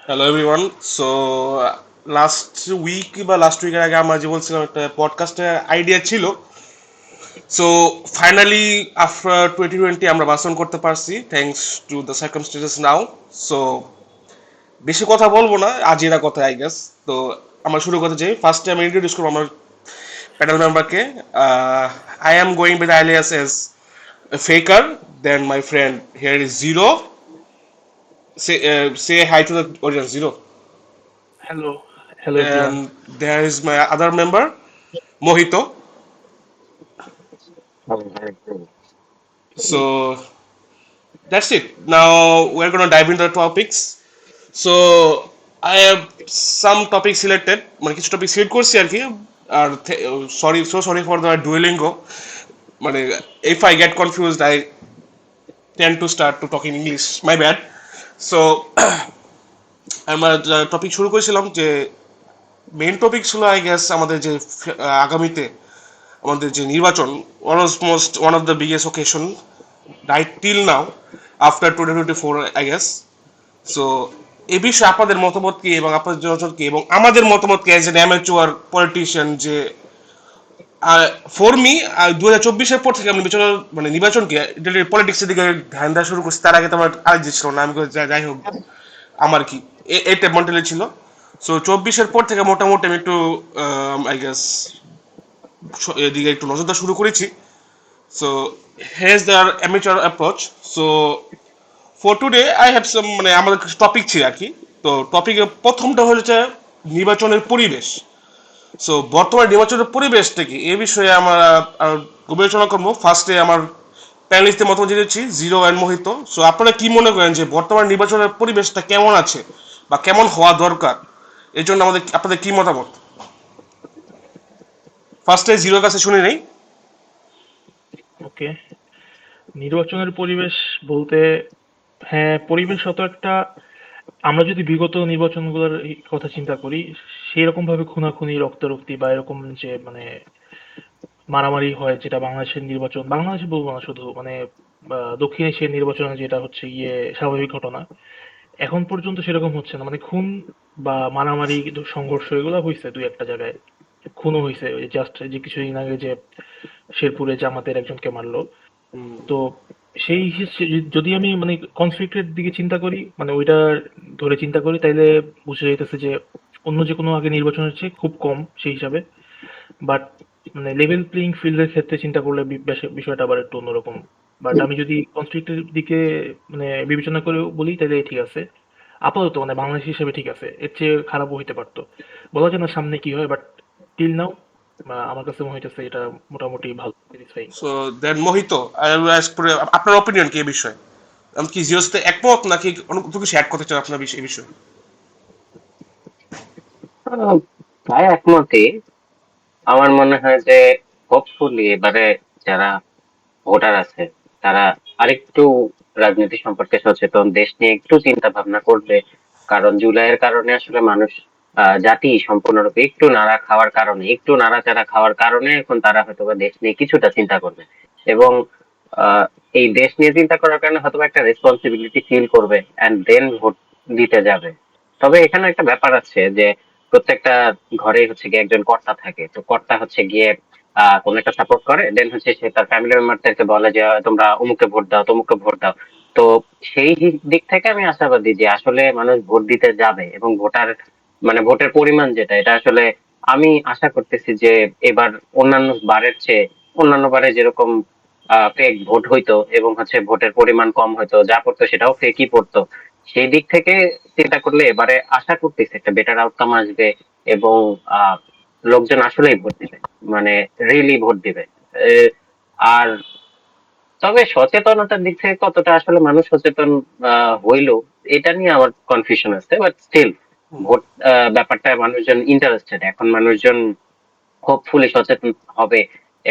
Hello everyone. So last উইকের আগে আমরা যে বলছিলাম একটা পডকাস্টের আইডিয়া ছিল। সো ফাইনালি আফটার 2020 আমরা বাসন করতে পারছি thanks to the circumstances now. So বেশি কথা বলবো না, আজিরা কথা আই গেস। তো আমরা শুরু করতে চাই। ফার্স্টে আমি ইন্ট্রোডিউস করবো আমার প্যানেল মেম্বারকে। I am going with Elias S Faker, then my friend here is Zero. Say hi to the audience, Zero. Hello, hello everyone. And there is my other member, Mohito. So that's it. Now we're gonna dive into the topics. So I have some topics selected. মানে কিছু topic select করছি আর কি। আর sorry for the Duolingo. মানে if I get confused I tend to start to talk in English. My bad. So আমরা topic শুরু করেছিলাম যে main topic ছিল আই গেস আমাদের যে আগামীতে আমাদের যে নির্বাচন, almost one of the biggest occasion right till now after 2024 I guess. So এ বিষয়ে আপনাদের মতামত কি এবং আপনাদের জনগণ কি এবং আমাদের মতামত কি অ্যাজ এন অ্যামেচুয়ার পলিটিশিয়ান যে ফর মি 2024-এর পর থেকে আমি নির্বাচনকে পলিটিক্সের দিকে ধ্যান দেওয়া শুরু করছি। তার আগে তো আমার আগে ছিল না, আমি যাই হোক আমার কি এটা মেন্টালি ছিল। সো 24-এর পর থেকে মোটামুটি আমি একটু আই গেস এদিকে একটু নজর দেওয়া শুরু করেছি। So has the amateur approach. So for today I have some আমাদের কিছু টপিক ছিল আর কি। তো টপিকের প্রথমটা হচ্ছে নির্বাচনের পরিবেশ। সো বর্তমান নির্বাচনের পরিবেশটা কি এ বিষয়ে আমরা বিবেচনা করবো। ফার্স্টে আমার প্যানেলিস্টের মতামত জেনেছি জিরো অ্যান্ড মোহিত। সো আপনারা কি মনে করেন যে বর্তমান নির্বাচনের পরিবেশটা কেমন আছে বা কেমন হওয়া দরকার, এর জন্য আপনাদের কি মতামত? ফার্স্টে জিরোর কাছে শুনে নেই। ওকে, নির্বাচনের পরিবেশ বলতে হ্যাঁ, পরিবেশ অত একটা আমরা যদি বিগত নির্বাচনগুলোর কথা চিন্তা করি, সেই রকম ভাবে খুনাখুনি, রক্তারক্তি বা এরকম যে মারামারি হয় যেটা বাংলাদেশের নির্বাচন, বাংলাদেশে বলবো না শুধু দক্ষিণ এশিয়ার নির্বাচনে যেটা হচ্ছে স্বাভাবিক ঘটনা, এখন পর্যন্ত সেরকম হচ্ছে না। মানে খুন বা মারামারি কিন্তু সংঘর্ষ এগুলো হয়েছে দুই একটা জায়গায়, খুনও হয়েছে। ওই জাস্ট যে কিছুদিন আগে যে শেরপুরে জামাতের একজনকে মারলো। তো যদি আমি কনফ্লিক্টের দিকে চিন্তা করি, মানে ওইটা ধরে চিন্তা করি, তাইলে বুঝে যাইতেছে যে অন্য যে কোনো আগে নির্বাচনের চেয়ে খুব কম সেই হিসাবে। বাট লেভেল প্লেইং ফিল্ডের ক্ষেত্রে চিন্তা করলে বিষয়টা আবার একটু অন্যরকম। বাট আমি যদি কনফ্লিক্টের দিকে বিবেচনা করে বলি, তাহলে ঠিক আছে। আপাতত বাংলাদেশ হিসেবে ঠিক আছে, এর চেয়ে খারাপও হইতে পারতো। বলা যায় না সামনে কি হয়, বাট টিল নাও আমার কাছে মনে হইতেছে এটা মোটামুটি ভালো, স্যাটিসফাইং। সো দেন মোহিত, আপনার অপিনিয়ন কি এই বিষয়ে? আমি কি জিরোর সাথে একমত নাকি অন্য কিছু অ্যাড করতে চান আপনার এই বিষয়ে? আহ, প্রায় একমতই। আমার মনে হয় যে হোপফুলি এবারে যারা ভোটার আছে তারা আরেকটু রাজনীতি সম্পর্কে সচেতন, দেশ নিয়ে একটু চিন্তা ভাবনা করবে। কারণ জুলাইয়ের কারণে আসলে মানুষ জাতি সম্পূর্ণরূপে একটু নাড়াচাড়া খাওয়ার কারণে এখন তারা হয়তো বা দেশ নিয়ে কিছুটা চিন্তা করবে। এবং এই দেশ নিয়ে চিন্তা করার কারণে হয়তো বা একটা রেসপন্সিবিলিটি ফিল করবে এন্ড দেন ভোট দিতে যাবে। তবে এখানে একটা ব্যাপার আছে যে প্রত্যেকটা ঘরে হচ্ছে গিয়ে একজন কর্তা থাকে। তো কর্তা হচ্ছে গিয়ে কোন একটা সাপোর্ট করে, দেন হচ্ছে সে তার ফ্যামিলি মেম্বারদেরকে বলে যে তোমরা অমুকে ভোট দাও, তমুকে ভোট দাও। তো সেই দিক থেকে আমি আশাবাদী যে আসলে মানুষ ভোট দিতে যাবে এবং ভোটের পরিমাণ যেটা, এটা আসলে আমি আশা করতেছি যে এবার অন্যান্য বারে যেরকম ফেক ভোট হইতো এবং হচ্ছে ভোটের পরিমাণ কম হইতো, যা পড়তো সেটাও ফেকই পড়তো। সেই দিক থেকে চিন্তা করলে এবারে আশা করতেছি একটা বেটার আউটকাম আসবে এবং লোকজন আসলেই ভোট দিবে, মানে রিয়েলি ভোট দিবে। এ, আর তবে সচেতনতার দিক থেকে কতটা আসলে মানুষ সচেতন হইলো, এটা নিয়ে আমার কনফিউশন আছে। বাট স্টিল ভোট ব্যাপারটা মানুষজন ইন্টারেস্টেড, এখন মানুষজন হোপফুলি সচেতন হবে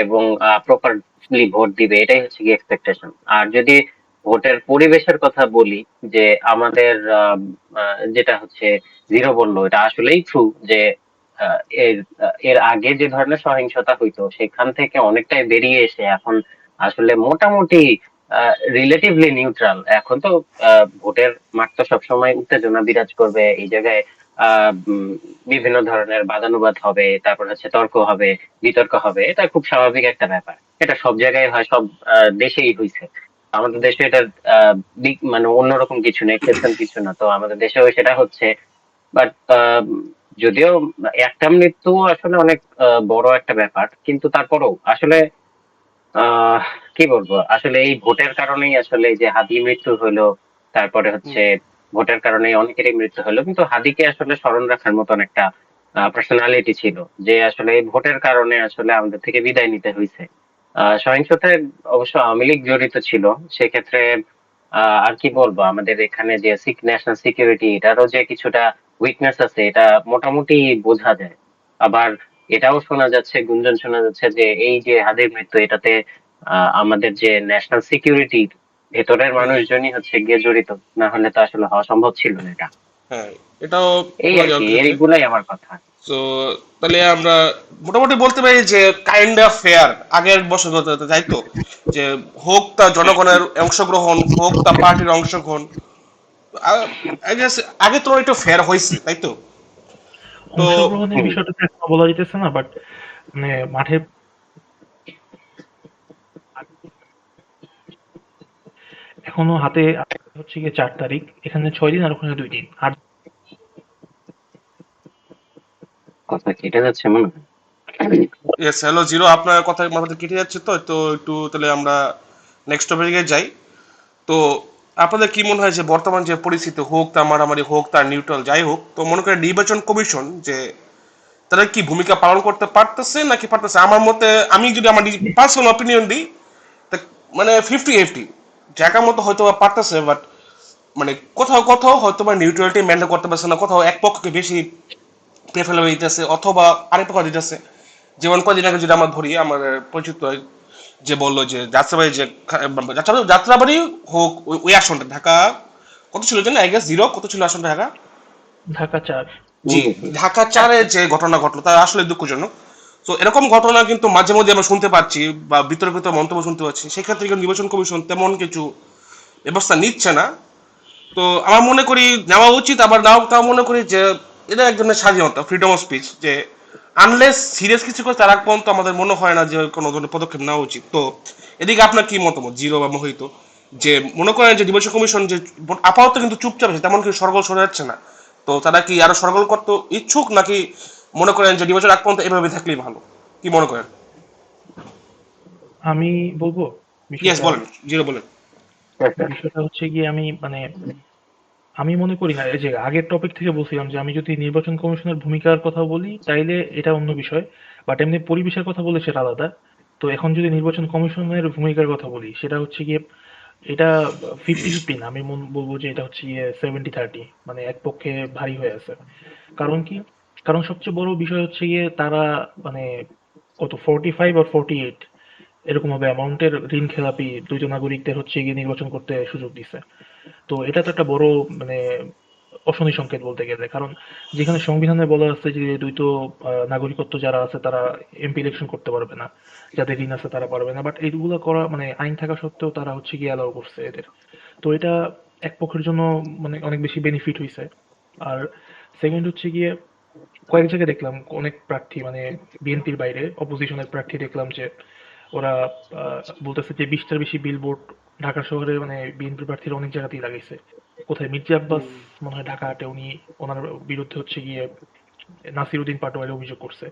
এবং প্রপারলি ভোট দিবে, এটাই হচ্ছে কি এক্সপেকটেশন। আর যদি ভোটের পরিবেশের কথা বলি, যে আমাদের যেটা হচ্ছে জিরো বললো, এটা আসলেই ট্রু যে আহ, এর এর আগে যে ধরনের সহিংসতা হইতো সেখান থেকে অনেকটাই বেরিয়ে এসে এখন আসলে মোটামুটি রিলেটিভলি নিউট্রাল। এখন তো ভোটের মাঠ তো সবসময় উত্তেজনা বিরাজ করবে এই জায়গায়। বিভিন্ন ধরনের বাদানুবাদ হবে, তারপর হচ্ছে তর্ক হবে, বিতর্ক হবে, এটা খুব স্বাভাবিক একটা ব্যাপার। এটা সব জায়গায় হয়, সব দেশেই হয়েছে। আমাদের দেশে এটা মানে অন্যরকম কিছু না, এক্সেপশন কিছু না, তো আমাদের দেশেও সেটা হচ্ছে। বাট যদিও একটা মৃত্যু আসলে অনেক বড় একটা ব্যাপার, কিন্তু তারপরেও আসলে আহ কি বলবো, আসলে এই ভোটের কারণেই আসলে এই যে হাদি মৃত্যু হলো, তারপরে হচ্ছে ভোটের কারণেই অনেকেরই মৃত্যু হলো, কিন্তু হাদিকে আসলে স্মরণ রাখার মতন একটা পার্সোনালিটি ছিল, যে আসলে এই ভোটের কারণে আসলে আমাদের থেকে বিদায় নিতে হয়েছে। সহিংসতায় অবশ্য আওয়ামী লীগ জড়িত ছিল সেক্ষেত্রে। আর কি বলবো, আমাদের এখানে যে ন্যাশনাল সিকিউরিটি, এটারও যে কিছুটা উইকনেস আছে, এটা মোটামুটি বোঝা যায়। আবার এটাও শোনা যাচ্ছে, গুঞ্জন শোনা যাচ্ছে যে এই যে হাদির মৃত্যু, এটাতে আমাদের যে ন্যাশনাল সিকিউরিটি ভেতরের মানুষজনই হচ্ছে গিয়ে জড়িত, না হলে তো আসলে হওয়া সম্ভব ছিল না এটা। হ্যাঁ, এটাও এই শোনা আর কি, যাওয়ার ক্ষেত্রে। এইগুলাই আমার কথা। তো তাহলে আমরা মোটামুটি বলতে পারি যে কাইন্ড অফ ফেয়ার আগের বছর তাই তো, যে হোক তা জনগণের অংশগ্রহণ, হোক তা পার্টির অংশগ্রহণ, আই গেস আগে তো একটু ফেয়ার হয়েছে তাই তো। তো অংশগ্রহণের হুম। বিষয়টা তো এখনো বলা যেতেছে না, বাট মানে মাঠে এখনো হাতে হচ্ছে গিয়ে 4 তারিখ, এখানে 6 দিন আর ওখানে 2 দিন। আর কথা কেটে যাচ্ছে মনে হয়। ইয়েস, হ্যালো জিরো, আপনার কথা মাথাতে কেটে যাচ্ছে, তো তো একটু তাহলে আমরা নেক্সট টপিকে যাই। তো আপনাদের কি মনে হয় যে বর্তমান যে পরিস্থিতি, হোক তা মারামারি, হোক তা নিউট্রাল, যাই হোক, তো মনে করেন নির্বাচন কমিশন যে তারা কি ভূমিকা পালন করতে পারতেছে নাকি পারতেছে? আমার মতে, আমি যদি আমার পার্সোনাল অপিনিয়ন দিই, তা মানে 50-50। জায়গার মতো হয়তো বা পারতেছে, বাট মানে কোথাও কোথাও হয়তো বা নিউট্রালিটি মেনটেন করতে পারছে না, কোথাও এক পক্ষকে বেশি প্রেফারেবল দিতেছে অথবা আরেক পক্ষ দিতেছে। যেমন কদিন আগে যদি আমার ধরি, আমার পরিচিত যে বললো যে যাত্রাবাড়ি যে যাত্রাবাড়ি হোক, ওই আসনটা ঢাকা কত ছিল জানেন? আই গেস জিরো, কত ছিল আসনটা ঢাকা? ঢাকা 4। জি, হুম, হুম। ঢাকা চারে যে ঘটনা ঘটলো তা আসলে দুঃখজনক। তো এরকম ঘটনা কিন্তু মাঝে মধ্যে আমরা শুনতে পাচ্ছি বা বিতর্কিত মন্তব্য শুনতে পাচ্ছি, সেক্ষেত্রে কিন্তু নির্বাচন কমিশন তেমন কিছু ব্যবস্থা নিচ্ছে না। তো আমার মনে করি নেওয়া উচিত, আবার নাও তাও মনে করি যে এটা এক ধরনের স্বাধীনতা, ফ্রিডম অফ স্পিচ, যে আনলেস সিরিয়াস কিছু করে তার আগ পর্যন্ত আমাদের মনে হয় না যে কোনো ধরনের পদক্ষেপ নেওয়া উচিত। তো এদিকে আপনার কি মতামত জিরো বা মোহিত, যে মনে করেন যে নির্বাচন কমিশন যে আপাতত কিন্তু চুপচাপ আছে, তেমন কিছু সরগোল সরে যাচ্ছে না, তো তারা কি আরো সরগোল করতে ইচ্ছুক, নাকি মনে করেন যে নির্বাচন আগ পর্যন্ত এভাবে থাকলেই ভালো? কি মনে করেন? আমি বলবো ইয়েস, বিষয়টা বলেন, জিরো বলেন। বিষয়টা হচ্ছে গিয়ে আমি মনে করি না, এই যে আগের টপিক থেকে বলছিলাম যে আমি যদি নির্বাচন কমিশনের ভূমিকার কথা বলি তাইলে এটা অন্য বিষয়, বাট এমনি পরিবেশের কথা বলে সেটা আলাদা। তো এখন যদি নির্বাচন কমিশনের ভূমিকার কথা বলি, সেটা হচ্ছে গিয়ে এটা 50-50 না, আমি বলবো যে এটা হচ্ছে গিয়ে 70-30, মানে এক পক্ষে ভারী হয়ে আছে। কারণ কি? কারণ সবচেয়ে বড় বিষয় হচ্ছে গিয়ে তারা মানে কত 45 আর 48 এরকম হবে অ্যামাউন্টের ঋণ খেলাপি দ্বৈত নাগরিকদের হচ্ছে গিয়ে নির্বাচন করতে সুযোগ দিছে। তো এটা তো একটা বড় মানে অশনি সংকেত বলতে গেলে। কারণ যেখানে সংবিধানে বলা আছে যে দ্বৈত নাগরিকত্ব যারা আছে তারা এমপি ইলেকশন করতে পারবে না, যাদের ঋণ আছে তারা পারবে না, বাট এইগুলো করা মানে আইন থাকা সত্ত্বেও তারা হচ্ছে গিয়ে অ্যালাউ করছে এদের। তো এটা এক পক্ষের জন্য মানে অনেক বেশি বেনিফিট হইছে। আর সেকেন্ড হচ্ছে গিয়ে কয়েক জায়গায় দেখলাম অনেক প্রার্থী মানে বিএনপির বাইরে অপোজিশনের প্রার্থী দেখলাম যে ওরা বলতেছে যে 20টার বেশি বিলবোর্ড ঢাকা শহরে মানে বিএনপি প্রার্থীরা অনেক জায়গাতেই লাগাইছে। কোথায় মির্জা আব্বাস মনে হয় ঢাকা হাটে, উনি ওনার বিরুদ্ধে হচ্ছে গিয়ে নাসিরউদ্দিন পাটোয়ারি অভিযোগ করছে।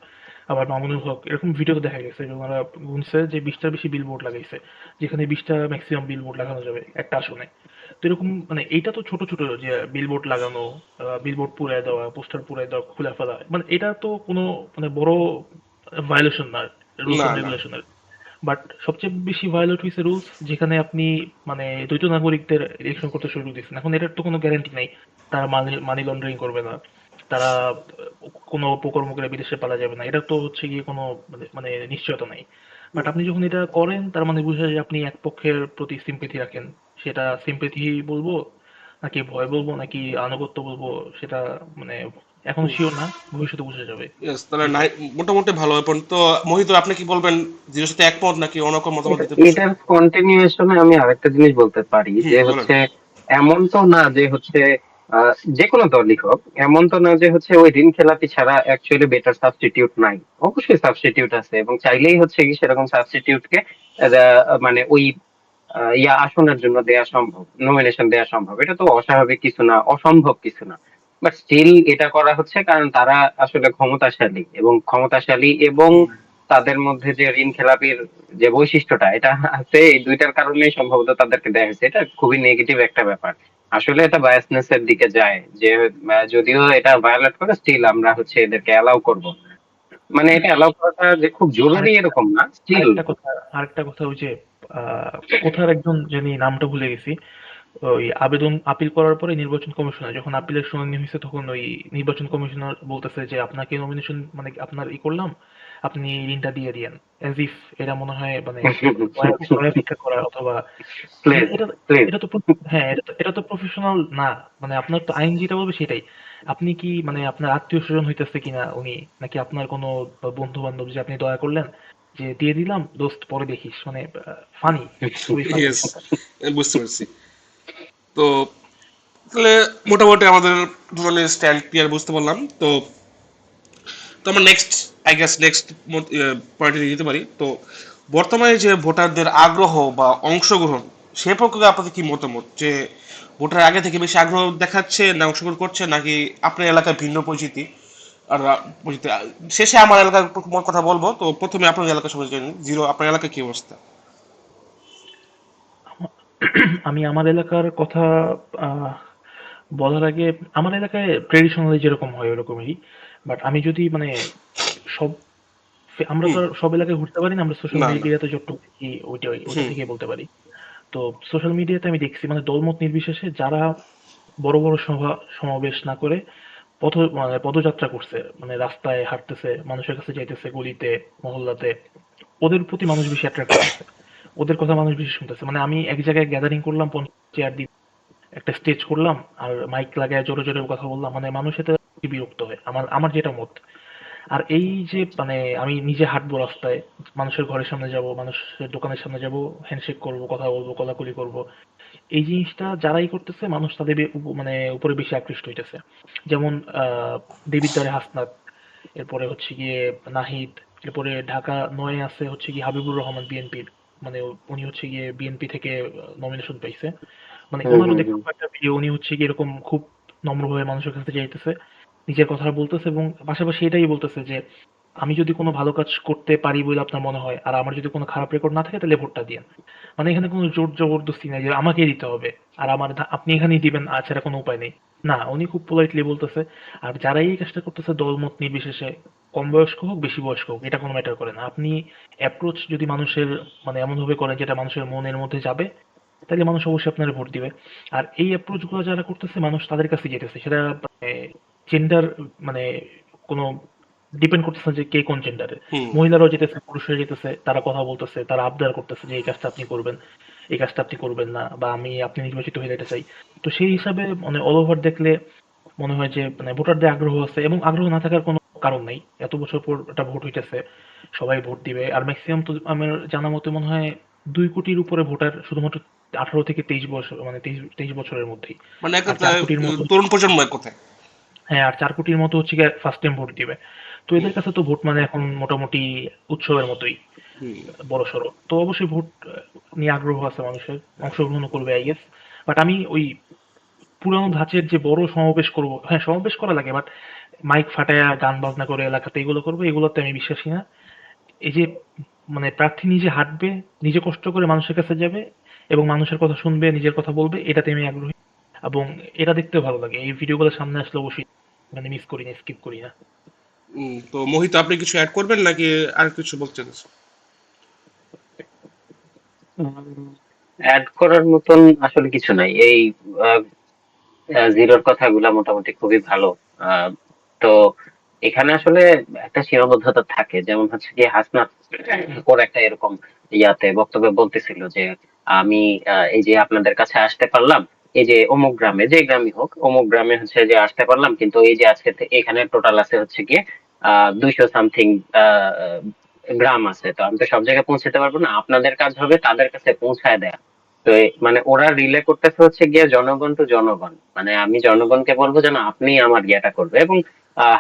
আবার মামুনুল হক, এরকম ভিডিও দেখা গেছে যে ওনারা গুনছে যে 20টার বেশি বিলবোর্ড লাগাইছে, যেখানে 20টা ম্যাক্সিমাম বিলবোর্ড লাগানো যাবে একটা আসনে। তো এরকম মানে এইটা তো ছোট ছোট যে বিলবোর্ড লাগানো, বিলবোর্ড পুড়ায় দেওয়া, পোস্টার পুড়ায় দেওয়া, খুলে ফেলা, মানে এটা তো কোনো মানে বড় ভায়োলেশন না রুলস না, এন্ড না। রেগুলেশনের। বাট সবচেয়ে বেশি ভায়োলেট হয়েছে রুলস যেখানে আপনি মানে দ্বৈত নাগরিকদের ইলেকশন করতে সুযোগ দিচ্ছেন। এখন এটার তো কোনো গ্যারান্টি নাই তারা মানি মানি লন্ডারিং করবে না, তারা কোনো অপকর্ম করে বিদেশে পালা যাবে না, এটা তো হচ্ছে গিয়ে কোনো মানে নিশ্চয়তা নাই। বাট আপনি যখন এটা করেন তার মানে বুঝা যায় যে আপনি এক পক্ষের প্রতি সিম্পেথি রাখেন। সেটা সিম্পেথি বলবো নাকি ভয় বলবো নাকি আনুগত্য বলবো, সেটা মানে এখন শিওর না, ভবিষ্যতে বোঝা যাবে। ইয়েস, তাহলে জি স্যার। নাই মোটামুটি ভালো হয় তো মোহিত আপনি কি বলবেন, জিরোর সাথে একমত নাকি অন্য কোনো মতামত দিতে পারছেন? এটার কন্টিনিউশনে আমি আরেকটা জিনিস বলতে পারি যে বলেন। হচ্ছে এমন তো না যে হচ্ছে যে কোনো দলই হোক, এমন তো না যে হচ্ছে ওই ঋণ খেলাপি ছাড়া অ্যাকচুয়ালি বেটার সাবস্টিটিউট নাই। অবশ্যই সাবস্টিটিউট আছে, এবং চাইলেই হচ্ছে কি সেরকম সাবস্টিটিউটকে মানে ওই আসনের জন্য দেয়া সম্ভব, নমিনেশন দেয়া সম্ভব। এটা তো অস্বাভাবিক কিছু না, অসম্ভব কিছু না। বাট স্টিল এটা করা হচ্ছে কারণ তারা আসলে ক্ষমতাশালী এবং তাদের মধ্যে যে ঋণ খেলাপির যে বৈশিষ্ট্যটা এটা আছে, এই দুইটার কারণেই সম্ভবত তাদেরকে দেয়া হয়েছে। এটা খুবই নেগেটিভ একটা ব্যাপার। আসলে এটা বায়াসনেস এর দিকে যায় যে যদিও এটা ভায়োলেট করে, স্টিল আমরা হচ্ছে এদেরকে অ্যালাউ করব। মানে এটা অ্যালাউ করাটা যে খুব জরুরি আরেকটা এরকম না, স্টিল। আরেকটা কথা আরেকটা কথা ওই যে কোথার একজন জানি নামটা ভুলে গেছি, ওই আবেদন আপিল করার পরে নির্বাচন কমিশনার যখন আপিলের শুনানি হয়েছে তখন ওই নির্বাচন কমিশনার বলতেছে যে আপনাকে নমিনেশন মানে আপনার করলাম, আপনি ঋণটা দিয়ে দিয়েন, অ্যাজ ইফ এরা মনে হয় মানে দয়া ভিক্ষা করা অথবা মানে প্লিজ, এটা প্লিজ। এটা তো হ্যাঁ এটা তো প্রফেশনাল না। মানে আপনার তো আইন যেটা বলবে সেটাই। আপনি কি মানে আপনার আত্মীয় স্বজন হইতেছে কিনা উনি, নাকি আপনার কোনো বন্ধু বান্ধব যে আপনি দয়া করলেন যে দিয়ে দিলাম দোস্ত পরে দেখিস, মানে ফানি, খুবই ফানি ইয়েস, বিষয়টা। বুঝতে পারছি। তো তাহলে মোটামুটি আমাদের দুজনের স্ট্যান্ড ক্লিয়ার বুঝতে পারলাম। তো তো আমরা নেক্সট, আই গেস নেক্সট পয়েন্টে দিতে পারি। তো বর্তমানে যে ভোটারদের আগ্রহ বা অংশগ্রহণ, সে প্রক্রিয়া আপনাদের কি মতামত, যে ভোটার আগে থেকে বেশি আগ্রহ দেখাচ্ছে না অংশগ্রহণ করছে, নাকি আপনার এলাকায় ভিন্ন পরিচিতি আর পরিচিতি? শেষে আমার এলাকার কথা বলবো, তো প্রথমে আপনার এলাকা সবাই জানেন, জিরো আপনার এলাকায় কি অবস্থা? আমি আমার এলাকার কথা আহ, বলার আগে, আমার এলাকায় ট্রেডিশনালি যেরকম হয় ওরকমই। বাট আমি যদি মানে সব আমরা তো হুম। আর সব এলাকায় ঘুরতে পারি না, আমরা সোশ্যাল না, না। মিডিয়াতে যতটুকু দেখি ওইটা ওইটা হুম। থেকে বলতে পারি। তো সোশ্যাল মিডিয়াতে আমি দেখছি মানে দলমত নির্বিশেষে যারা বড় বড় সমাবেশ না করে মানে পদযাত্রা করছে, মানে রাস্তায় হাঁটতেছে, মানুষের কাছে যাইতেছে, গলিতে মহল্লাতে, ওদের প্রতি মানুষ বেশি অ্যাট্রাক্ট হতেছে, ওদের কথা মানুষ বেশি শুনতেছে। মানে আমি এক জায়গায় গ্যাদারিং করলাম, 50 চেয়ার দিয়ে একটা স্টেজ করলাম আর মাইক লাগায় জোরে জোরে কথা বললাম, মানে মানুষ এতে বিরক্ত হয়, আমার আমার যেটা মত। আর এই যে মানে আমি নিজে হাঁটবো রাস্তায়, মানুষের ঘরের সামনে যাব, মানুষের দোকানের সামনে যাব, হ্যান্ডশেক করব, কথা বলবো, কোলাকুলি করব, এই জিনিসটা যারাই করতেছে মানুষ তাদের মানে উপরে বেশি আকৃষ্ট হইতেছে। যেমন দেবিদ্বারে হাসনাত, এরপরে হচ্ছে গিয়ে নাহিদ, এরপরে ঢাকা ৯ আছে হচ্ছে গিয়ে হাবিবুর রহমান বিএনপির, মানে উনি হচ্ছে গিয়ে বিএনপি থেকে নমিনেশন পাইছে। মানে হুম, উনারও হুম, হুম। দেখলাম একটা ভিডিও, উনি হচ্ছে গিয়ে এরকম খুব নম্রভাবে মানুষের কাছে যাইতেছে, নিজের কথা বলতেছে, এবং পাশাপাশি এটাই বলতেছে যে আমি যদি কোনো ভালো কাজ করতে পারি বলে আপনার মনে হয় আর আমার যদি কোনো খারাপ রেকর্ড না থাকে তাহলে ভোটটা দিন। মানে এখানে কোনো জোর জবরদস্তি নাই যে আমাকেই দিতে হবে আর আপনি এখানেই দিবেন ছাড়া কোনো উপায় নেই। না, উনি খুব পোলাইটলি বলতেছে। আর যারাই এই কাজটা করতেছে দলমত নির্বিশেষে, কম বয়স্ক হোক বেশি বয়স্ক হোক এটা কোনো ম্যাটার করে না, আপনি অ্যাপ্রোচ যদি মানুষের মানে এমন ভাবে করেন যেটা মানুষের মনের মধ্যে যাবে, তাহলে মানুষ অবশ্যই আপনার ভোট দিবে। আর এই অ্যাপ্রোচ গুলো যারা করতেছে মানুষ তাদের কাছে যেতেছে, সেটা মানে জেন্ডার মানে কোনো ডিপেন্ড করতেছে না যে কে কোন জেন্ডারের। হুম। মহিলারাও যেতেছে, পুরুষরা যেতেছে, তারা কথা বলতেছে, তারা আবদার করতেছে যে এই কাজটা আপনি করবেন, এই কাজটা আপনি করবেন না, বা আপনি নির্বাচিত হয়ে যেতে চাই। তো সেই হিসাবে মানে অল ওভার দেখলে মনে হয় যে মানে ভোটারদের আগ্রহ আছে, এবং আগ্রহ না থাকার কোনো কারণ নাই। এত বছর পর একটা ভোট হইতেছে, সবাই ভোট দিবে। আর ম্যাক্সিমাম তো আমার জানা মতে মনে হয় ২ কোটির উপরে ভোটার শুধুমাত্র 18 থেকে 23 বছর, মানে 23 বছরের মধ্যেই। মানে এক আর ৪ কোটির মতো, তরুণ প্রজন্ম এক কথায়। হ্যাঁ, আর ৪ কোটির মতো হচ্ছে গিয়ে ফার্স্ট টাইম ভোট দিবে। তো এদের কাছে তো ভোট মানে এখন মোটামুটি উৎসবের মতোই হুম। বড়সড়। তো অবশ্যই ভোট নিয়ে আগ্রহ আছে মানুষের, অংশগ্রহণ করবে আই গেস। বাট আমি ওই পুরানো ধাঁচের যে বড় সমাবেশ করব, হ্যাঁ সমাবেশ করা লাগে, বাট মাইক ফাটায়া গান বাজনা করে এলাকাতে এগুলো করবে, এগুলোতে আমি বিশ্বাসী না। এই যে মানে প্রার্থী নিজে হাঁটবে, নিজে কষ্ট করে মানুষের কাছে যাবে এবং মানুষের কথা শুনবে, নিজের কথা বলবে, এটাতে আমি আগ্রহী। এবং এটা দেখতেও ভালো লাগে। এই ভিডিওগুলো সামনে আসলে অবশ্যই মানে মিস করি না, স্কিপ করি না। তো মোহিত আপনি কিছু অ্যাড করবেন নাকি আর কিছু বলতে চাচ্ছেন? অ্যাড করার মতন আসলে কিছু নাই। এই আহ, জিরোর কথাগুলা মোটামুটি খুবই ভালো। আহ, তো এখানে আসলে একটা সীমাবদ্ধতা থাকে, যেমন হচ্ছে কি হাসনাত ওর একটা এরকম বক্তব্যে বলতেছিল যে আমি এই যে আপনাদের কাছে আসতে পারলাম, এই যে অমুক গ্রামে, যে গ্রামই হোক, অমুক গ্রামে হচ্ছে যে আসতে পারলাম, কিন্তু এই যে আজকে এখানে টোটাল আছে হচ্ছে গিয়ে 200 সামথিং গ্রাম আছে, তো আমি তো সব জায়গায় পৌঁছাতে পারবো না। আপনাদের কাজ হবে তাদের কাছে পৌঁছায় দেয়া। তো মানে ওরা রিলে করতেছে হচ্ছে গিয়ে জনগণ টু জনগণ, মানে আমি জনগণকে বলবো যেন আপনি আমার ইয়েটা করবে। এবং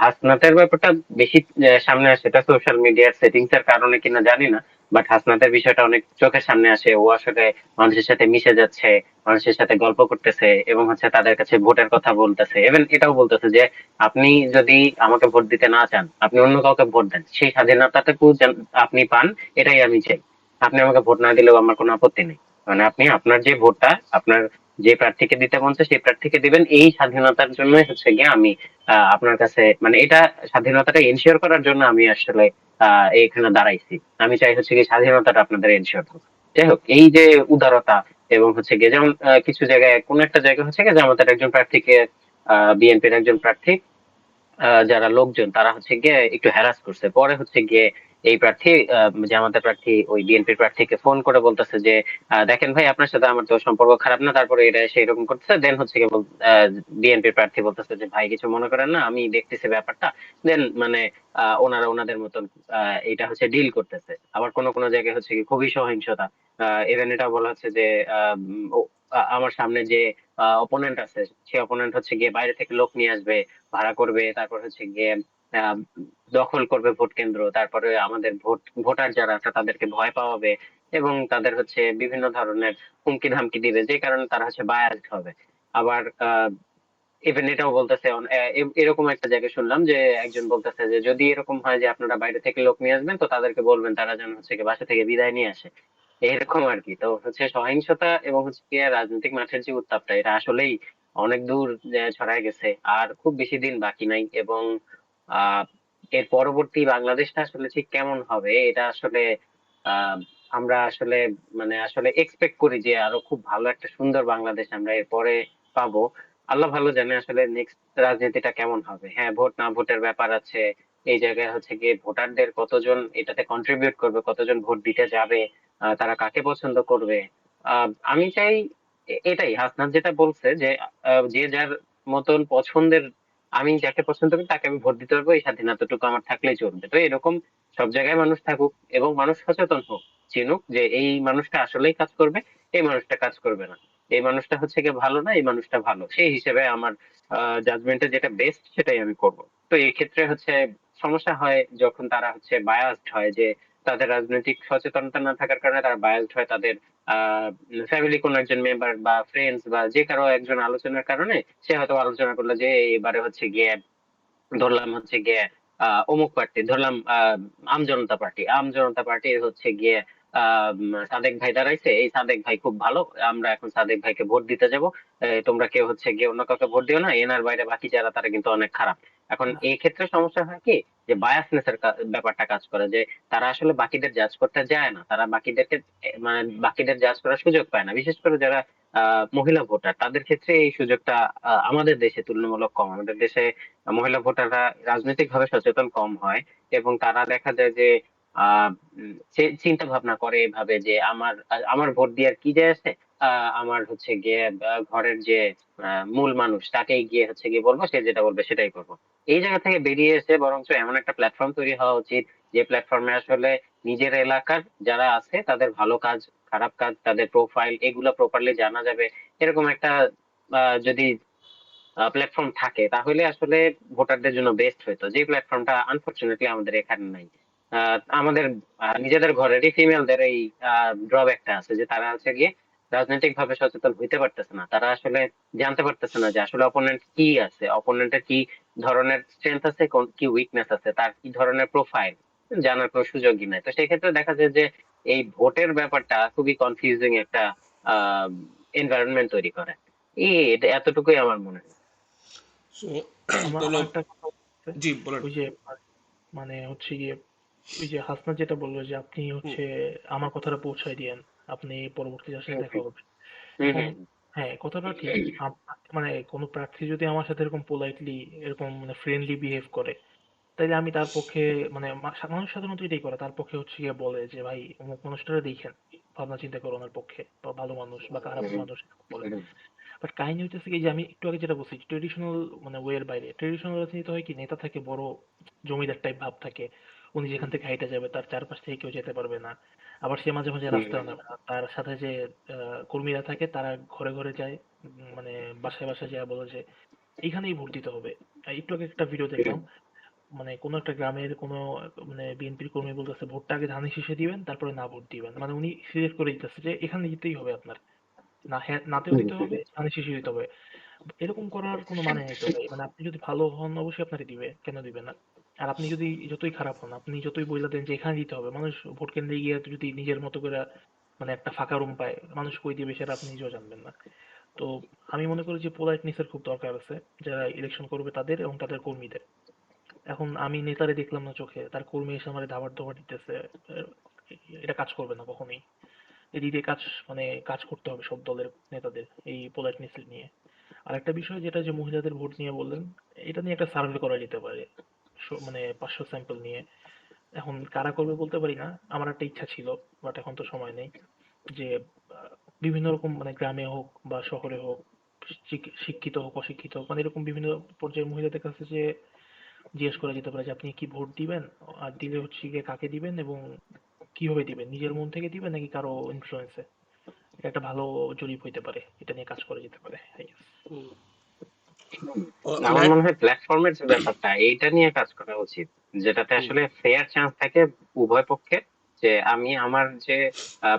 হাসনাতের ব্যাপারটা বেশি সামনে আসে, এটা সোশ্যাল মিডিয়ার সেটিংস এর কারণে কিনা জানি না, বাট হাসনাতের বিষয়টা অনেক চোখের সামনে আসে। ও আসলে মানুষের সাথে মিশে যাচ্ছে, মানুষের সাথে গল্প করতেছে, এবং হচ্ছে তাদের কাছে ভোটের কথা বলতেছে, এবং এটাও বলতেছে যে আপনি যদি আমাকে ভোট দিতে না চান, আপনি অন্য কাউকে ভোট দেন, সেই স্বাধীনতাটুকু যেন আপনি পান, এটাই আমি চাই। আপনি আমাকে ভোট না দিলেও আমার কোনো আপত্তি নেই। মানে আপনি আপনার যে ভোটটা আপনার যে প্রার্থীকে দিতে মন চায় সেই প্রার্থীকে দিবেন, এই স্বাধীনতার জন্যই হচ্ছে গিয়ে আমি আপনার কাছে, মানে এটা স্বাধীনতাটা এনশিওর করার জন্য আমি আসলে এখানে দাঁড়াইছি। আমি চাই হচ্ছে কি স্বাধীনতাটা আপনাদের এনশিওর হোক। যাই হোক, এই যে উদারতা, এবং হচ্ছে গিয়ে যেমন কিছু জায়গায়, কোন একটা জায়গায় হচ্ছে গিয়ে জামাতের একজন প্রার্থীকে বিএনপির একজন প্রার্থী, যারা লোকজন তারা হচ্ছে গিয়ে একটু হ্যারাস করছে, পরে হচ্ছে গিয়ে এই প্রার্থী জামাতের প্রার্থী ওই বিএনপির প্রার্থীকে ফোন করে বলতেছে যে দেখেন ভাই, আপনার সাথে আমার তো সম্পর্ক খারাপ না, তারপরে এটা সেই রকম করতেছে। দেন হচ্ছে গিয়ে বিএনপির প্রার্থী বলতেছে যে ভাই কিছু মনে করেন না, আমি দেখতেছি ব্যাপারটা। দেন মানে ওনারা ওনাদের মতন এটা হচ্ছে ডিল করতেছে। আবার কোন কোন জায়গায় হচ্ছে কি খুবই সহিংসতা। ইভেন এটা বলা হচ্ছে যে আমার সামনে যে অপোনেন্ট আছে, সে অপোনেন্ট হচ্ছে গিয়ে বাইরে থেকে লোক নিয়ে আসবে, ভাড়া করবে, তারপর হচ্ছে গিয়ে আহ, দখল করবে ভোট কেন্দ্র, তারপরে আমাদের ভোটার যারা আছে তাদেরকে ভয় পাওয়াবে, এবং তাদের হচ্ছে বিভিন্ন ধরনের হুমকি ধামকি দিবে, যে কারণে তারা হচ্ছে বায়াসড হবে। আবার ইভেন এটাও বলতেছে এরকম একটা জায়গায় শুনলাম যে একজন বলতেছে যে যদি এরকম হয় যে আপনারা বাইরে থেকে লোক নিয়ে আসবেন, তো তাদেরকে বলবেন তারা যেন হচ্ছে কি বাসা থেকে বিদায় নিয়ে আসে। এরকম আর কি। তো হচ্ছে সহিংসতা এবং হচ্ছে কি রাজনৈতিক মাঠের যে উত্তাপটা, এটা আসলেই অনেক দূর ছড়ায় গেছে। আর খুব বেশি দিন বাকি নাই, এবং আহ এর পরবর্তী বাংলাদেশটা আসলে ঠিক কেমন হবে, এটা আসলে আহ আমরা আসলে মানে আসলে এক্সপেক্ট করি যে আরো খুব ভালো একটা সুন্দর বাংলাদেশ আমরা এরপরে পাবো। আল্লাহ ভালো জানে আসলে নেক্সট রাজনীতিটা কেমন হবে। হ্যাঁ, ভোট না ভোটের ব্যাপার আছে। এই জায়গায় হচ্ছে গিয়ে ভোটারদের কতজন এটাতে কন্ট্রিবিউট করবে, কতজন ভোট দিতে যাবে, তারা কাকে পছন্দ করবে। আমি চাই এটাই হাসনাত যেটা বলছে যে যে যার মতন পছন্দের, আমি যাকে পছন্দ করি তাকে আমি ভোট দিতে পারবো, এই স্বাধীনতাটুকু আমার থাকলেই চলবে। তো এরকম সব জায়গায় মানুষ থাকুক, এবং মানুষ সচেতন হোক, চিনুক যে এই মানুষটা আসলেই কাজ করবে, এই মানুষটা কাজ করবে না, এই মানুষটা হচ্ছে গিয়ে ভালো না, এই মানুষটা ভালো। সেই হিসেবে আমার জাজমেন্টে যেটা বেস্ট সেটাই আমি করব। তো এই ক্ষেত্রে হচ্ছে সমস্যা হয় যখন তারা হচ্ছে বায়াসড হয়, যে তাদের রাজনৈতিক সচেতনতা না থাকার কারণে তারা বায়াসড হয়, তাদের ফ্যামিলি কোন একজন মেম্বার বা ফ্রেন্ডস বা যে কারো একজন আলোচনার কারণে সে হয়তো আলোচনা করলো যে এবারে হচ্ছে গিয়ে ধরলাম হচ্ছে গিয়ে অমুক পার্টি, ধরলাম আম জনতা পার্টি হচ্ছে গিয়ে সাদেক ভাই দাঁড়াইছে, এই সাদেক ভাই খুব ভালো, আমরা এখন সাদেক ভাইকে ভোট দিতে যাব। তোমরা কেউ হচ্ছে গিয়ে অন্য কাউকে ভোট দিও না, এনার বাইরে বাকি যারা তারা কিন্তু অনেক খারাপ। এখন এই ক্ষেত্রে সমস্যা হয় কি, যে বায়াসনেস এর ব্যাপারটা কাজ করে, যে তারা আসলে বাকিদের জাজ করতে যায় না, তারা বাকিদেরকে মানে বাকিদের জাজ করার সুযোগ পায় না। বিশেষ করে যারা মহিলা ভোটার, তাদের ক্ষেত্রে এই সুযোগটা আমাদের দেশে তুলনামূলক কম। আমাদের দেশে মহিলা ভোটাররা রাজনৈতিক ভাবে সচেতন কম হয়, এবং তারা দেখা যায় যে চিন্তা ভাবনা করে এভাবে যে আমার আমার ভোট দিয়ে আর কি যায় আসে। আমার হচ্ছে গিয়ে ঘরের যে মূল মানুষ তাকেই গিয়ে হচ্ছে গিয়ে বলবো, সে যেটা বলবে সেটাই করবো। এই জায়গা থেকে বেরিয়ে এসে বরঞ্চ এমন একটা প্ল্যাটফর্ম তৈরি হওয়া উচিত, যে প্ল্যাটফর্মে আসলে নিজের এলাকার যারা আছে তাদের ভালো কাজ, খারাপ কাজ, তাদের প্রোফাইল, এগুলা প্রপারলি জানা যাবে। এরকম একটা যদি প্ল্যাটফর্ম থাকে, তাহলে আসলে ভোটারদের জন্য বেস্ট হইতো, যে প্ল্যাটফর্মটা আনফরচুনেটলি আমাদের এখানে নাই। আমাদের নিজেদের ঘরেরই ফিমেলদের এই ড্রব্যাকটা আছে, যে তারা হচ্ছে গিয়ে রাজনৈতিক ভাবে সচেতন হইতে পারতেছে না। তারা আসলে জানতে পারতেছে না যে আসলে অপোনেন্ট কি আছে, অপোনেন্টের কি ধরনের স্ট্রেংথ আছে, কি উইকনেস আছে, তার কি ধরনের প্রোফাইল জানার কোনো সুযোগই নাই। তো সেই ক্ষেত্রে দেখা যায় যে এই ভোটের ব্যাপারটা খুবই কনফিউজিং একটা আহ এনভায়রনমেন্ট তৈরি করে। এতটুকুই আমার মনে হয়। সো আমার হলো, আরেকটা কথা হচ্ছে, জি বলেন। ওই যে মানে হচ্ছে গিয়ে ওই যে হাসনাত যেটা বললো যে আপনি হুম, হচ্ছে আমার কথাটা পৌঁছায় দিয়েন, আপনি পরবর্তীতে আসলে হুম, দেখা হুম, হবে। হুম, এখন হুম, হ্যাঁ, কথাটা ঠিক। মানে কোনো প্রার্থী যদি আমার সাথে এরকম পোলাইটলি, এরকম মানে ফ্রেন্ডলি বিহেভ করে, তাইলে আমি তার পক্ষে মানে মানুষ সাধারণত এটাই করে, তার পক্ষে হচ্ছে গিয়ে বলে যে ভাই অমুক মানুষটারে দেখেন, ভাবনা চিন্তা করো ওনার পক্ষে, বা ভালো মানুষ বা খারাপ হুম, মানুষ এরকম বলে। হুম, বাট কাহিনী হইতেছে কি যে আমি একটু আগে যেটা বলছি ট্রেডিশনাল মানে ওয়ের বাইরে ট্রেডিশনাল রাজনীতি হয় কি নেতা থাকে বড় জমিদার টাইপ ভাব থাকে, উনি যেখান থেকে হাইটা যাবে তার চারপাশ থেকে কেউ যেতে পারবে না। আবার সে মাঝে মাঝে হুম, রাস্তায় নামে না, তার সাথে যে কর্মীরা থাকে তারা ঘরে ঘরে যায়, মানে বাসায় বাসায় যায় বলে যে এইখানেই ভোট দিতে হবে। একটু আগে একটা ভিডিও হুম, দেখলাম, মানে কোনো একটা গ্রামের কোনো মানে বিএনপির কর্মী বলতেছে ভোটটা আগে ধানের শীষে দিবেন তারপরে না ভোট দিবেন, মানে উনি সিলেক্ট করে দিতেছে যে এখানে দিতেই হবে আপনার, না হ্যাঁ নাতেও হুম, দিতে হুম, হবে ধানের শীষে দিতে হবে। এরকম করার কোনো মানে নেই তো ভাই, মানে আপনি যদি ভালো হন অবশ্যই আপনারই দিবে, কেন দিবে না? আর আপনি যদি যতই খারাপ হন, আপনি যতই বইলা দেন যে এখানে দিতে হবে, মানুষ ভোট কেন্দ্রে গিয়ে যদি নিজের মতো করে মানে একটা ফাঁকা রুম পায়, মানুষ কই দিবে সেটা আপনি নিজেও জানবেন না। তো আমি মনে করি যে পোলাইটনেস এর খুব দরকার আছে যারা ইলেকশন করবে তাদের এবং তাদের কর্মীদের। এখন আমি নেতারে দেখলাম না চোখে, তার কর্মী এসে আমার দাবার দাবার দিতেছে, আহ, এটা কাজ করবে না কখনোই। এদিকে কাজ মানে কাজ করতে হবে সব দলের নেতাদের এই পোলাইটনেস নিয়ে। আরেকটা বিষয় যেটা যে মহিলাদের ভোট নিয়ে বললেন, এটা নিয়ে একটা সার্ভে করা যেতে পারে, মানে 500 স্যাম্পল নিয়ে। এখন কারা করবে বলতে পারি না, আমার একটা ইচ্ছা ছিল, বাট এখন তো সময় নেই। যে আহ, বিভিন্ন রকম মানে গ্রামে হোক বা শহরে হোক, শিক্ষিত হোক অশিক্ষিত হোক, মানে এরকম বিভিন্ন পর্যায়ের মহিলাদের কাছে যে জিজ্ঞেস করা যেতে পারে যে আপনি কি ভোট দিবেন, আর দিলে হচ্ছে গিয়ে কাকে দিবেন এবং কিভাবে দিবেন, নিজের মন থেকে দিবেন নাকি কারো ইনফ্লুয়েন্সে। এটা একটা ভালো জরিপ হইতে পারে, এটা নিয়ে কাজ করা যেতে পারে I guess। হুম। হুম। ও, আমার ম্যাট। মনে হয় প্ল্যাটফর্মের যে ব্যাপারটা এইটা নিয়ে কাজ করা উচিত, যেটাতে হুম। আসলে ফেয়ার চান্স থাকে উভয় পক্ষে। যে আমি আমার যে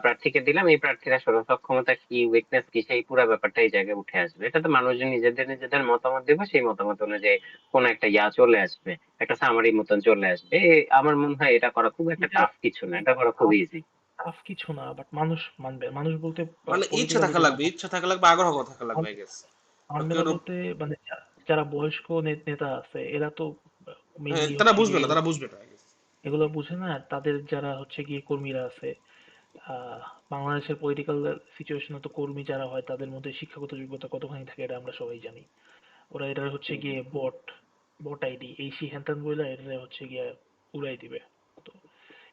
প্রার্থীকে দিলাম, এই প্রার্থীর আসলে সক্ষমতা কি, উইকনেস কি, সেই পুরো ব্যাপারটা এই জায়গায় উঠে আসবে। এটাতে মানুষজন নিজেদের নিজেদের মতামত দেবে, সেই মতামত অনুযায়ী কোন একটা চলে আসবে, একটা সামারি মতন চলে আসবে। আমার মনে হয় এটা করা খুব একটা এটা টাফ কিছু না, এটা করা খুব ইজি। টাফ কিছু না, বাট মানুষ মানবে, মানুষ বলতে মানে ইচ্ছা পলিটিক্যাল থাকা লিডাররা লাগবে, মানবে। ইচ্ছা থাকা লাগবে, আগ্রহ থাকা লাগবে, আই গেস। মানবে না বলতে মানে যারা বয়স্ক নেতা আছে এরা তো হ্যাঁ, মেইনলি তারা হচ্ছে বুঝবে গিয়ে না, এগুলো তারা বুঝবে না, I guess। এগুলো বুঝে না। আর তাদের যারা হচ্ছে গিয়ে কর্মীরা আছে, আহ বাংলাদেশের পলিটিক্যাল সিচুয়েশনে তো কর্মী যারা হয় তাদের মধ্যে শিক্ষাগত যোগ্যতা কতখানি থাকে এটা আমরা সবাই জানি। ওরা এটা হচ্ছে হুম, গিয়ে বট আইডি এই সি হ্যান ত্যান বইলা এটা হচ্ছে গিয়ে উড়াই দিবে। তো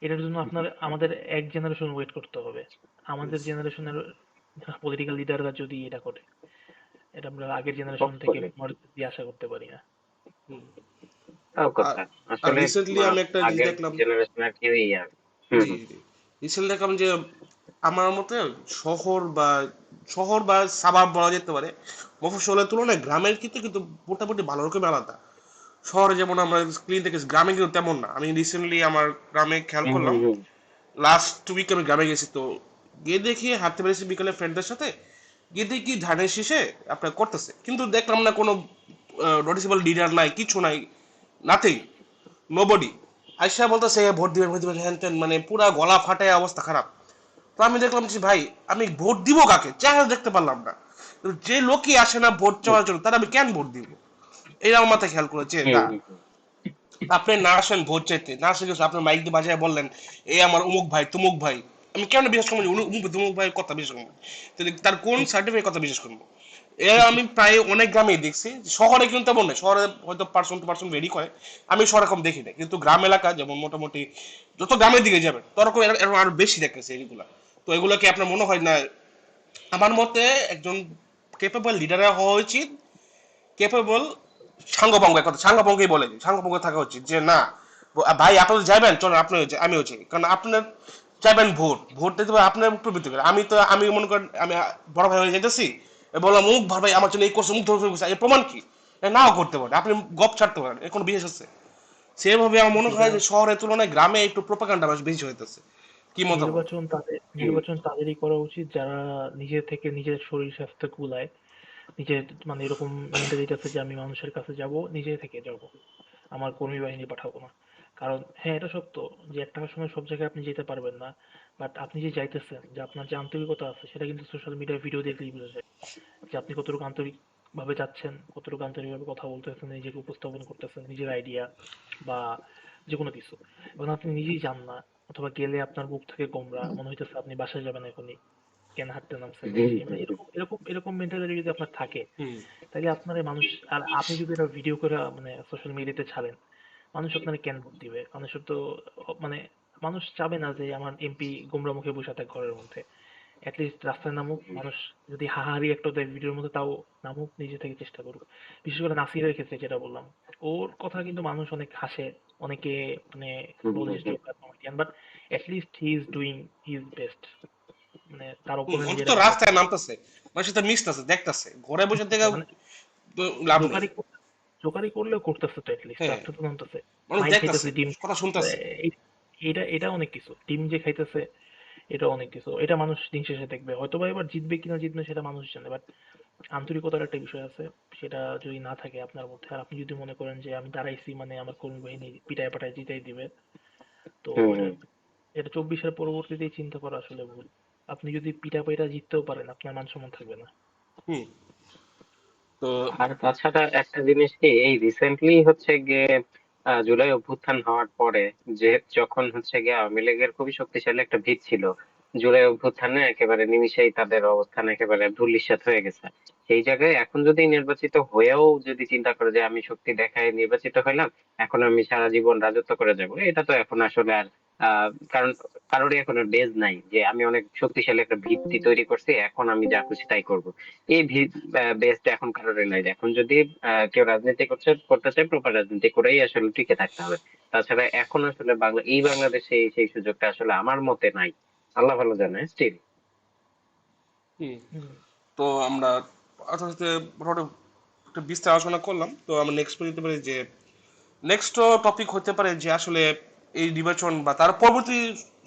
এটার জন্য আপনার আমাদের এক জেনারেশন ওয়েট করতে হবে। আমাদের জেনারেশনের পলিটিক্যাল লিডাররা যদি এটা করে, এটা আমরা আগের জেনারেশন থেকে হোপফুলি। দিয়ে আশা করতে পারি না। হুম। তাও আর কথা আর আসলে রিসেন্টলি আমি একটা জিনিস আগের দেখলাম। জেনারেশনের কেউই আর হুম, জি, হুম, জি। রিসেন্টলি দেখলাম যে আমার মতে শহর বা শহর বা সাবাব বলা যেতে পারে, মফস্বলের তুলনায় গ্রামের কিন্তু কিন্তু মোটামুটি ভালো রকম আলাদা। শহরে যেমন আমরা ক্লিন দেখেছি, গ্রামে কিন্তু তেমন না। আমি রিসেন্টলি আমার গ্রামে খেয়াল হুম, করলাম, হুম, হুম, লাস্ট উইক আমি গ্রামে গেছি, তো গিয়ে দেখি হাঁটতে পেরেছি বিকালে ফ্রেন্ডদের সাথে, গিয়ে দেখি ধানের শীষে আপনার করতেছে, কিন্তু দেখলাম না কোনো নোটিসেবল লিডার নাই, কিছু নাই, নাথিং, নোবডি। আইসা বলতেছে ভোট দিবেন হ্যান ত্যান, মানে পুরা গলা ফাটায় অবস্থা খারাপ। তো আমি দেখলাম যে ভাই, আমি ভোট দিব কাকে, চেহারা দেখতে পারলাম না। তো যে লোকই আসে না ভোট চাওয়ার জন্য, তারা আমি কেন ভোট দিব? এটা আমার মাথায় খেয়াল করেছে হুম, না। হুম, হুম, আপনি না আসেন ভোট চাইতে, না আসে কিছু আপনার মাইক দিয়ে বাজায় বললেন এই আমার অমুক ভাই তুমুক ভাই, আমি কেন বিশ্বাস করবো যে অমুক তুমুক ভাইয়ের কথা বিশ্বাস করবো? তাহলে তার কোন সার্টিফিকেট কথা বিশ্বাস করবো? এ আমি প্রায় অনেক গ্রামেই দেখছি। শহরে কিন্তু তেমন নয়, শহরে হয়তো পার্সন টু পার্সন ভেরি করে, আমি শহরে এরকম দেখি না, কিন্তু গ্রাম এলাকা যেমন মোটামুটি যত গ্রামের দিকে যাবেন তরকম এরকম আরো বেশি দেখতেছে এগুলা। তো এগুলো কি আপনার মনে হয় না? আমার মতে একজন কেপেবল লিডার হওয়া উচিত, কেপেবল সাঙ্গপাঙ্গ, এক কথা সাঙ্গপাঙ্গই বলে দিই, সাঙ্গপাঙ্গ থাকা উচিত যে না ভাই আপনারা যাবেন, চলেন আপনি আমিও চাই, কারণ আপনার চাইবেন ভোট, ভোট দিতে হবে আপনার প্রবৃত্তি করে। আমি তো আমি মনে করেন আমি বড় ভাই হয়ে যেতেছি, বললাম মুখ ভাই আমার জন্য এই করছে, মুখ ধরে করছে, এর প্রমাণ কি? এ নাও করতে পারে, আপনি গপ ছাড়তে পারেন, এর কোনো বিশেষ আছে? সেভাবে আমার মনে যেটা হয় যে শহরের তুলনায় গ্রামে একটু প্রোপাগান্ডা বেশি হইতেছে। কি মতামত? হুম, নির্বাচন তাদেরই করা উচিত যারা নিজে থেকে নিজের শরীর স্বাস্থ্য কুলায়, নিজের মানে এরকম মেন্টালিটি আছে যে আমি মানুষের কাছে যাব, নিজে থেকে যাব, আমার কর্মী বাহিনী পাঠাবো না। কারণ হ্যাঁ এটা সত্য যে একটা সময় সব জায়গায় আপনি যেতে পারবেন না, বাট আপনি যে যাইতেছেন, যে আপনার যে আন্তরিকতা আছে সেটা কিন্তু সোশ্যাল মিডিয়ায় ভিডিও দেখলেই বোঝা যায় যে আপনি কতটুকু আন্তরিক ভাবে যাচ্ছেন, কতটুকু আন্তরিক ভাবে কথা বলতেছেন, নিজেকে উপস্থাপন করতেছেন, নিজের আইডিয়া বা যে কোনো কিছু। এবং আপনি নিজেই যান না, অথবা গেলে আপনার বুক থেকে গোমরা মনে হইতেছে আপনি বাসায় যাবেন এখনই, কেন হাঁটতে নামছেন হুম, এই মানে হুম, হুম, এরকম মেন্টালিটি যদি আপনার থাকে, হুম। তাহলে আপনার এই মানুষ, আর আপনি যদি এটা ভিডিও করে মানে সোশ্যাল মিডিয়াতে ছাড়েন, মানুষ আপনার কেন ভোট দিবে? মানুষের তো মানে মানুষ চাবে না যে আমার এমপি গোমরা মুখে বসে থাক ঘরের মধ্যে। অ্যাটলিস্ট রাস্তায় নামুক, হুম, মানুষ যদি হাহারি একটা দেয় ভিডিওর মধ্যে, তাও নামুক, নিজে থেকে চেষ্টা করুক। বিশেষ করে নাসিরের ক্ষেত্রে যেটা বললাম, ওর কথা কিন্তু মানুষ অনেক হাসে, অনেকে মানে হুম, বলে হুম, যে হুম। Joker comedian, but atleast he is doing his best. মানে তার অপোনেন্ট অন্তত যেটা করতেছে, রাস্তায় নামতেছে, মানুষের সাথে মিশতেছে, দেখতেছে, ঘরে বসে থেকে মানে তো লাভ নেই। জোকারি জোকারি করলেও করতেছে, তো অ্যাটলিস্ট হ্যাঁ, রাস্তায় তো নামতেছে। মানুষ মাইর দেখতেছে, খাইতেছে ডিম, কথা শুনতেছে। এটা এটা অনেক কিছু, ডিম যে খাইতেছে এটা অনেক কিছু, এটা মানুষ দিন শেষে দেখবে। হয়তো বা এবার জিতবে কিনা জিতবে সেটা মানুষ জানে, বাট আন্তরিকতার একটা বিষয় আছে, সেটা যদি না থাকে আপনার মধ্যে, আর আপনি যদি মনে করেন যে আমি দাঁড়াইছি মানে আমার কর্মী বাহিনী পিটায় পাটায় জিতাই দিবে, তো হুম, এটা হুম। এটা 24-এর পরবর্তীতেই চিন্তা করা আসলে ভুল। আপনি যদি পিটা পাইটা জিততেও পারেন, আপনার মান সম্মান থাকবে না। হুম। তো আর তাছাড়া একটা জিনিস কি, এই রিসেন্টলি হচ্ছে গিয়ে জুলাই অভ্যুত্থান হওয়ার পরে, যে যখন হচ্ছে গিয়ে আওয়ামী লীগের খুবই শক্তিশালী একটা ভিত ছিল, জুলাই অভ্যুত্থানে একেবারে নিমিষেই তাদের অবস্থান একেবারে ধূলিসাৎ হয়ে গেছে। সেই জায়গায় এখন যদি নির্বাচিত হয়েও যদি চিন্তা করে যে আমি শক্তি দেখায় নির্বাচিত হইলাম, এখন আমি সারা জীবন রাজত্ব করে যাব, এটা তো এখন আসলে আর কারণ কারোরই এখন বেজ নাই যে আমি অনেক শক্তিশালী একটা ভিত্তি তৈরি করছি, এখন আমি যা খুশি তাই করব। এই বেসটা এখন কারোর নাই। এখন যদি কেউ রাজনীতি করতে চায়, প্রপার রাজনীতি করেই আসলে টিকে থাকতে হবে। তাছাড়া এখন আসলে এই বাংলাদেশে সেই সুযোগটা আসলে আমার মতে নাই। আল্লাহ ভালো জানে স্টিল। হুম, হুম। তো আমরা আপনার সাথে মোটামুটি একটা বিস্তার আলোচনা করলাম। তো আমরা নেক্সট যেতে পারি যে নেক্সট টপিক হতে পারে যে আসলে এই নির্বাচন বা তার পরবর্তী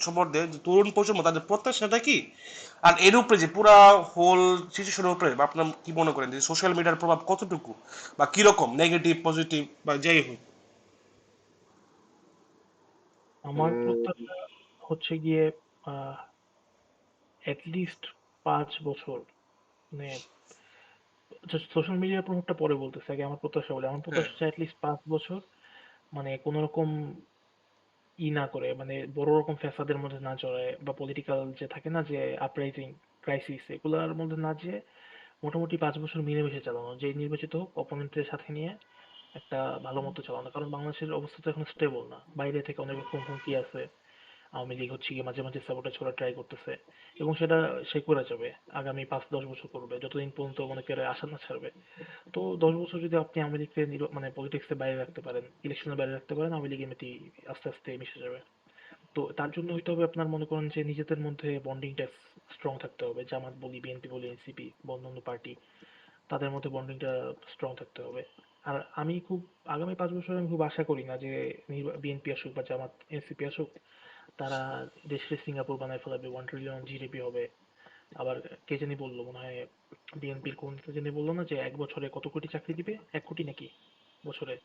সম্বন্ধে যে তরুণ প্রজন্ম তাদের প্রত্যাশাটা কি, আর এর উপরে যে পুরা হোল সিচুয়েশনের উপরে বা আপনার কি মনে করেন যে সোশ্যাল মিডিয়ার প্রভাব কতটুকু বা কিরকম, নেগেটিভ পজিটিভ বা যাই হোক। আমার উম, প্রত্যাশা হচ্ছে গিয়ে আহ লিস্ট 5 বছর, মানে সোশ্যাল মিডিয়ার প্রভাবটা পরে বলতেছে, আগে আমার প্রত্যাশা বলে। আমার হ্যাঁ। প্রত্যাশা হচ্ছে লিস্ট 5 বছর মানে কোন রকম না করে, মানে বড় রকম ফ্যাসাদের মধ্যে না জড়ায়, বা পলিটিক্যাল যে থাকে না যে আপরাইজিং ক্রাইসিস, এগুলোর মধ্যে না যেয়ে মোটামুটি 5 বছর মিলেমিশে চালানো, যে নির্বাচিত হোক অপোনেন্টের সাথে নিয়ে একটা ভালো মতো চালানো। কারণ বাংলাদেশের অবস্থা তো এখন স্টেবল না, বাইরে থেকে অনেক রকম হুমকি আছে। আওয়ামী লীগ হচ্ছে গিয়ে মাঝে মাঝে সাবোটাজ করার ট্রাই করতেছে, এবং সেটা সে করে যাবে, আগামী 5-10 বছর করবে, যতদিন পর্যন্ত মনে করে আশা না ছাড়বে। তো 10 বছর যদি আপনি আওয়ামী লীগকে মানে পলিটিক্সের বাইরে রাখতে পারেন, ইলেকশনের বাইরে রাখতে পারেন, আওয়ামী লীগ এমনিতেই আস্তে আস্তে মিশে যাবে। তো তার জন্য হইতে হবে আপনার, মনে করেন যে নিজেদের মধ্যে বন্ডিংটা স্ট্রং থাকতে হবে। জামাত বলি, বিএনপি বলি, এনসিপি বা অন্যান্য পার্টি, তাদের মধ্যে বন্ডিংটা স্ট্রং থাকতে হবে। আর আমি খুব আগামী 5 বছর আমি খুব আশা করি না যে বিএনপি আসুক বা জামাত এনসিপি আসুক, তারা দেশকে সিঙ্গাপুর বানায় ফেলাবে, 1 ট্রিলিয়ন জিডিপি হবে। আবার কে জানি বললো, মনে হয় বিএনপির কোন নেতা জানি বললো না, যে 1 বছরে কত কোটি চাকরি দিবে, 1 কোটি নাকি বছরে,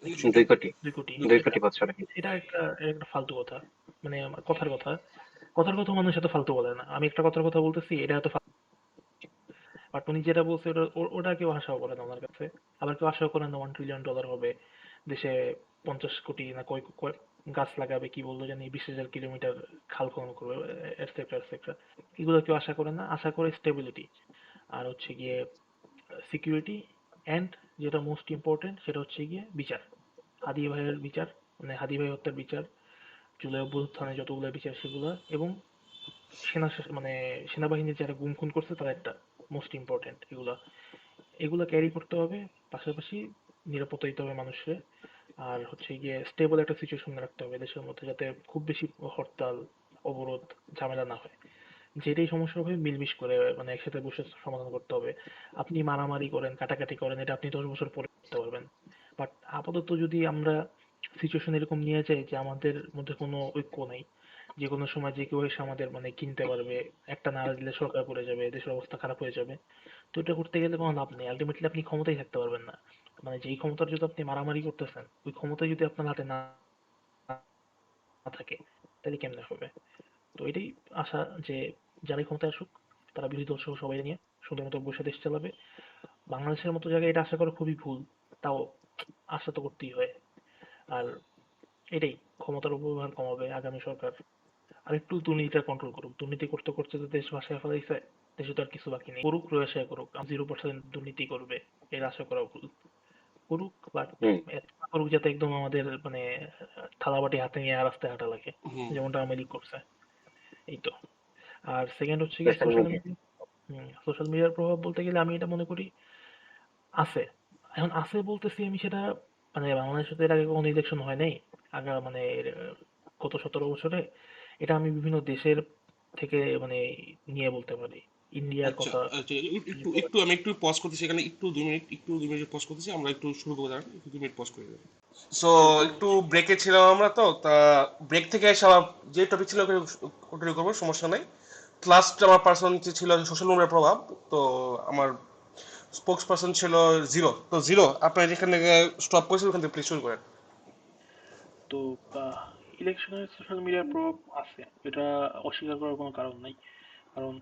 নাকি 2 কোটি। 2 কোটি। 2 কোটি বছরে। এটা একটা একটা ফালতু কথা, মানে আমার কথার কথা, কথার কথা মানুষ এত ফালতু বলে না। আমি একটা কথার কথা বলতেছি, এটা এত, বাট উনি যেটা বলছে ওটা ওটা কেউ আশাও করে না ওনার কাছে। আবার কেউ আশাও করে না $1 ট্রিলিয়ন হবে, দেশে 50 কোটি না কয় কয় গাছ লাগাবে, কি বললো জানি, 20,000 কিলোমিটার খাল খনন করবে, এটসেট্রা এটসেট্রা। এগুলো কেউ আশা করে না, আশা করে স্টেবিলিটি, আর হচ্ছে গিয়ে সিকিউরিটি, অ্যান্ড যেটা মোস্ট ইম্পর্টেন্ট সেটা হচ্ছে গিয়ে বিচার। হাদি ভাইয়ের বিচার, মানে হাদি ভাই হত্যার বিচার, জুলাই অভ্যুত্থানে যতগুলো বিচার সেগুলো, এবং মানে সেনাবাহিনীর যারা গুম খুন করছে তারা একটা মোস্ট ইম্পর্টেন্ট, এগুলা এগুলা ক্যারি করতে হবে। পাশাপাশি নিরাপত্তা দিতে হবে মানুষকে। আর হচ্ছে গিয়ে স্টেবল একটা সিচুয়েশন রাখতে হবে দেশের মধ্যে, যাতে খুব বেশি হরতাল, অবরোধ, ঝামেলা না হয়। যেটাই সমস্যা হবে মিলমিশ করে মানে একসাথে বসে সমাধান করতে হবে। আপনি মারামারি করেন, কাটাকাটি করেন, এটা আপনি 10 বছর পরে করতে পারবেন, বাট আপাতত যদি আমরা সিচুয়েশন এরকম নিয়ে যাই যে আমাদের মধ্যে কোনো ঐক্য নাই, যে কোনো সময় যে কেউ এসে আমাদের মানে কিনতে পারবে, একটা নাড়া দিলে সরকার পড়ে যাবে, দেশের অবস্থা খারাপ হয়ে যাবে, তো এটা করতে গেলে কোনো লাভ নেই। আলটিমেটলি আপনি ক্ষমতায় থাকতে পারবেন না। মানে যেই ক্ষমতার যদি আপনি মারামারি করতেছেন, ওই ক্ষমতা যদি আপনার হাতে না না থাকে, তাহলে কেমনে হবে? তো এটাই আশা, যে যারাই ক্ষমতায় আসুক, তারা বিরোধী দল সহ সবাই নিয়ে সুন্দর মতো বসে দেশ চালাবে। বাংলাদেশের মতো জায়গায় এটা আশা করা খুবই ভুল, তাও আশা তো করতেই হয়। আর এটাই, ক্ষমতার অপব্যবহার কমাবে আগামী সরকার, আর একটু দুর্নীতিটা কন্ট্রোল করুক। দুর্নীতি করতে করতে তো দেশ ভাসায় ফেলাইছে, দেশে তো আর কিছু বাকি নেই। করুক, রয়েছে করুক, 0% দুর্নীতি করবে এর আশা করা ভুল। করুক, বাট হুম। এত না করুক যাতে একদম আমাদের মানে থালাবাটি হাতে নিয়ে রাস্তায় হাঁটা লাগে, হুম। যেমনটা আওয়ামী লীগ করছে। এই তো। আর সেকেন্ড হচ্ছে গিয়ে সোশ্যাল মিডিয়া। সোশ্যাল মিডিয়ার প্রভাব বলতে গেলে আমি এটা মনে করি আছে। এখন আছে বলতেছি আমি সেটা, মানে বাংলাদেশে তো এর আগে কখনো ইলেকশন হয় নাই। মানে গত 17 বছরে এটা আমি বিভিন্ন দেশের থেকে মানে নিয়ে বলতে পারি। ইন্ডিয়ার আচ্ছা কথা আচ্ছা, যদি একটু বলা একটু আমি একটু পজ করতেছি এখানে, একটু 2 মিনিট পজ করতেছি, আমরা একটু শুরু করে দেওয়ার, একটু 2 মিনিট পজ করে দেবো। সো একটু ব্রেকে ছিলাম আমরা, তো তা ব্রেক থেকে এসে আবার যে টপিক ছিল কন্টিনিউ করবো, সমস্যা নাই। লাস্ট আমার পার্সন ছিল সোশ্যাল মিডিয়ার প্রভাব। তো আমার স্পোক্স পার্সন ছিল জিরো। তো জিরো, আপনার যেখানে স্টপ করেছেন ওখান থেকে প্লিজ শুরু করেন। তো ইলেকশনে সোশ্যাল মিডিয়ার প্রভাব আছে, এটা অস্বীকার করার কোনো কারণ নাই। কারণ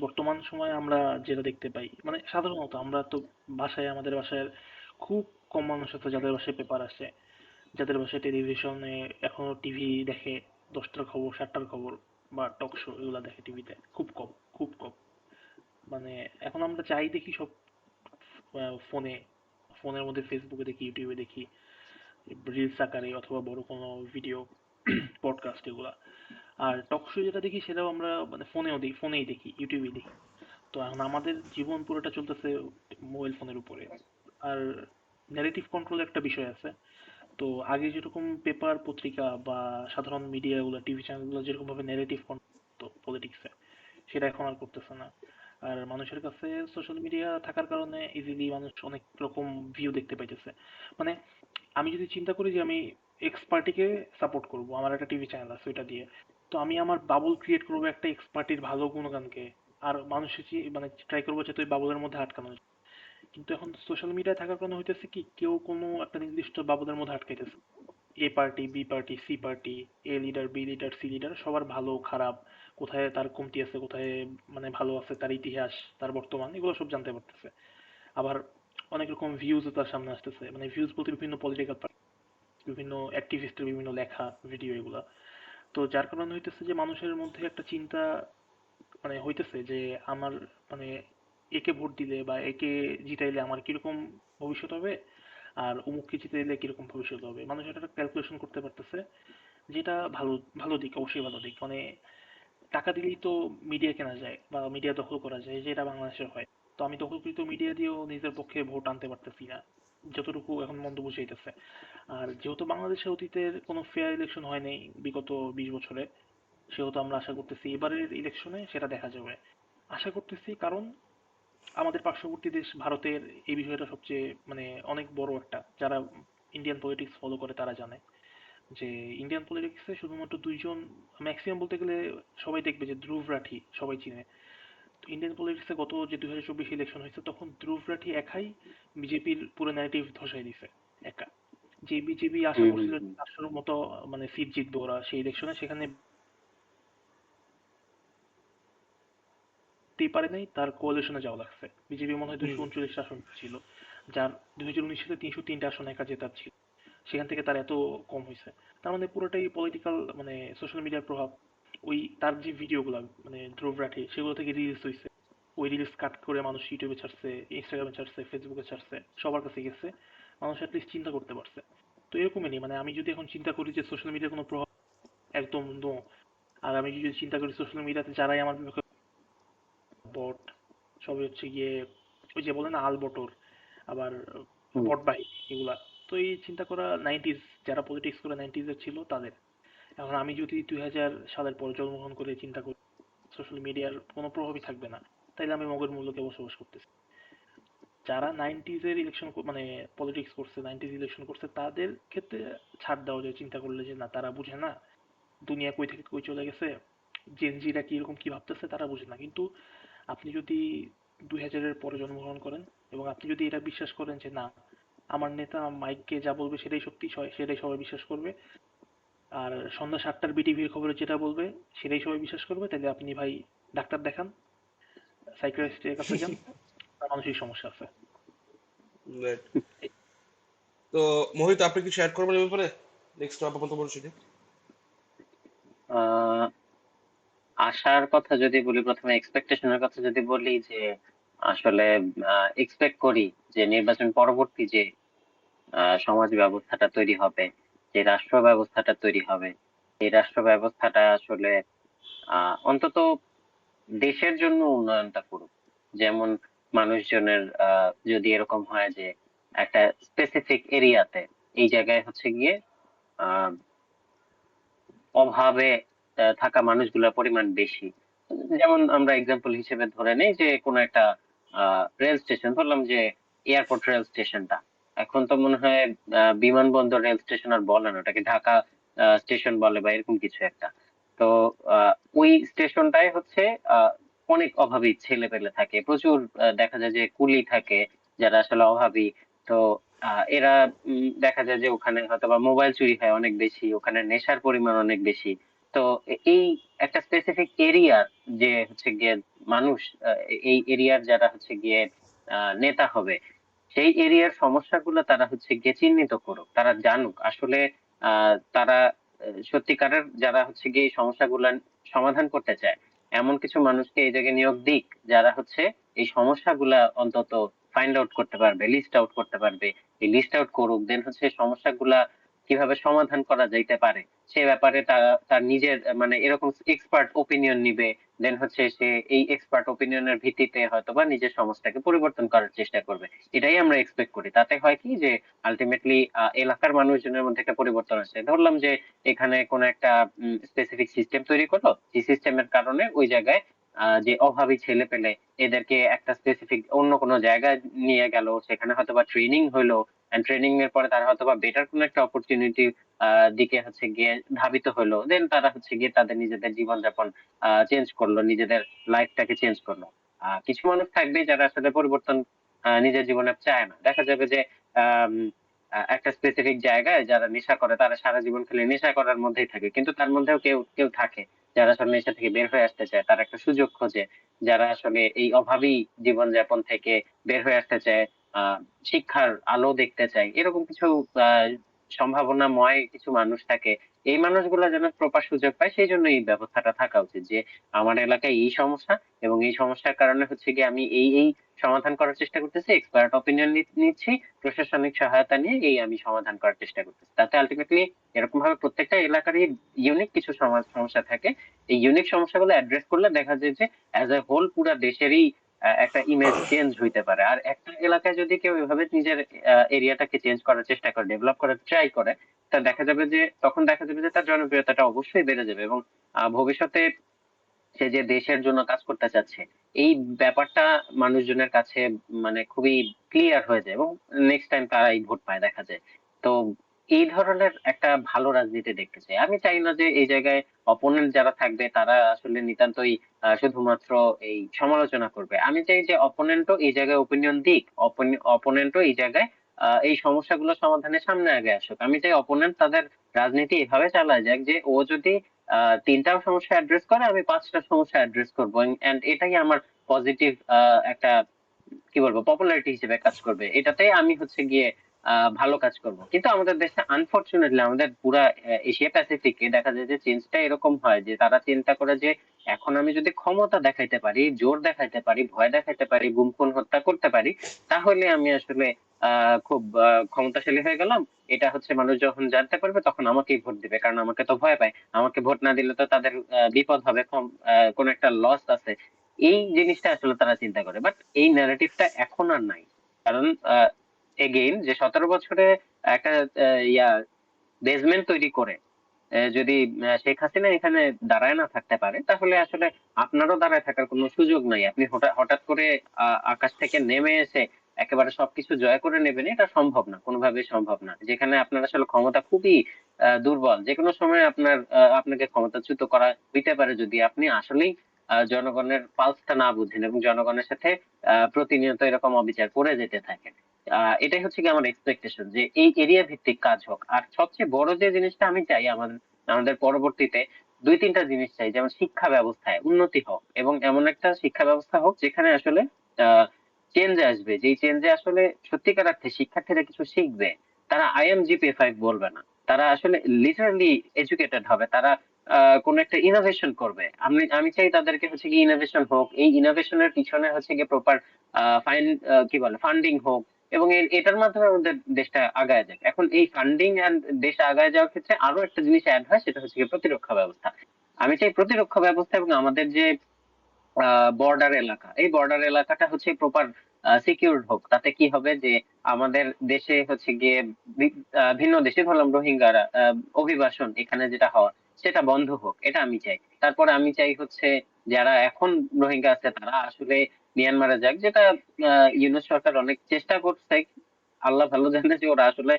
বর্তমান সময়ে আমরা যেটা দেখতে পাই, মানে সাধারণত আমরা তো আমাদের বাসায় খুব কম মানুষ আছে যাদের বাসায় পেপার আছে, যাদের বাসায় টেলিভিশনে এখনো টিভি দেখে, 10টার খবর 7টার খবর বা টক শো এগুলা দেখে টিভিতে, খুব কম, খুব কম। মানে এখন আমরা যাই দেখি সব ফোনে, ফোনের মধ্যে ফেসবুকে দেখি, ইউটিউবে দেখি, রিলস আকারে অথবা বড় কোনো ভিডিও, পডকাস্ট এগুলা। আর টক শো যেটা দেখি সেটাও আমরা মানে ফোনেই দেখি, ইউটিউবেই দেখি। তো এখন আমাদের জীবন পুরোটা চলতেছে মোবাইল ফোনের উপরে। আর ন্যারেটিভ কন্ট্রোল একটা বিষয় আছে। তো আগে যেরকম পেপার পত্রিকা বা সাধারণ মিডিয়া গুলো, টিভি চ্যানেলগুলো যেরকম ভাবে ন্যারেটিভ করতো পলিটিক্সে, সেটা এখন আর করতেছে না। আর মানুষের কাছে সোশ্যাল মিডিয়া থাকার কারণে ইজিলি মানুষ অনেক রকম ভিউ দেখতে পাইতেছে। মানে আমি যদি চিন্তা করি যে আমি এক্স পার্টিকে সাপোর্ট করব, আমার একটা টিভি চ্যানেল আছে ওইটা দিয়ে, তো আমি আমার বাবল ক্রিয়েট করবো একটা এক্স পার্টির ভালো গুণগানকে, আর মানুষের মানে ট্রাই করবো যাতে ওই বাবলের মধ্যে আটকানো যায়। কিন্তু এখন সোশ্যাল মিডিয়া থাকার কারণে হইতেছে কি, কেউ কোনো একটা নির্দিষ্ট বাবলের মধ্যে আটকাইতেছে। A party, B party, C party, A leader, B leader, C leader, সবার ভালো খারাপ, কোথায় তার কমতি আছে, কোথায় মানে ভালো আছে, তার ইতিহাস, তার বর্তমান, এগুলো সব জানতে পারতেছে। আবার অনেক রকম ভিউজ তার সামনে আসতেছে, মানে ভিউজ বলতে বিভিন্ন পলিটিক্যাল পার্টি, বিভিন্ন অ্যাক্টিভিস্টের বিভিন্ন লেখা, ভিডিও, এগুলা। তো যার কারণে হইতেছে যে মানুষের মধ্যে একটা চিন্তা মানে হইতেছে যে আমার মানে একে ভোট দিলে বা একে জিতাইলে আমার কিরকম ভবিষ্যৎ হবে, আর অমুককে জিতাইলে কিরকম ভবিষ্যৎ হবে। মানুষ এটা ক্যালকুলেশন করতে পারতেছে, যেটা ভালো, ভালো দিক, অবশ্যই ভালো দিক। মানে টাকা দিলেই তো মিডিয়া কেনা যায় বা মিডিয়া দখল করা যায়, যেটা বাংলাদেশে হয়। তো আমি দখলকৃত মিডিয়া দিয়েও নিজের পক্ষে ভোট আনতে পারতেছি না, যতটুকু এখন মন্দ বুঝাইতেছে। আর যেহেতু বাংলাদেশে অতীতের কোনো ফেয়ার ইলেকশন হয় নাই বিগত 20 বছরে, সেহেতু আমরা আশা করতেছি এবারের ইলেকশনে সেটা দেখা যাবে। আশা করতেছি, কারণ আমাদের পার্শ্ববর্তী দেশ ভারতের এই বিষয়টা সবচেয়ে মানে অনেক বড় একটা, যারা ইন্ডিয়ান পলিটিক্স ফলো করে তারা জানে যে ইন্ডিয়ান পলিটিক্সে শুধুমাত্র দুইজন, ম্যাক্সিমাম বলতে গেলে সবাই দেখবে যে ধ্রুব রাঠি সবাই চিনে। তো ইন্ডিয়ান পলিটিক্সে গত যে 2024 ইলেকশন হয়েছে, তখন ধ্রুব রাঠি একাই বিজেপির পুরো ন্যারেটিভ ধসাই দিছে, একা। যে বিজেপি আশা হুম হুম করছিল হুম। 400-র মতো মানে সিট জিতবে ওরা সেই ইলেকশনে, সেখানে জিততেই পারে নাই, তার কোয়ালিশনে যাওয়া লাগছে। বিজেপি মনে হয় হুম। 239 আসন ছিল, যার 2019 সালে 303টা আসন একা জেতার ছিল, সেখান থেকে তার এত কম হয়েছে। তার মানে পুরোটাই পলিটিক্যাল, মানে সোশ্যাল মিডিয়ার প্রভাব। ওই তার যে ভিডিওগুলো মানে ধ্রুব রাঠি, সেগুলো থেকে রিলস হয়েছে, ওই রিলস কাট করে মানুষ ইউটিউবে ছাড়ছে, ইনস্টাগ্রামে ছাড়ছে, ফেসবুকে ছাড়ছে, সবার কাছে গেছে, মানুষ অ্যাটলিস্ট চিন্তা করতে পারছে। তো এরকমই নেই, মানে আমি যদি এখন চিন্তা করি যে সোশ্যাল মিডিয়ার কোনো প্রভাব, একদম নো। আর আমি যদি চিন্তা করি সোশ্যাল মিডিয়াতে যারাই আমার বিপক্ষে বট, সবই হচ্ছে গিয়ে ওই যে বলে না আল বটর, আবার হুম। বট বাহিনী এগুলা। তো এই চিন্তা করা নাইনটিজ, যারা পলিটিক্স করে নাইনটিজের ছিল তাদের। এখন আমি যদি 2000 সালের পর জন্মগ্রহণ করে চিন্তা করি সোশ্যাল মিডিয়ার কোনো প্রভাবই থাকবে না, তাইলে আমি মগের মূল্যকে বসবাস করতেছি। যারা নাইনটিজের ইলেকশন মানে পলিটিক্স করছে, নাইনটিজ ইলেকশন করছে, তাদের ক্ষেত্রে ছাড় দেওয়া যায় চিন্তা করলে, যে না তারা বুঝে না দুনিয়া কই থেকে কই চলে গেছে, জেনজিরা কিরকম কি ভাবতেছে তারা বুঝে না। কিন্তু আপনি যদি 2000-এর পরে জন্মগ্রহণ করেন এবং আপনি যদি এটা বিশ্বাস করেন যে না, আমার নেতা মাইককে যা বলবে সেটাই সত্যি, সেটাই সবাই বিশ্বাস করবে, আর সন্ধ্যা 7টার বিটিভির খবরে যেটা বলবে সেটাই সবাই বিশ্বাস করবে, তাহলে আপনি ভাই ডাক্তার দেখান, সাইকিয়াট্রিস্টের কাছে যান, আপনার মানসিক সমস্যা আছে। Right. তো মোহিত, আপনি কিছু অ্যাড করবেন এই ব্যাপারে? নেক্সট আপাতত বলছি। আহ আশার কথা যদি বলি, প্রথমে এক্সপেকটেশনের কথা যদি বলি, যে আসলে এক্সপেক্ট করি যে নির্বাচন পরবর্তী যে সমাজ ব্যবস্থাটা তৈরি হবে, যে রাষ্ট্র ব্যবস্থাটা তৈরি হবে, এই রাষ্ট্র ব্যবস্থাটা আসলে অন্তত দেশের জন্য উন্নয়নটা করুক। যেমন মানুষজনের যদি এরকম হয় যে একটা স্পেসিফিক এরিয়াতে এই জায়গায় হচ্ছে গিয়ে আহ অভাবে থাকা মানুষগুলোর পরিমাণ বেশি। যেমন আমরা এক্সাম্পল হিসেবে ধরে নেই যে কোনো একটা রেল স্টেশন, ধরলাম যে এয়ারপোর্ট রেল স্টেশনটা, এখন তো মনে হয় বিমানবন্দর রেল স্টেশন আর বলে না, ওটাকে ঢাকা স্টেশন বলে বা এরকম কিছু একটা। তো আহ, ওই স্টেশনটায় হচ্ছে আহ, অনেক অভাবী ছেলে পেলে থাকে প্রচুর। দেখা যায় যে কুলি থাকে যারা আসলে অভাবী। তো এরা দেখা যায় যে ওখানে হয়তো বা মোবাইল চুরি হয় অনেক বেশি, ওখানে নেশার পরিমাণ অনেক বেশি। তো এই একটা স্পেসিফিক এরিয়ার যে হচ্ছে গিয়ে মানুষ, এই এরিয়ার যারা হচ্ছে গিয়ে নেতা হবে, সেই এরিয়ার সমস্যাগুলো তারা হচ্ছে গিয়ে চিহ্নিত করুক, তারা জানুক আসলে তারা সত্যিকারের যারা হচ্ছে গিয়ে এই সমস্যাগুলো সমাধান করতে চায় এমন কিছু মানুষকে এই জায়গায় নিয়োগ দিক, যারা হচ্ছে এই সমস্যাগুলা অন্তত ফাইন্ড আউট করতে পারবে, লিস্ট আউট করতে পারবে। এই লিস্ট আউট করুক, দেন হচ্ছে সমস্যাগুলা কিভাবে সমাধান করা যাইতে পারে সে ব্যাপারে তার তার নিজের মানে এরকম এক্সপার্ট ওপিনিয়ন নিবে। দেন হচ্ছে সে এই এক্সপার্ট ওপিনিয়নের ভিত্তিতে হয়তোবা নিজের সমাজটাকে পরিবর্তন করার চেষ্টা করবে। এটাই আমরা এক্সপেক্ট করি। তাতে হয় কি যে আলটিমেটলি এলাকার মানুষজনের মধ্যে একটা পরিবর্তন আসে। ধরলাম যে এখানে কোন একটা স্পেসিফিক সিস্টেম তৈরি করলো, এই সিস্টেমের কারণে ওই জায়গায় যে অভাবী ছেলে পেলে এদেরকে একটা স্পেসিফিক অন্য কোনো জায়গায় নিয়ে গেল, সেখানে হয়তোবা ট্রেনিং হলো। ট্রেনিং এর পরে তারা হয়তোবা বেটার কোনো একটা অপরচুনিটি দিকে হচ্ছে গিয়ে ধাবিত হলো, দেন তারা হচ্ছে গিয়ে তাদের নিজেদের জীবনযাপন চেঞ্জ করলো, নিজেদের লাইফটাকে চেঞ্জ করলো। কিছু মানুষ থাকবে যারা আসলে পরিবর্তন নিজের জীবনে চায় না। দেখা যাবে যে আম, একটা স্পেসিফিক জায়গায় যারা নেশা করে তারা সারা জীবন খালি নেশা করার মধ্যেই থাকে, কিন্তু তার মধ্যেও কেউ কেউ থাকে যারা আসলে নেশা থেকে বের হয়ে আসতে চায়, তারা একটা সুযোগ খোঁজে, যারা আসলে এই অভাবী জীবনযাপন থেকে বের হয়ে আসতে চায়, আহ শিক্ষার আলো দেখতে চায়, এরকম কিছু আহ সম্ভাবনাময় কিছু মানুষ থাকে। এই মানুষগুলা যেন প্রপার সুযোগ পায়, সেই জন্য এই ব্যবস্থাটা থাকা উচিত যে আমার এলাকায় এই সমস্যা, এবং এই সমস্যার কারণে হচ্ছে কি আমি এই এই সমাধান করার চেষ্টা করতেছি, এক্সপার্ট অপিনিয়ন নিচ্ছি, প্রশাসনিক সহায়তা নিয়ে এই আমি সমাধান করার চেষ্টা করতেছি। তাতে আলটিমেটলি এরকম ভাবে প্রত্যেকটা এলাকারই ইউনিক কিছু সমস্যা থাকে। এই ইউনিক সমস্যাগুলো অ্যাড্রেস করলে দেখা যায় যে অ্যাজ এ হোল পুরা দেশেরই একটা ইমেজ চেঞ্জ হইতে পারে। আর একটা এলাকায় যদি কেউ এভাবে নিজের এরিয়াটাকে চেঞ্জ করার চেষ্টা করে, ডেভেলপ করার ট্রাই করে, তা দেখা যাবে যে তখন দেখা যাবে যে তার জনপ্রিয়তাটা অবশ্যই বেড়ে যাবে, এবং ভবিষ্যতে সে যে দেশের জন্য কাজ করতে চাচ্ছে এই ব্যাপারটা মানুষজনের কাছে মানে খুবই ক্লিয়ার হয়ে যায়, এবং নেক্সট টাইম তারাই ভোট পায় দেখা যায়। তো এই ধরনের একটা ভালো রাজনীতি দেখতে চাই। আমি চাই না যে এই জায়গায় অপোনেন্ট যারা থাকবে তারা আসলে নিতান্তই শুধুমাত্র এই সমালোচনা করবে। আমি চাই যে অপোনেন্টও এই জায়গায় ওপিনিয়ন দিক, অপোনেন্টও এই জায়গায় এই সমস্যাগুলো সমাধানের সামনে আগে আসুক। আমি চাই অপোনেন্ট তাদের রাজনীতি এভাবে চালায় যাক যে ও যদি তিনটা সমস্যা অ্যাড্রেস করে, আমি পাঁচটা সমস্যা অ্যাড্রেস করবো, এন্ড এটাই আমার পজিটিভ একটা কি বলবো পপুলারিটি হিসেবে কাজ করবে। এটাতে আমি হচ্ছে গিয়ে ভালো কাজ করব। কিন্তু আমাদের দেশে আনফরচুনেটলি আমাদের পুরা এশিয়া প্যাসিফিকে দেখা যায় যে চেঞ্জটা এরকম হয় যে তারা চিন্তা করে যে এখন আমি যদি ক্ষমতা দেখাইতে পারি, জোর দেখাইতে পারি, ভয় দেখাইতে পারি, গুম খুন হত্যা করতে পারি, তাহলে আমি আসলে খুব ক্ষমতাশালী হয়ে গেলাম। এটা হচ্ছে মানুষ যখন জানতে পারবে তখন আমাকেই ভোট দিবে, কারণ আমাকে তো ভয় পায়। আমাকে ভোট না দিলে তো তাদের বিপদ হবে, কোন একটা লস আছে। এই জিনিসটা আসলে তারা চিন্তা করে, বাট এই ন্যারেটিভটা এখন আর নাই। কারণ এগেইন যে 17 বছরে একটা ইয়া বেসমেন্ট তৈরি করে যদি শেখ হাসিনা এখানে দাঁড়ায় না থাকতে পারে, তাহলে আসলে আপনারও দাঁড়ায় থাকার কোনো সুযোগ নাই। আপনি হঠাৎ হঠাৎ করে আকাশ থেকে নেমে এসে একেবারে সবকিছু জয় করে নেবেন, এটা সম্ভব না, কোনোভাবেই সম্ভব না। যেখানে আপনার আসলে ক্ষমতা খুবই দুর্বল, যে কোনো সময় আপনাকে ক্ষমতাচ্যুত করা হইতে পারে যদি আপনি আসলেই জনগণের পালসটা না বুঝেন এবং জনগণের সাথে প্রতিনিয়ত এরকম অবিচার করে যেতে থাকেন। এটাই হচ্ছে কি আমার এক্সপেকটেশন, যে এই এরিয়া ভিত্তিক কাজ হোক। আর সবচেয়ে বড় যে জিনিসটা আমি চাই, আমাদের আমাদের পরবর্তীতে দুই তিনটা জিনিস চাই। যেমন শিক্ষা ব্যবস্থায় উন্নতি হোক, এবং এমন একটা শিক্ষা ব্যবস্থা হোক যেখানে আসলে চেঞ্জ আসবে, যেই চেঞ্জে আসলে সত্যিকার অর্থে শিক্ষার্থীরা কিছু শিখবে। তারা IMGPA 5 বলবে না, তারা আসলে লিটারালি এডুকেটেড হবে, তারা কোন একটা ইনোভেশন করবে। আমি চাই তাদেরকে হচ্ছে কি ইনোভেশন হোক, এই ইনোভেশনের পিছনে হচ্ছে কি প্রপার ফাইন কি বলে ফান্ডিং হোক, এবং এটার মাধ্যমে আমাদের দেশটা আগায় যাক। এখন এই ফান্ডিং এন্ড দেশ আগায় যাওয়ার ক্ষেত্রে আরো একটা জিনিস অ্যাড হয়, সেটা হচ্ছে কি প্রতিরক্ষা ব্যবস্থা। আমি চাই প্রতিরক্ষা ব্যবস্থা এবং আমাদের যে বর্ডার এলাকা, এই বর্ডার এলাকাটা হচ্ছে প্রপার সিকিউরড হোক। তাতে কি হবে যে আমাদের দেশে হচ্ছে গিয়ে ভিন্ন দেশে ধরলাম রোহিঙ্গারা অভিবাসন এখানে যেটা হওয়া সেটা বন্ধ হোক, এটা আমি চাই। তারপরে আমি চাই হচ্ছে যারা এখন রোহিঙ্গা আছে তারা আসলে মিয়ানমারে যাক, যেটা ইউনূস সরকার অনেক চেষ্টা করছে। আল্লাহ ভালো জানে যে ওরা আসলে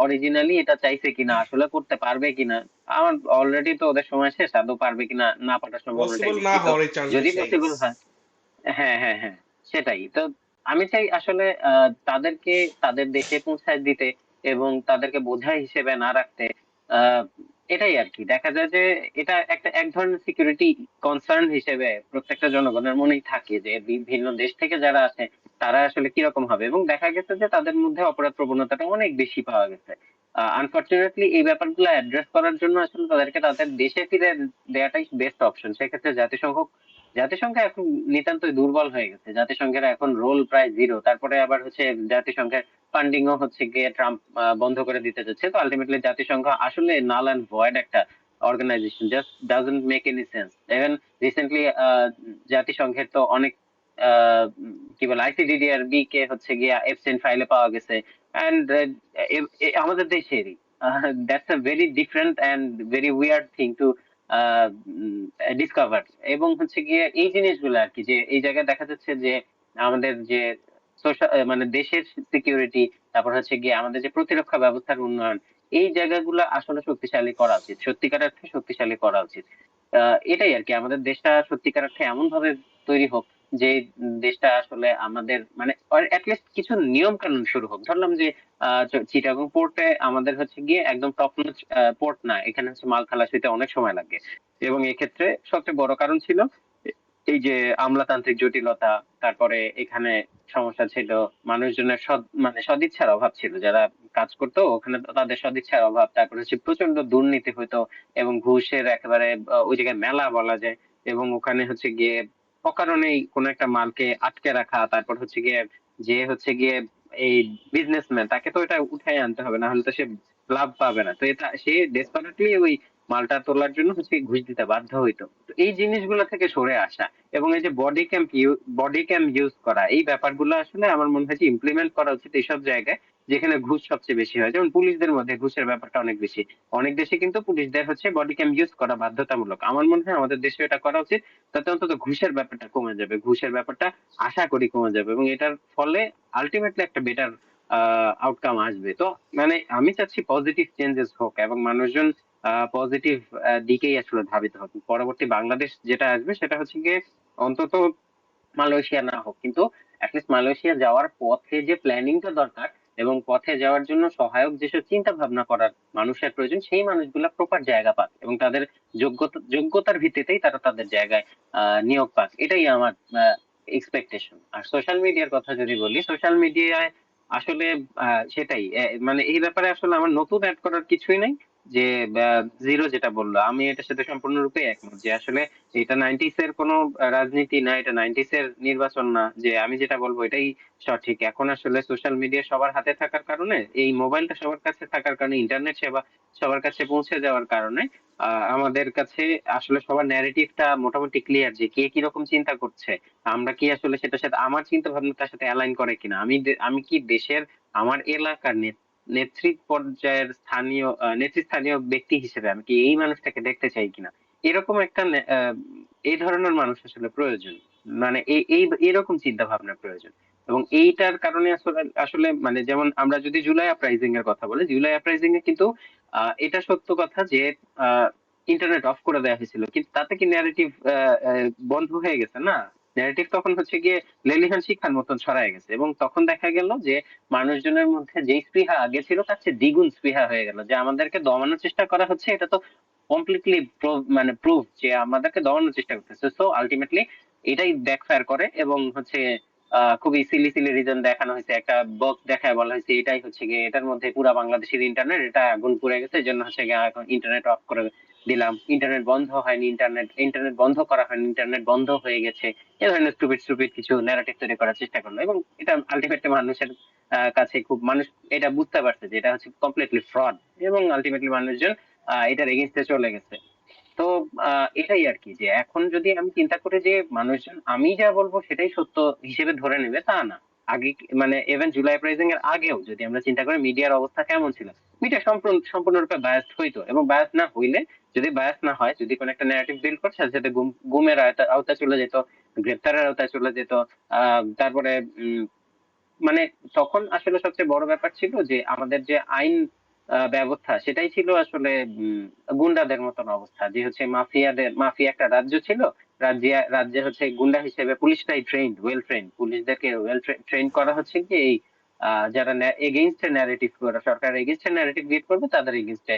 অরিজিনালি এটা চাইছে কিনা, আসলে করতে পারবে কিনা। আমার অলরেডি তো ওদের সময় শেষ, আদৌ পারবে কিনা না পারার সম্ভাবনাটাই পসিবল না বেশি। তো হওয়ার চান্স যদি বেশি আই গেস। পসিবল হয়, হ্যাঁ হ্যাঁ হ্যাঁ, সেটাই তো। আমি চাই আসলে তাদেরকে তাদের দেশে পৌঁছায় দিতে এবং তাদেরকে বোঝা হিসেবে না রাখতে। আহ এটাই আর কি, দেখা যায় যে এটা একটা এক ধরনের সিকিউরিটি কনসার্ন হিসেবে প্রত্যেকটা জনগণের মনেই থাকে যে বিভিন্ন দেশ থেকে যারা আসে তারা আসলে কিরকম হবে। এবং দেখা গেছে যে তাদের মধ্যে অপরাধ প্রবণতাটা অনেক বেশি পাওয়া গেছে। আনফর্চুনেটলি এই ব্যাপারগুলো অ্যাড্রেস করার জন্য আসলে তাদেরকে তাদের দেশে ফিরে দেওয়াটাই বেস্ট অপশন। সেক্ষেত্রে জাতিসংঘ এখন নিতান্তই দুর্বল হয়ে গেছে, জাতিসংঘের এখন রোল প্রায় জিরো। তারপরে আবার হচ্ছে জাতিসংঘের ফান্ডিং ও হচ্ছে গিয়ে ট্রাম্প বন্ধ করে দিতে যাচ্ছে। তো আলটিমেটলি জাতিসংঘ আসলে নাল অ্যান্ড ভয়েড একটা organization, just doesn't make any sense. Even recently জাতিসংঘের তো অনেক কি বলে আইসিডিডিআরবি কে হচ্ছে গিয়ে এফসিন ফাইলে পাওয়া গেছে। অ্যান্ড আমাদের দেশেরই, that's a very different and very weird thing to discover. এবং হচ্ছে গিয়ে এই জিনিসগুলো আর কি, যে এই জায়গায় দেখা যাচ্ছে যে আমাদের যে সোশ্যাল মানে দেশের সিকিউরিটি, তারপর হচ্ছে গিয়ে আমাদের যে প্রতিরক্ষা ব্যবস্থার উন্নয়ন, এই জায়গাগুলো আসলে শক্তিশালী করা উচিত, সত্যিকার অর্থে শক্তিশালী করা উচিত। এটাই আর কি, আমাদের দেশটা সত্যিকার অর্থে এমন ভাবে তৈরি হোক যে দেশটা আসলে আমাদের মানে অ্যাটলিস্ট কিছু নিয়ম কানুন শুরু হোক। ধরলাম যে চিটাগং পোর্টে আমাদের হচ্ছে গিয়ে একদম টপ নচ পোর্ট না, এখানে হচ্ছে মাল খালাস হইতে অনেক সময় লাগে। এবং এক্ষেত্রে সবচেয়ে বড় কারণ ছিল এই যে আমলাতান্ত্রিক জটিলতা। তারপরে এখানে সমস্যা ছিল মানুষজনের মানে সদিচ্ছার অভাব ছিল, যারা কাজ করতো ওখানে তাদের সদিচ্ছার অভাব। তারপরে হচ্ছে প্রচন্ড দুর্নীতি হইতো এবং ঘুষের একেবারে ওই জায়গায় মেলা বলা যায়। এবং ওখানে হচ্ছে গিয়ে অকারণেই কোনো একটা মালকে আটকে রাখা, তারপর হচ্ছে গিয়ে যে হচ্ছে গিয়ে এই বিজনেসম্যান, তাকে তো এটা উঠাই আনতে হবে, না হলে তো সে লাভ পাবে না। তো এটা সে ডেসপারেটলি ওই মালটা তোলার জন্য হচ্ছে ঘুষ দিতে বাধ্য হইতো। তো এই জিনিসগুলো থেকে সরে আসা এবং এই যে বডি ক্যাম ইউজ করা, এই ব্যাপারগুলো আসলে আমার মনে হয় যে ইমপ্লিমেন্ট করা উচিত এইসব জায়গায় যেখানে ঘুষ সবচেয়ে বেশি হয়। যেমন পুলিশদের মধ্যে ঘুষের ব্যাপারটা অনেক বেশি, অনেক দেশে কিন্তু পুলিশদের হচ্ছে বডি ক্যাম ইউজ করা বাধ্যতামূলক। আমার মনে হয় আমাদের দেশে এটা করা উচিত। তাতে অন্তত ঘুষের ব্যাপারটা কমে যাবে, ঘুষের ব্যাপারটা আশা করি কমে যাবে এবং এটার ফলে আলটিমেটলি একটা বেটার আউটকাম আসবে। তো মানে আমি চাচ্ছি পজিটিভ চেঞ্জেস হোক এবং মানুষজন পজিটিভ দিকেই আসলে ধাবিত হোক। পরবর্তী বাংলাদেশ যেটা আসবে সেটা হচ্ছে গিয়ে অন্তত মালয়েশিয়া না হোক, কিন্তু অ্যাটলিস্ট মালয়েশিয়া যাওয়ার পথে যে প্ল্যানিংটা দরকার এবং পথে যাওয়ার জন্য সহায়ক যেসব চিন্তা ভাবনা করার মানুষের প্রয়োজন, সেই মানুষগুলা প্রপার জায়গা পাক এবং তাদের যোগ্যতার ভিত্তিতেই তারা তাদের জায়গায় নিয়োগ পাক, এটাই আমার এক্সপেকটেশন। আর সোশ্যাল মিডিয়ার কথা যদি বলি, সোশ্যাল মিডিয়ায় আসলে সেটাই মানে এই ব্যাপারে আসলে আমার নতুন অ্যাড করার কিছুই নাই। যে জিরো যেটা বললো, আমি এটার সাথে সম্পূর্ণরূপে একমত যে আসলে এটা নাইনটিস এর কোনো রাজনীতি না, এটা নাইনটিস এর নির্বাচন না, যে আমি যেটা বলবো এটাই সঠিক। এখন আসলে সোশ্যাল মিডিয়া সবার হাতে থাকার কারণে, এই মোবাইলটা সবার কাছে থাকার কারণে, ইন্টারনেট সেবা সবার কাছে পৌঁছে যাওয়ার কারণে আমাদের কাছে আসলে সবার ন্যারেটিভটা মোটামুটি ক্লিয়ার যে কে কিরকম চিন্তা করছে। আমরা কি আসলে সেটার সাথে আমার চিন্তা ভাবনাটার সাথে অ্যালাইন করে কিনা, আমি কি দেশের আমার এলাকার নেত্রী পর্যায়ের নেতৃস্থানীয় ব্যক্তি হিসেবে আমি কি এই মানুষটাকে দেখতে চাই কিনা। এরকম একটা এই ধরনের মানুষ আসলে প্রয়োজন, মানে এই এই এরকম চিন্তা ভাবনা প্রয়োজন। এবং এইটার কারণে আসলে আসলে মানে যেমন আমরা যদি জুলাই আপরাইজিং এর কথা বলি, জুলাই আপরাইজিং এ কিন্তু এটা সত্য কথা যে ইন্টারনেট অফ করে দেওয়া হয়েছিল, কিন্তু তাতে কি ন্যারেটিভ বন্ধ হয়ে গেছে না। ন্যারেটিভ তখন হচ্ছে গিয়ে লেলিহান শিক্ষার মতন ছড়ায় গেছে এবং তখন দেখা গেল যে মানুষজনের মধ্যে যে স্পৃহা আগে ছিল তার চেয়ে দ্বিগুণ স্পৃহা হয়ে গেল, যে আমাদেরকে দমানোর চেষ্টা করা হচ্ছে। এটা তো কমপ্লিটলি মানে প্রুফ যে আমাদেরকে দমানোর চেষ্টা করতেছে। সো আলটিমেটলি এটাই ব্যাকফায়ার করে এবং হচ্ছে খুবই সিলি সিলি রিজন দেখানো হয়েছে, একটা বক্স দেখায় বলা হয়েছে এটাই হচ্ছে গিয়ে এটার মধ্যে পুরা বাংলাদেশের ইন্টারনেট এটা আগুন পুড়ে গেছে, এই জন্য হচ্ছে গিয়ে এখন ইন্টারনেট অফ করে দিলাম। ইন্টারনেট বন্ধ হয়নি, ইন্টারনেট বন্ধ করা হয়নি, ইন্টারনেট বন্ধ হয়ে গেছে। এ ধরনের স্টুপিড স্টুপিড কিছু ন্যারেটিভ তৈরি করার চেষ্টা করলো এবং এটা আলটিমেটলি মানুষের কাছে খুব মানুষ এটা বুঝতে পারছে যে এটা হচ্ছে কমপ্লিটলি ফ্রড এবং আলটিমেটলি মানুষজন এটার এগেইনস্টে চলে গেছে। তো এটাই আর কি, যে এখন যদি আমি চিন্তা করি যে মানুষজন আমি যা বলবো সেটাই সত্য হিসেবে ধরে নেবে, তা না। আগে মানে ইভেন জুলাই প্রাইজিং এর আগেও যদি আমরা চিন্তা করি মিডিয়ার অবস্থা কেমন ছিল, মিডিয়া সম্পূর্ণরূপে বায়াসড হইতো, এবং বায়াস না হইলে, যদি বায়াস না হয়, যদি কোনো একটা ন্যারেটিভ বিল্ড করছে সাথে সাথে গুমের আওতায় চলে যেত, গ্রেপ্তারের আওতায় চলে যেত। তারপরে মানে তখন আসলে সবচেয়ে বড় ব্যাপার ছিল যে আমাদের যে আইন ব্যবস্থা সেটাই ছিল আসলে গুন্ডাদের মতন অবস্থা, যে হচ্ছে মাফিয়া একটা রাজ্য ছিল। রাজ্যে হচ্ছে গুন্ডা হিসেবে পুলিশটাই ওয়েল ট্রেন্ড, পুলিশদেরকে ওয়েল ট্রেন করা হচ্ছে কি এই যারা এগেইনস্ট ন্যারেটিভ করে, সরকার এগেইনস্ট ন্যারেটিভ ক্রিয়েট করবে তাদের এগেইনস্টে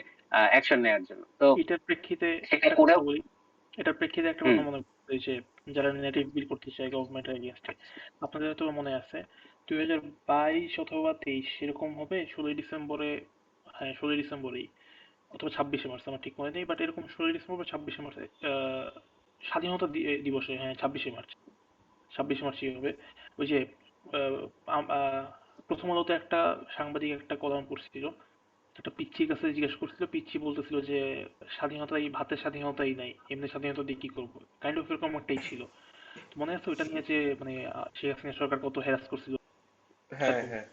অ্যাকশন নেওয়ার জন্য। তো এটার প্রেক্ষিতে সেটা একটা কথা করেও। বলি, এটার প্রেক্ষিতে একটা হুম। কথা মনে পড়ছে যে যারা নেটিভ বিল করতে চায় গভর্নমেন্টের এগেনস্টে, আপনাদের হয়তো মনে আছে 2022 অথবা 23 এরকম হবে 16ই ডিসেম্বরে, হ্যাঁ 16ই ডিসেম্বরেই অথবা 26শে মার্চ, আমার ঠিক মনে নেই, বাট এরকম 16ই ডিসেম্বর 26শে মার্চে স্বাধীনতা দিবসে, হ্যাঁ 26শে মার্চ, 26শে মার্চই হবে। ওই যে আহ, প্রথম আলোতে একটা সাংবাদিক একটা কলাম করছিল, একটা পিচ্চির কাছে জিজ্ঞেস করছিল, পিচ্চি বলতেছিল যে স্বাধীনতাই, ভাতের স্বাধীনতাই নাই, এমনি স্বাধীনতা দিয়ে কি করবো, কাইন্ড অফ এরকম একটাই ছিল। তো মনে আছে ওইটা নিয়ে যে মানে শেখ হাসিনা সরকার কত হ্যারাস করছিল, হ্যাঁ, হ্যাঁ।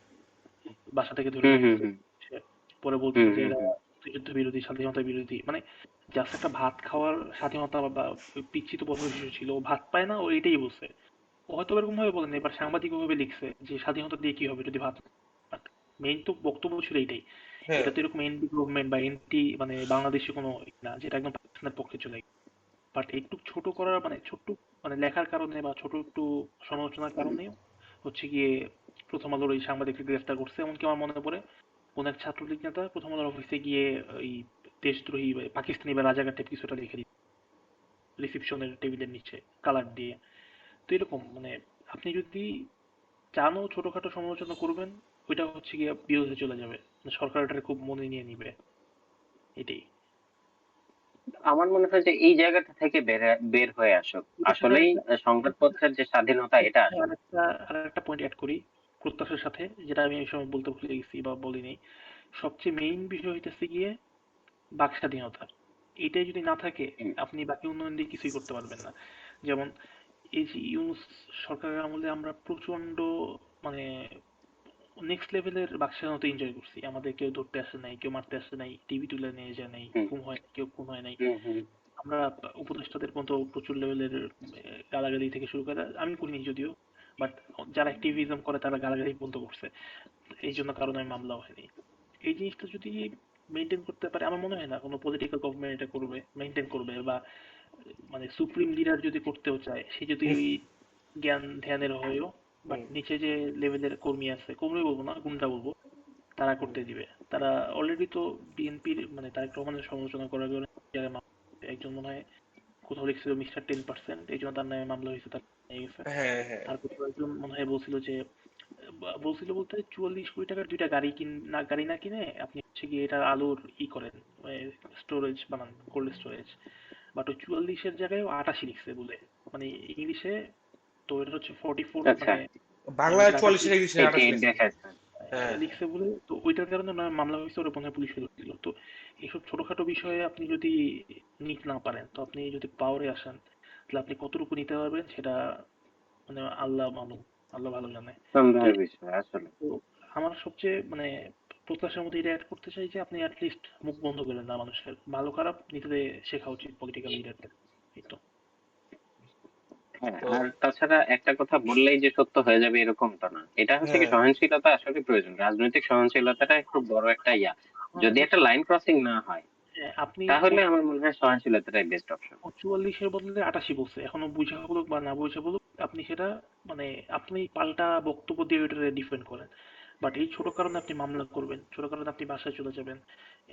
বাসা থেকে ধরে হুম। নিয়ে হুম। গেছে, হুম। সে পরে বলছিল হুম। যে হুম। এরা হুম। মুক্তিযুদ্ধ বিরোধী, স্বাধীনতা বিরোধী, মানে জাস্ট একটা ভাত খাওয়ার স্বাধীনতা, বা ওই পিচ্চি তো প্রথম শিশু ছিল, ও ভাত পায় না, ও এটাই বলছে। ও হয়তো এরকম ভাবে বলেন, এবার সাংবাদিক ভাবে লিখছে যে স্বাধীনতা দিয়ে কি হবে যদি ভাত, মেইন তো বক্তব্য ছিল এইটাই। হ্যাঁ, এটা তো এরকম এন্টি গভর্নমেন্ট বা এন্টি মানে বাংলাদেশি কোনো না, যেটা একদম পাকিস্তানের পক্ষে চলে গেছে। বাট একটু ছোট করার মানে ছোট্ট মানে লেখার কারণে বা ছোট একটু সমালোচনার কারণে হচ্ছে গিয়ে প্রথম আলোর ওই সাংবাদিককে গ্রেফতার করছে। এমনকি আমার মনে পড়ে কোন এক ছাত্রলীগ নেতা প্রথম আলোর অফিসে গিয়ে ওই দেশদ্রোহী বা পাকিস্তানি বা রাজাকার টাইপ কিছুটা লিখে দিচ্ছে রিসিপশনের টেবিলের নিচে কালার দিয়ে। তো এরকম মানে আপনি যদি চানও ছোটখাটো সমালোচনা করবেন, ওইটা হচ্ছে গিয়ে বিরোধে চলে যাবে, মানে সরকার এটাকে খুব মনে নিয়ে নিবে, এটাই। আমার মনে হয় যে এই জায়গাটা থেকে বের হয়ে আসুক এটার সাথে আসলেই সংবাদপত্রের যে স্বাধীনতা এটা আসুক। আরেকটা পয়েন্ট অ্যাড করি প্রত্যাশার সাথে, যেটা আমি এই সময় বলতে ভুলে গেছি বা বলিনি। সবচেয়ে মেইন বিষয় হইতেছে গিয়ে বাক স্বাধীনতা। এটাই যদি না থাকে, হুম। আপনি বাকি উন্নয়ন দিয়ে কিছুই করতে পারবেন না। যেমন এই যে ইউনূস সরকারের আমলে আমরা প্রচন্ড মানে নেক্সট লেভেলের বাক স্বাধীনতা এনজয় করছি। আমাদের কেউ ধরতে আসে নাই, কেউ মারতে আসে নাই, টিভি তুলে নিয়ে যায় নাই, হুম। খুন হয় কেউ খুন হয় নাই। হুম। হুম। আমরা উপদেষ্টাদের মতো প্রচুর লেভেলের গালাগালি থেকে শুরু করে, আমি করিনি যদিও, বাট যারা অ্যাক্টিভিজম করে তারা গালাগালি পর্যন্ত করছে, এই জন্য কারণে আমি মামলাও হয়নি। এই জিনিসটা যদি মেনটেন করতে পারে, আমার মনে হয় না কোনো পলিটিক্যাল গভর্নমেন্ট এটা করবে, মেনটেন করবে, বা মানে সুপ্রিম লিডার যদি করতেও চায়, সে যদি ওই জ্ঞান ধ্যানের হয়েও, বাট হুম, নিচে যে লেভেলের কর্মী আছে, কর্মী বলবো না গুন্ডা বলবো, তারা হুম। করতে দিবে। তারা অলরেডি তো বিএনপির মানে তারেক রহমানের সমালোচনা করার জন্য একজন মনে হয় কোথাও লিখছিল মিস্টার 10%, এই জন্য তার নামে মামলা হয়েছে, তার নিয়ে গেছে। হ্যাঁ, হ্যাঁ। আর কোথাও একজন মনে হয় বলছিল যে বলছিল বলতে 44 কোটি টাকার দুইটা গাড়ি না কিনে আপনি হচ্ছে গিয়ে এটার আলুর করেন, স্টোরেজ বানান, কোল্ড স্টোরেজ। বাট ওই 44-এর জায়গায় 88 লিখছে বলে, মানে ইংলিশে। তো এটা হচ্ছে 44 আচ্ছা। মানে বাংলায় এমনিতে 44 88 এর ইংলিশে এটি 28 লেখছে। দেখাচ্ছে। হ্যাঁ, হ্যাঁ। লিখছে বলে, তো ওইটার কারণে না মামলা হয়েছে, ওরা মনে হয় পুলিশ দিল। তো এইসব ছোটখাটো বিষয়ে আপনি যদি নিতে না পারেন, তো আপনি যদি পাওয়ারে আসেন, তাহলে আপনি কতটুকু নিতে পারবেন সেটা মানে আল্লাহ মালুম, আল্লাহ ভালো জানে। তো সন্দেহের বিষয় আসলে। তো আমার সবচেয়ে মানে প্রত্যাশার মধ্যে এটা অ্যাড করতে চাই যে আপনি অ্যাটলিস্ট মুখ বন্ধ করেন না মানুষের, ভালো খারাপ নিতে শেখা উচিত পলিটিক্যাল লিডারদের। এই তো। হ্যাঁ, তো আর তাছাড়া একটা কথা বললেই যে সত্য হয়ে যাবে এরকম তো না, এটা হচ্ছে কি হ্যাঁ, সহনশীলতা আসলে প্রয়োজন, রাজনৈতিক সহনশীলতাটা খুব বড় একটা আমার যদি মনে একটা হচ্ছে লাইন ক্রসিং না হয়, আপনি তাহলে আমার মনে হয় সহনশীলতাটাই বেস্ট অপশন। 44-এর বদলে 88 বলছে, এখনো বুঝা বলুক বা না বুঝা বলুক, আপনি সেটা মানে আপনি পাল্টা বক্তব্য দিয়ে ওইটা ডিফেন্ড করেন। বাট এই ছোট কারণে আপনি মামলা করবেন, ছোট কারণে আপনি বাসায় চলে যাবেন।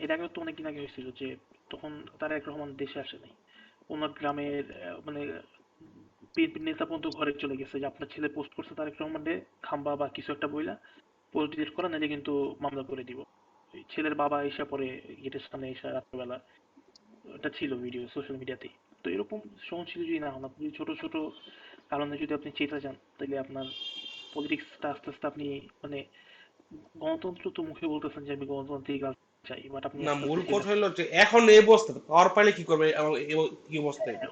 এর আগে তো অনেকদিন আগে হয়েছিল যে তখন তারেক রহমান দেশে আসে নাই, ওনার গ্রামের মানে বিএনপির নেতা পর্যন্ত ঘরে চলে গেছে যে আপনার ছেলে পোস্ট করছে তারেক রহমানে খাম্বা বা কিছু একটা বইলা, পোস্ট ডিলিট করা, নাহলে কিন্তু মামলা করে দিব। ওই ছেলের বাবা এসে পরে গেটের সামনে এসে রাত্রেবেলা, এটা ছিল ভিডিও সোশ্যাল মিডিয়াতেই। তো এরকম সহনশীল যদি না হন, আপনি যদি ছোট ছোট কারণে যদি আপনি চেতে যান, তাহলে আপনার পলিটিক্সটা আস্তে আস্তে আপনি মানে গণতন্ত্র তো মুখে বলতেছেন যে আমি গণতান্ত্রিক রাজ চাই, বাট আপনি না, আস্তে মূল আস্তে শেখ কথা হলো যে এখন এই অবস্থা পাওয়ার পাইলে কি করবে কি অবস্থা এটা।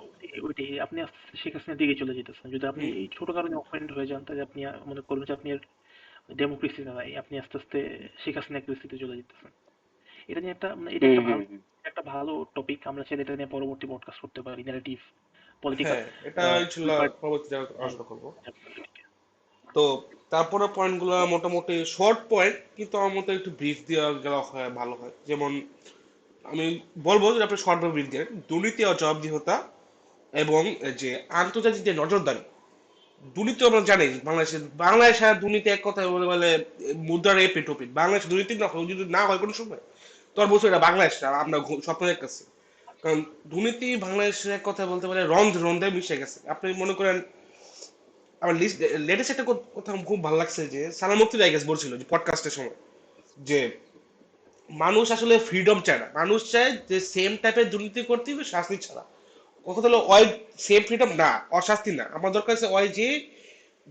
ওইটাই আপনি আস্তে আস্তে শেখ হাসিনার দিকে চলে যেতেছেন। যদি আপনি হুম, এই ছোট কারণে অফেন্ড হয়ে যান, তাহলে আপনি মনে করবেন যে আপনি আর ডেমোক্রেসিতে নাই, আপনি আস্তে আস্তে শেখ হাসিনা পরিস্থিতিতে চলে যেতেছেন। এটা নিয়ে একটা মানে এটা হুম একটা হুম ভালো হুম। একটা ভালো টপিক, আমরা চাইলে এটা নিয়ে পরবর্তী পডকাস্ট করতে পারি, ন্যারেটিভ পলিটিক্যাল হ্যাঁ, এটা ছিল পরবর্তীতে আলোচনা করবো। তো তারপরে পয়েন্টগুলো মোটামুটি শর্ট পয়েন্ট, কিন্তু আমার মতে একটু ব্রিফ দেওয়া গেলে হয় ভালো হয়। যেমন আমি বলবো যে আপনি শর্ট ব্রিফ দেন দুর্নীতি ও জবাবদিহিতা এবং যে আন্তর্জাতিক যে নজরদারি। দুর্নীতি আমরা জানি বাংলাদেশ আর দুর্নীতি এক কথায় বলে বলে মুদ্রার এ পেটোপিট। বাংলাদেশ দুর্নীতি না হয়, যদি না হয় কোনো সময় তো আর বলছো এটা বাংলাদেশ না, আমরা স্বপ্ন দেখতেছি। কারণ দুর্নীতি বাংলাদেশের এক কথা বলতে পারে রন্ধে রন্ধে মিশে গেছে। আপনি মনে করেন আমার লেটেস্ট একটা কথা খুব ভালো লাগছে যে সানা মুক্তি আই গেস বলছিল যে পডকাস্টের সময় যে মানুষ আসলে ফ্রিডম চায় না, মানুষ চায় যে সেম টাইপের দুর্নীতি করতে হবে শাস্তি ছাড়া। কথা হলো ওই সেম ফ্রিডম না, অশাস্তি না, আমার দরকার আছে ওই যে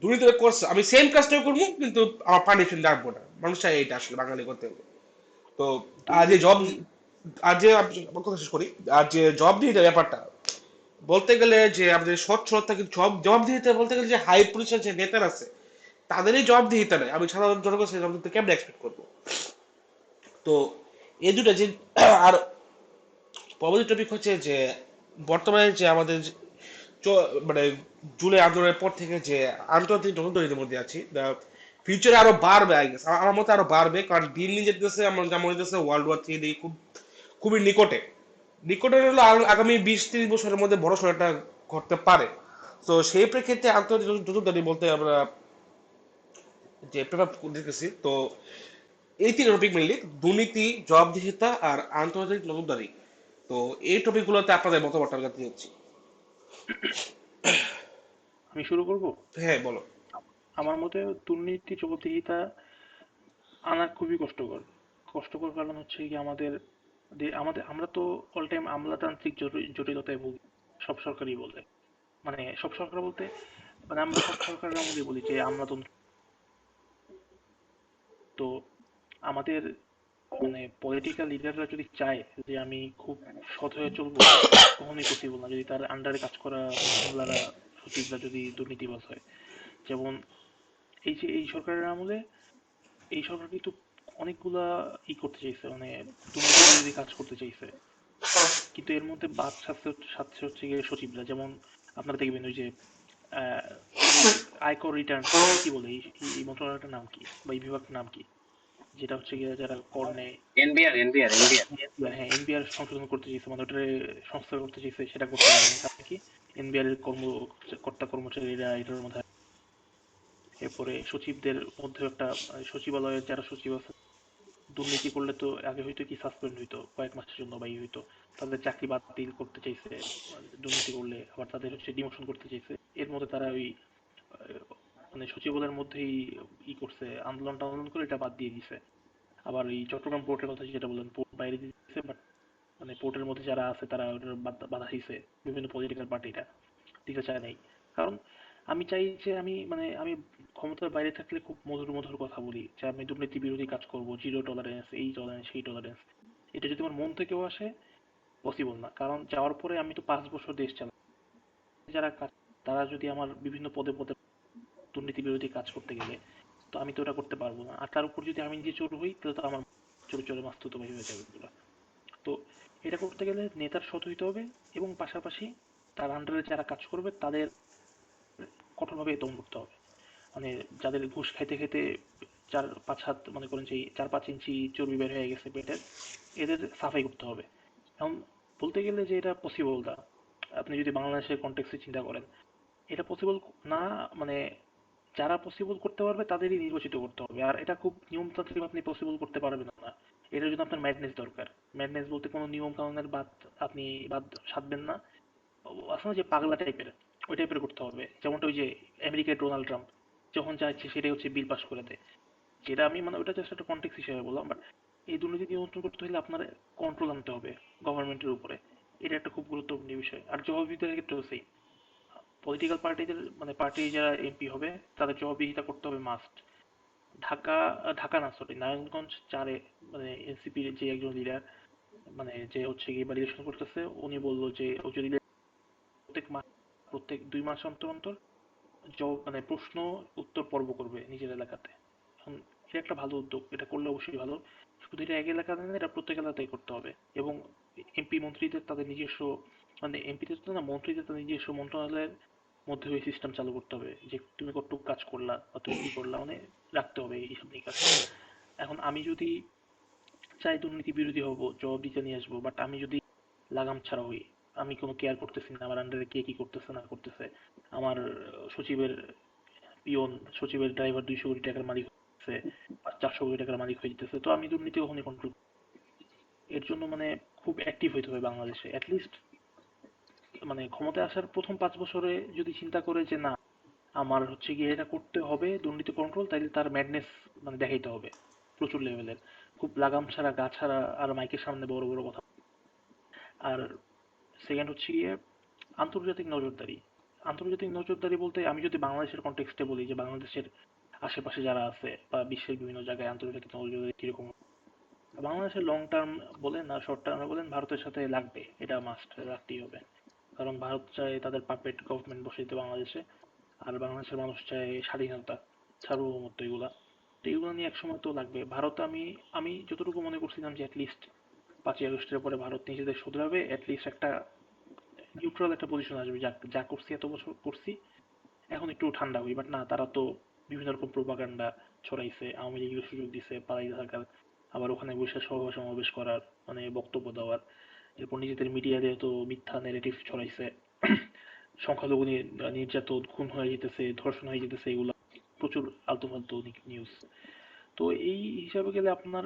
দুর্নীতি করছে আমি সেম কাজটাও করবো কিন্তু আমার পানিশমেন্ট রাখবো না। মানুষ চায় এইটা আসলে বাঙালি করতে হবে। তো আর যে জব, দুর্নীতি আর যে আমার কথা শেষ করি, আর যে জব দিয়ে ব্যাপারটা বলতে গেলে যে আমাদের স্বচ্ছতা, কিন্তু জবাবদিহিতা বলতে গেলে যে হাই পজিশন যে নেতারা আছে তাদেরই জবাবদিহিতা নেই, আমি সাধারণ জনগণ সেই জবাবদিহিতা কেমন এক্সপেক্ট করবো। তো এই দুটা যে আর পরবর্তী টপিক হচ্ছে যে বর্তমানে যে আমাদের মানে জুলাই আন্দোলনের পর থেকে যে আন্তর্জাতিক নজরদারির মধ্যে আছি, ফিউচারে আরো বাড়বে আই গেস, আমার মতে আরো বাড়বে, কারণ দিন দিন যেতেছে আমার যা মনে হচ্ছে ওয়ার্ল্ড ওয়ার 3 খুবই নিকটে। নিকটে হলো আগামী 20-30 বছরের মধ্যে বড় সড় একটা ঘটতে পারে। তো সেই প্রেক্ষিতে আন্তর্জাতিক নজরদারি বলতে আমরা যে পেপার দেখতেছি, তো এই তিন টপিক মেনলি দুর্নীতি, জবাবদিহিতা আর আন্তর্জাতিক নজরদারি। তো এই টপিকগুলোতে আপনাদের মতামতটা আমি জানতে চাচ্ছি। আমি শুরু করব। হ্যাঁ, বলো। আমার মতে দুর্নীতি জবাবদিহিতা আনা খুবই কষ্টকর। কষ্টকর কারণ হচ্ছে কি আমাদের আমাদের আমরা তো অল টাইম আমলাতান্ত্রিক জটিলতায় ভুগি। সব সরকারই বলে, মানে সব সরকার বলতে মানে আমরা সব সরকারের আমলে বলি যে আমলাতন্ত্র। তো আমাদের মানে পলিটিক্যাল লিডাররা যদি চায় যে আমি খুব সৎ হয়ে চলবো, কখনোই পসিবল না যদি তার আন্ডারে কাজ করা আমলারা, সচিবরা যদি দুর্নীতিবাজ হয়। যেমন এই যে এই সরকারের আমলে এই সরকার কিন্তু অনেকগুলা করতে চাইছে, মানে দুর্নীতি বিরোধী কাজ করতে চাইছে, কিন্তু এর মধ্যে বাদ সাধছে হচ্ছে গিয়ে সচিবরা। যেমন আপনারা দেখবেন ওই যে আহ, এই আয়কর রিটার্ন কি বলে এই মন্ত্রণালয়টার নাম কি বা এই বিভাগটার নাম কি, যেটা হচ্ছে গিয়ে যারা কর নেয়। এনবিআর। হ্যাঁ, এনবিআর সংশোধন করতে চাইছে, মানে ওটারে সংস্কার করতে চাইছে, সেটা করতে পারেনি। কারণ কি এনবিআর এর কর্মকর্তা কর্মচারীরা এটার মধ্যে। এরপরে সচিবদের মধ্যে একটা সচিবালয়ের যারা সচিব আছে দুর্নীতি করলে তো আগে হয়তো কি সাসপেন্ড হইতো কয়েক মাসের জন্য বা হইতো, তাদের চাকরি বাতিল করতে চাইছে। দুর্নীতি করলে আবার তাদের হচ্ছে ডিমোশন করতে চাইছে। এর মধ্যে তারা ওই আহ, মানে সচিবালয়ের মধ্যেই করছে, আন্দোলন টান্দোলন করে এটা বাদ দিয়ে দিছে। আবার এই চট্টগ্রাম পোর্টের কথা যেটা বললেন, পোর্ট বাইরে দিছে, বাট মানে পোর্টের মধ্যে যারা আছে তারা ওটার বাধা দিছে, বিভিন্ন পলিটিক্যাল পার্টিরা দিতে চায় নাই। কারণ আমি চাই যে আমি ক্ষমতার বাইরে থাকলে খুব মধুর মধুর কথা বলি যে আমি দুর্নীতি বিরোধী কাজ করব, জিরো টলারেন্স, এই টলারেন্স সেই টলারেন্স। এটা যদি আমার মন থেকেও আসে, পসিবল না। কারণ যাওয়ার পরে আমি তো 5 বছর দেশ চালাই, যারা কাজ তারা যদি আমার বিভিন্ন পদে পদে দুর্নীতি বিরোধী কাজ করতে গেলে, তো আমি তো ওটা করতে পারবো না। আর তার উপর যদি আমি নিজে চোর হই, তাহলে তো আমার চোরে চোরে মাস্তুতো ভাই হয়ে যাবে এগুলো। তো এটা করতে গেলে নেতার সৎ হইতে হবে, এবং পাশাপাশি তার আন্ডারে যারা কাজ করবে তাদের কঠোরভাবে দমন করতে হবে। মানে যাদের ঘুষ খাইতে খাইতে 4-5 হাত, মনে করেন যে 4-5 ইঞ্চি চর্বি বের হয়ে গেছে পেটের, এদের সাফাই করতে হবে। এখন বলতে গেলে যে এটা পসিবল না, আপনি যদি বাংলাদেশের কনটেক্সটে চিন্তা করেন, এটা পসিবল না। মানে যারা পসিবল করতে পারবে তাদেরই নির্বাচিত করতে হবে, আর এটা খুব নিয়মতান্ত্রিক আপনি পসিবল করতে পারবেন না। এটার জন্য আপনার ম্যাডনেস দরকার। ম্যাডনেস বলতে কোনো নিয়ম কানুনের আপনি বাদ সাধবেন না। আছে না যে পাগলা টাইপের, ওই টাইপের করতে হবে। যেমনটা ওই যে আমেরিকার ডোনাল্ড ট্রাম্প যখন যা ইচ্ছে সেটাই হচ্ছে বিল পাস করে দেয়। যেটা আমি মানে ওটা জাস্ট একটা কনটেক্সট হিসেবে বললাম, বাট এই দুর্নীতি নিয়ন্ত্রণ করতে হলে আপনার কন্ট্রোল আনতে হবে গভর্নমেন্টের উপরে। এটা একটা খুব গুরুত্বপূর্ণ বিষয়। আর জবাবদিহিতার ক্ষেত্রেও সেই পলিটিক্যাল পার্টিদের মানে পার্টির যারা এমপি হবে তাদের জবাবদিহিতা করতে হবে মাস্ট। ঢাকা ঢাকা না সরি নারায়ণগঞ্জ 4-এ মানে এনসিপির যে একজন লিডার মানে যে হচ্ছে কি বা ইলেকশন করতেছে, উনি বললো যে ও যদি প্রত্যেক 2 মাস অন্তর অন্তর মানে প্রশ্ন উত্তর পর্ব করবে নিজের এলাকাতে। এখন এটা একটা ভালো উদ্যোগ, এটা করলে অবশ্যই ভালো। শুধু এটা এক এলাকাতে না, এটা প্রত্যেক এলাকাতেই করতে হবে। এবং এমপি মন্ত্রীদের তাদের নিজস্ব মানে এমপিদের তো না, মন্ত্রীদের তাদের নিজস্ব মন্ত্রণালয়ের মধ্যে ওই সিস্টেম চালু করতে হবে যে তুমি কতটুকু কাজ করলা বা তুমি কি করলা, মানে রাখতে হবে এই হিসাব নিকাশ। এখন আমি যদি চাই দুর্নীতি বিরোধী হব, জবাবদিহিতা নিয়ে আসবো, বাট আমি যদি লাগাম ছাড়া হই, আমি কোনো কেয়ার করতেছি না আমার আন্ডারে কে কি করতেছে না করতেছে, আমার সচিবের পিয়ন, সচিবের ড্রাইভার 200 কোটি টাকার মালিক হচ্ছে, 400 কোটি টাকার মালিক হয়ে যেতেছে, তো আমি দুর্নীতি কখনই কন্ট্রোল। এর জন্য মানে খুব অ্যাক্টিভ হইতে হবে বাংলাদেশে অ্যাটলিস্ট। মানে ক্ষমতায় আসার প্রথম 5 বছরে যদি চিন্তা করে যে না আমার হচ্ছে গিয়ে এটা করতে হবে দুর্নীতি কন্ট্রোল, তাইলে তার ম্যাডনেস মানে দেখাইতে হবে প্রচুর লেভেলের, খুব লাগাম ছাড়া গা ছাড়া আর মাইকের সামনে বড় বড় কথা। আর সেকেন্ড হচ্ছে গিয়ে আন্তর্জাতিক নজরদারি। আন্তর্জাতিক নজরদারি বলতে আমি যদি বাংলাদেশের কনটেক্সটে বলি যে বাংলাদেশের আশেপাশে যারা আছে বা বিশ্বের বিভিন্ন জায়গায় আন্তর্জাতিক নজরদারি কিরকম, বাংলাদেশের লং টার্ম বলেন আর শর্ট টার্মে বলেন ভারতের সাথে লাগবে, এটা মাস্ট রাখতেই হবে। কারণ ভারত চায় তাদের পাপেট গভর্নমেন্ট বসাইতে বাংলাদেশে, আর বাংলাদেশের মানুষ চায় স্বাধীনতা, সার্বভৌমত্ব, এগুলা। তো এগুলো নিয়ে একসময় তো লাগবে। ভারত আমি আমি যতটুকু মনে করছিলাম যে অ্যাটলিস্ট 5ই আগস্টের পরে ভারত নিজেদের শুধরাবে, অ্যাটলিস্ট একটা নিউট্রাল একটা পজিশন আসবে, যা যা করছি এত বছর করছি, এখন একটু ঠান্ডা হই। বাট না, তারা তো বিভিন্ন রকম প্রোপাগান্ডা ছড়াইছে, আওয়ামী লীগের সুযোগ দিছে পালাই থাকার, আবার ওখানে বসে সভা সমাবেশ করার, মানে বক্তব্য দেওয়ার। এরপর নিজেদের মিডিয়াতে তো মিথ্যা নেগেটিভ ছড়াইছে, সংখ্যালঘু নির্যাতন, খুন হয়ে যেতেছে, ধর্ষণ হয়ে যেতেছে, এগুলা প্রচুর আলতু ফালতু নিউজ। তো এই হিসাবে গেলে আপনার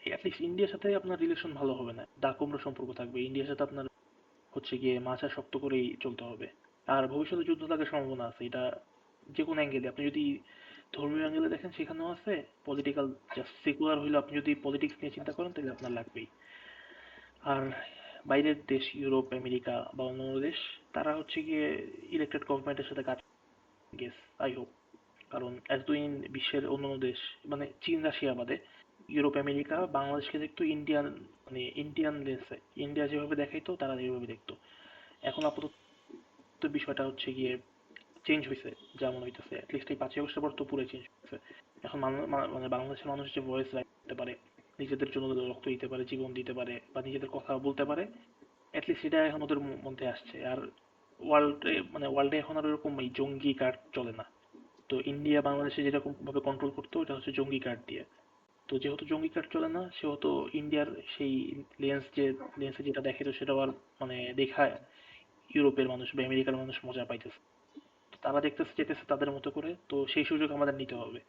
অ্যাটলিস্ট ইন্ডিয়ার সাথে আপনার রিলেশন ভালো হবে না, দা কুমড়ো সম্পর্ক থাকবে ইন্ডিয়ার সাথে আপনার, হচ্ছে গিয়ে মাথা শক্ত করেই চলতে হবে। আর ভবিষ্যতে যুদ্ধ লাগার সম্ভাবনা আছে, এটা যে কোনো অ্যাঙ্গেলে। আপনি যদি ধর্মীয় অ্যাঙ্গেলে দেখেন সেখানেও আছে, পলিটিক্যাল জাস্ট সেকুলার হইলে আপনি যদি পলিটিক্স নিয়ে চিন্তা করেন তাহলে আপনার লাগবেই। আর বাইরের দেশ ইউরোপ আমেরিকা বা অন্যান্য দেশ, তারা হচ্ছে গিয়ে ইলেক্টেড গভর্নমেন্টের সাথে কাজ, গেস আই হোপ। কারণ এতদিন বিশ্বের অন্যান্য দেশ মানে চীন রাশিয়া বাদে ইউরোপ আমেরিকা বাংলাদেশকে দেখতো ইন্ডিয়ান, মানে ইন্ডিয়ান লেন্সে, ইন্ডিয়া যেভাবে দেখাইতো তারা যেভাবে দেখতো। এখন আপাতত বিষয়টা হচ্ছে গিয়ে চেঞ্জ হয়েছে, যেমন হইতেছে অ্যাটলিস্ট এই 5ই আগস্টের পর তো পুরো চেঞ্জ হয়েছে। এখন মানে বাংলাদেশের মানুষ যে ভয়েস রাখতে পারে, নিজেদের জন্য রক্ত দিতে পারে, জীবন দিতে পারে, বা নিজেদের কথা বলতে পারে, অ্যাটলিস্ট এটা এখন ওদের মধ্যে আসছে। আর ওয়ার্ল্ডে এখন আর এরকম এই জঙ্গি কার্ড চলে না। তো ইন্ডিয়া বাংলাদেশে যেরকম ভাবে কন্ট্রোল করতো, এটা হচ্ছে জঙ্গি কার্ড দিয়ে। তো যেহেতু জঙ্গি কার্ড চলে না, সেহেতু ইন্ডিয়ার সেই লেন্সে যেটা দেখে, তো সেটাও আর মানে দেখা ইউরোপের মানুষ বা আমেরিকার মানুষ মজা পাইতেছে। তো তারা দেখতেছে যেতেছে তাদের মতো করে, তো সেই সুযোগ আমাদের নিতে হবে।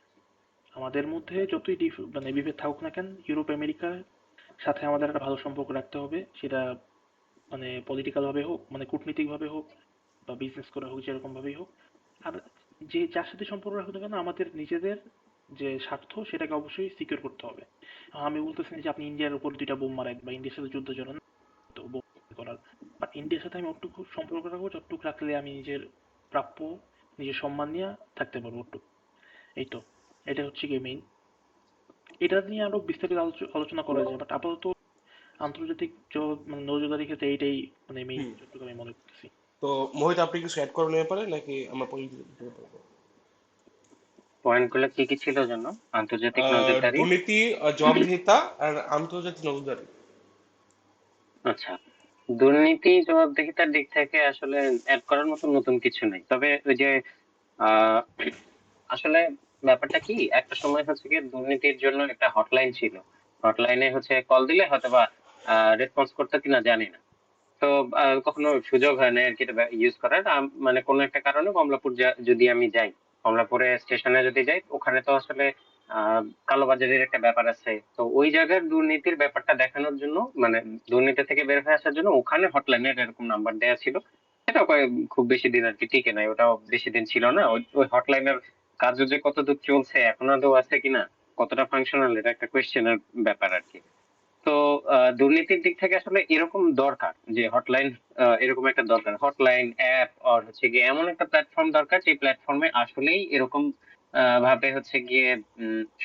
আমাদের মধ্যে যতই মানে বিভেদ থাকুক না কেন, ইউরোপ আমেরিকার সাথে আমাদের একটা ভালো সম্পর্ক রাখতে হবে। সেটা মানে পলিটিক্যাল ভাবে হোক, মানে কূটনীতিক ভাবে হোক, বা বিজনেস করে হোক, যেরকম ভাবেই হোক। আর যে যার সাথে সম্পর্ক রাখুক না কেন, আমাদের নিজেদের যে স্বার্থ সেটাকে অবশ্যই সিকিউর করতে হবে। আমি বলতেছি না যে আপনি ইন্ডিয়ার উপর 2টা বোম মারেন বা ইন্ডিয়ার সাথে যুদ্ধ জড়ান, তো বোম করার। বাট ইন্ডিয়ার সাথে আমি অতটুকু সম্পর্ক রাখবো যতটুকু রাখলে আমি নিজের প্রাপ্য, নিজের সম্মান নিয়ে থাকতে পারবো ওটুকু। এই তো, এটা হচ্ছে গিয়ে মেইন। এটা নিয়ে আরো বিস্তারিত আলোচনা করা যায়, বাট আপাতত আন্তর্জাতিক মানে নজরদারির ক্ষেত্রে এইটাই মানে মেইন, হুম। যতটুকু আমি মনে করতেছি। তো মোহিত, আপনি কিছু অ্যাড করবেন এ ব্যাপারে নাকি আমরা পয়েন্ট দিতে পারবো? পয়েন্ট গুলো কি কি ছিল জন্য? আন্তর্জাতিক নজরদারি। দুর্নীতি, জবাবদিহিতা আর আন্তর্জাতিক নজরদারি। আচ্ছা, দুর্নীতি জবাবদিহিতার দিক থেকে আসলে অ্যাড করার মতো নতুন কিছু নেই, তবে ওই যে আহ আসলে ব্যাপারটা কি, একটা সময় হচ্ছে কি দুর্নীতির জন্য একটা হটলাইন ছিল। হটলাইনে হচ্ছে কল দিলে হয়তোবা রেসপন্স করতে কিনা জানি না। তো কখনো সুযোগ হয় না আর কি এটা ইউজ করার। মানে কোনো একটা কারণে কমলাপুর যদি আমি যাই, কমলাপুরে স্টেশনে যদি যাই, ওখানে তো আসলে আহ কালোবাজারির একটা ব্যাপার আছে। তো ওই জায়গার দুর্নীতির ব্যাপারটা দেখানোর জন্য, মানে দুর্নীতি থেকে বের হয়ে আসার জন্য ওখানে হটলাইনের এরকম নাম্বার দেয়া ছিল। সেটা খুব বেশি দিন আর কি টিকে নাই, ওটাও বেশি দিন ছিল না। ওই ওই হটলাইনের কাজও যে কতদূর চলছে, এখন আদৌ আছে কিনা, কতটা ফাংশনাল, এটা একটা কোয়েশ্চেনের ব্যাপার আর কি। তো দুর্নীতির দিক থেকে আসলে এরকম দরকার যে হটলাইন, এরকম একটা দরকার, হটলাইন অ্যাপ আর হচ্ছে গিয়ে এমন একটা প্ল্যাটফর্ম দরকার যে প্ল্যাটফর্মে আসলেই এরকম ভাবে হচ্ছে গিয়ে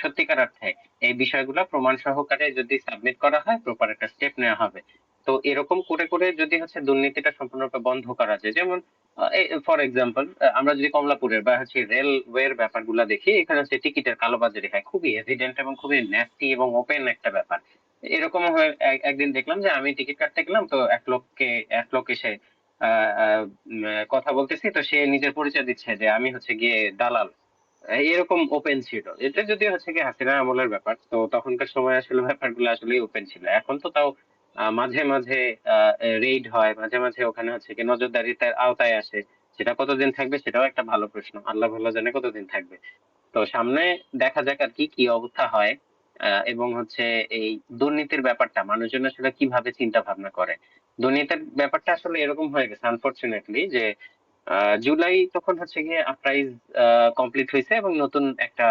সত্যিকার অর্থে এই বিষয়গুলো প্রমাণ সহকারে যদি সাবমিট করা হয়, প্রপার একটা স্টেপ নেওয়া হবে। তো এরকম করে করে যদি হচ্ছে দুর্নীতিটা সম্পূর্ণরূপে বন্ধ করা যায়, যেমন ফর এক্সাম্পল আমরা যদি কমলাপুরের বা হচ্ছে রেলওয়ের ব্যাপারগুলো দেখি, এখানে হচ্ছে টিকিটের কালোবাজারি হয় খুবই এভিডেন্ট এবং খুবই ন্যাস্টি এবং ওপেন একটা ব্যাপার। এরকম একদিন দেখলাম যে আমি টিকিট কাটতে গেলাম, তো এক লোক এসে কথা বলতেছি, তো সে নিজের পরিচয় দিচ্ছে যে আমি হচ্ছে গিয়ে দালাল। এরকম ওপেন ছিল। এটা যদি হচ্ছে কি হাসিনা আমলের ব্যাপার, তো তখনকার সময় আসলে ব্যাপারগুলো আসলে ওপেন ছিল। এখন তো তাও মাঝে মাঝে রেইড হয়, মাঝে মাঝে ওখানে হচ্ছে কি নজরদারিতে আওতায় আসে। সেটা কতদিন থাকবে সেটাও একটা ভালো প্রশ্ন, আল্লাহ ভালো জানে কতদিন থাকবে। তো সামনে দেখা যাক আর কি কি অবস্থা হয়। এবং হচ্ছে এই দুর্নীতির ব্যাপারটা মানুষজন আসলে কিভাবে চিন্তা ভাবনা করে। দুর্নীতির ব্যাপারটা আসলে এরকম হয়ে গেছে আনফরচুনেটলি যে জুলাই তখন হচ্ছে গিয়ে আপ্রাইজ কমপ্লিট হয়েছে এবং নতুন একটা